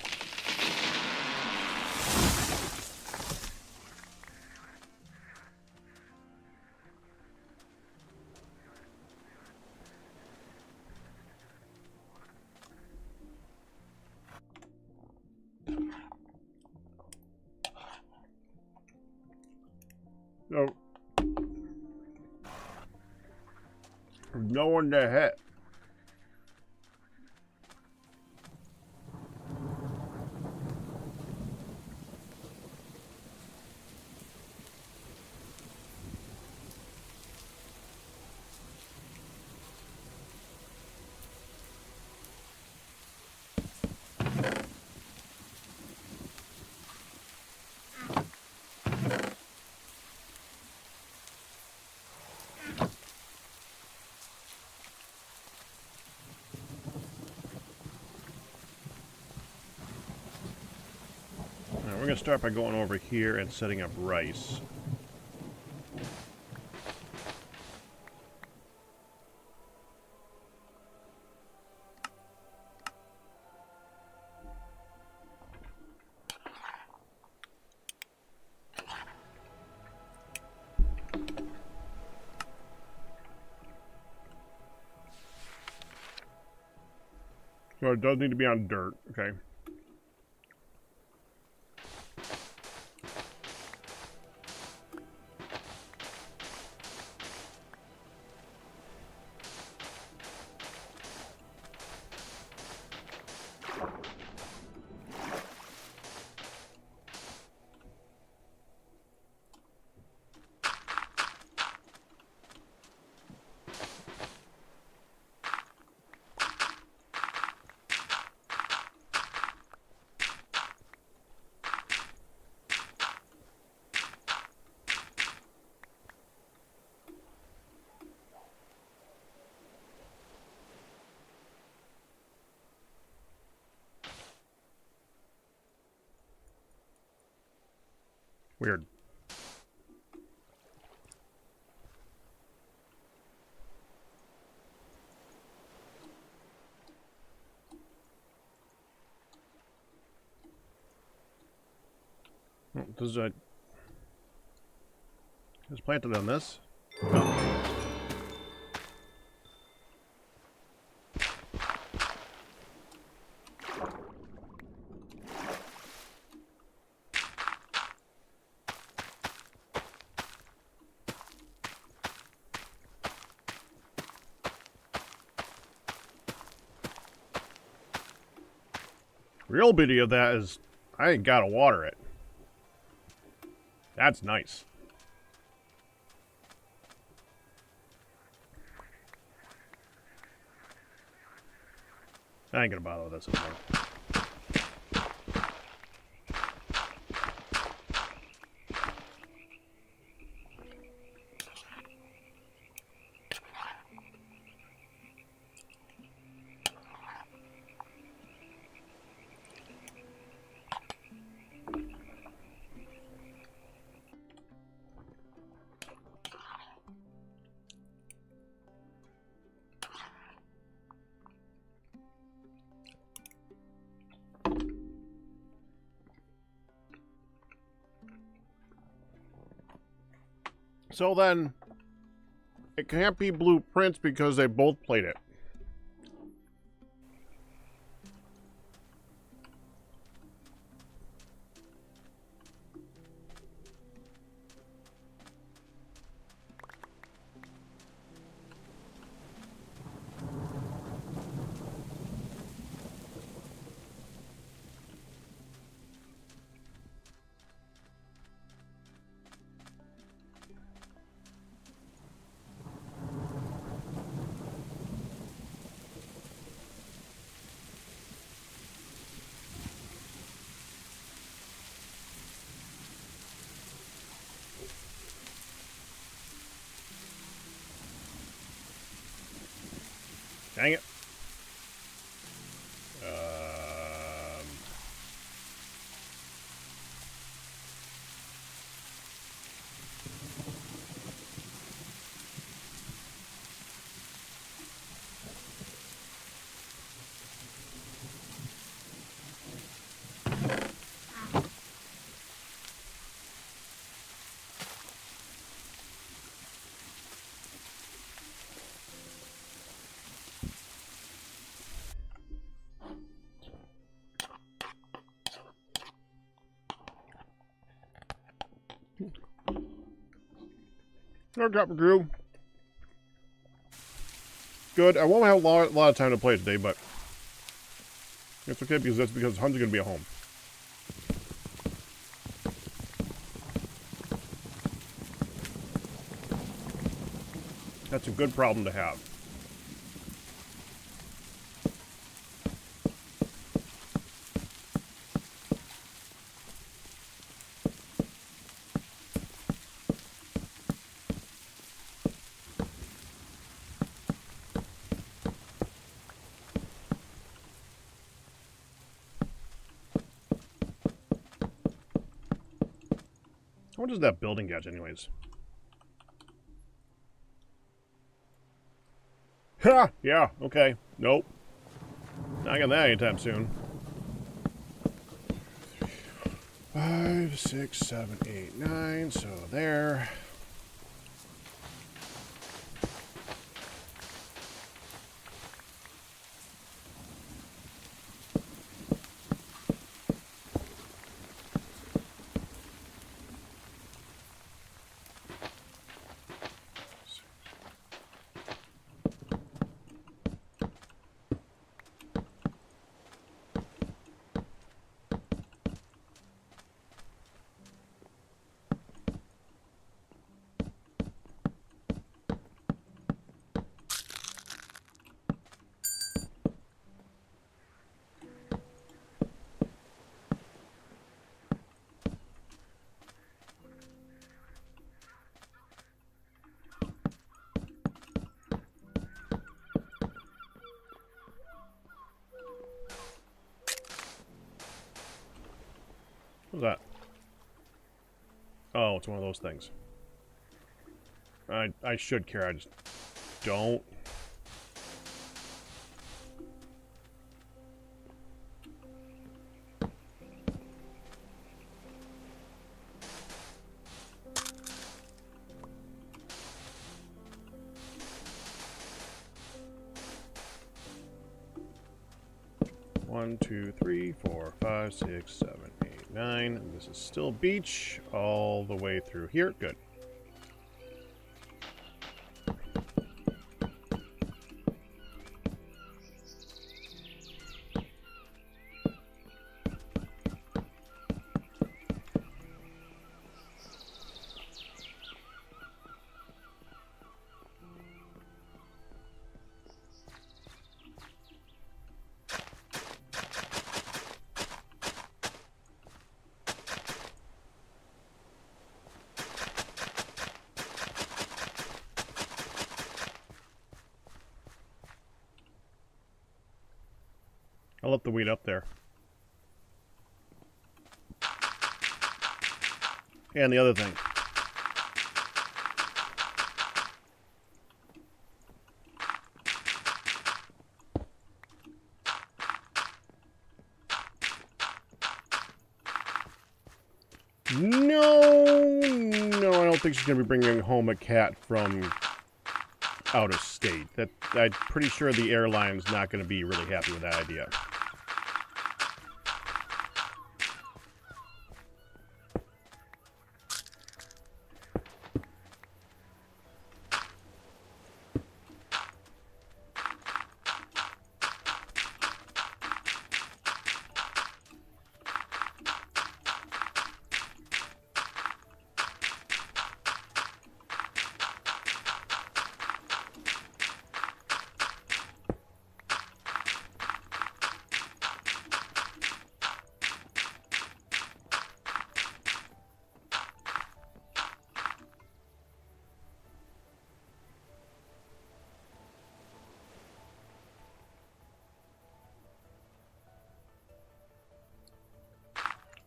[SPEAKER 1] Oh. No one to hit. We're going to start by going over here and setting up rice. So it does need to be on dirt, okay. Weird. Does it... Is planted on this? No. Real beauty of that is I ain't gotta water it. That's nice. I ain't gonna bother with this anymore. So then, it can't be blueprints because they both played it. Dang it. No drop, Drew. good. I won't have a lot of time to play today, but it's okay because Hunt's going to be at home. That's a good problem to have. What does that building get, anyways? Ha! Yeah, okay. Nope. Not getting that anytime soon. 5, 6, 7, 8, 9. So there. What's that? Oh, it's one of those things. I should care, I just don't. One, 2, 3, 4, 5, 6, 7, 8, 9. And this is still beach all the way through here. Good. I left the weed up there. And the other thing. No, I don't think she's going to be bringing home a cat from out of state. I'm pretty sure the airline's not going to be really happy with that idea.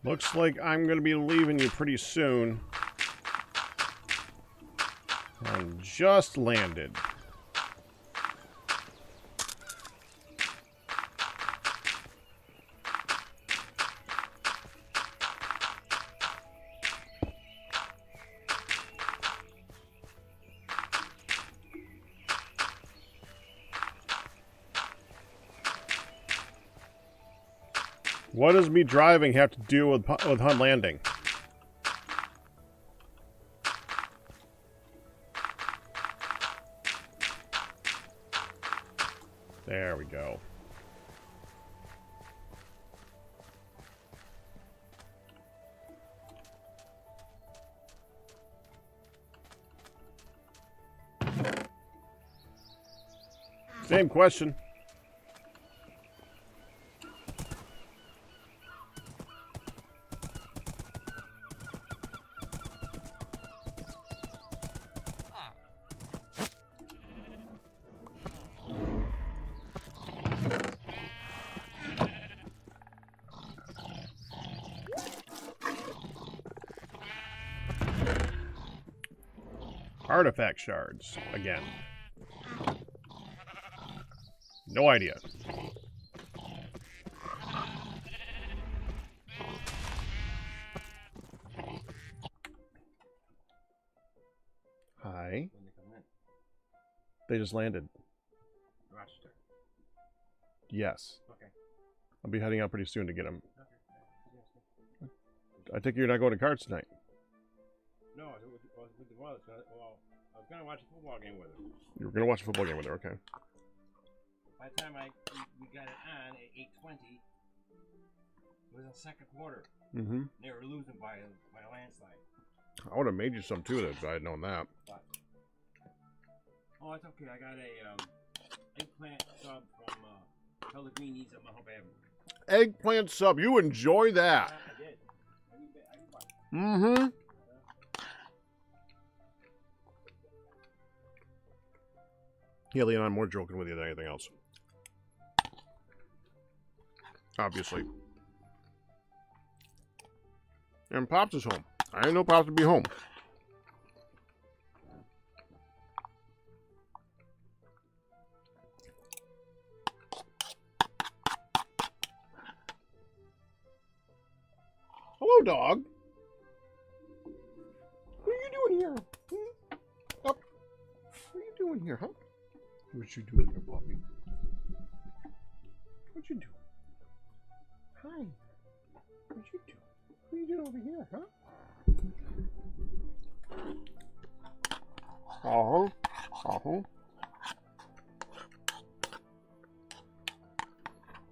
[SPEAKER 1] Looks like I'm going to be leaving you pretty soon. I just landed. What does me driving have to do with Hunt landing? There we go. Same question. Artifact shards again. No idea. Hi. They just landed.
[SPEAKER 3] Rochester.
[SPEAKER 1] Yes.
[SPEAKER 3] Okay.
[SPEAKER 1] I'll be heading out pretty soon to get them.
[SPEAKER 3] Okay.
[SPEAKER 1] I think you're not going to cards tonight.
[SPEAKER 3] No, I was with the brothers. Well, I was gonna watch a football game with her.
[SPEAKER 1] You were going to watch a football game with her, okay.
[SPEAKER 3] By the time we got it on at 8:20, it was the second quarter.
[SPEAKER 1] Mm-hmm.
[SPEAKER 3] They were losing by a landslide.
[SPEAKER 1] I would have made you some too if I had known that.
[SPEAKER 3] But, oh, it's okay. I got a eggplant sub from Pellegrini's on Mahomet Avenue.
[SPEAKER 1] Eggplant sub. You enjoy that.
[SPEAKER 3] I did.
[SPEAKER 1] Mm-hmm. Yeah, Leon, I'm more joking with you than anything else. Obviously. And Pops is home. I didn't know Pops would be home. Hello, dog. What are you doing here? Hmm? Up. What are you doing here, huh? What you doing here, puppy? What you doing? Hi. What you doing? What are you doing over here, huh?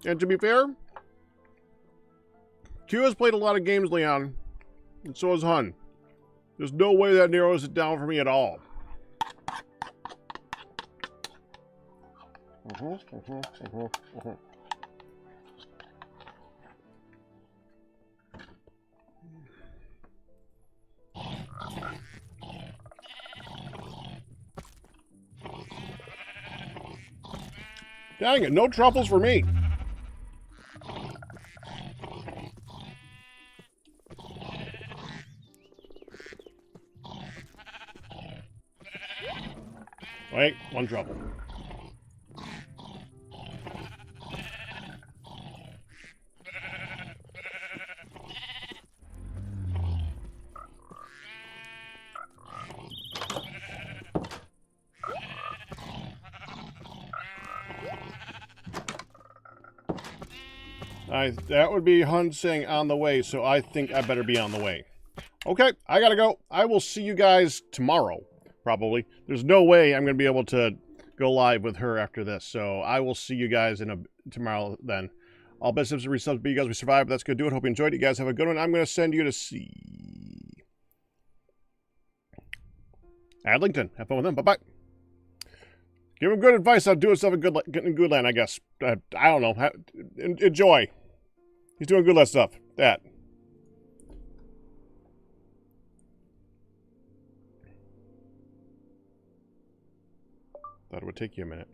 [SPEAKER 1] And to be fair, Q has played a lot of games, Leon. And so has Hun. There's no way that narrows it down for me at all. Dang it, no truffles for me. Wait, one truffle. That would be Hun saying on the way, so I think I better be on the way. Okay, I gotta go. I will see you guys tomorrow, probably. There's no way I'm gonna be able to go live with her after this, so I will see you guys tomorrow then. All best tips and resubs, but you guys, we survived. That's good. Do it. Hope you enjoyed it. You guys have a good one. I'm gonna send you to see Adlington. Have fun with them. Bye-bye. Give him good advice on doing stuff in good land, I guess. I don't know. Enjoy. He's doing good land stuff. That it would take you a minute.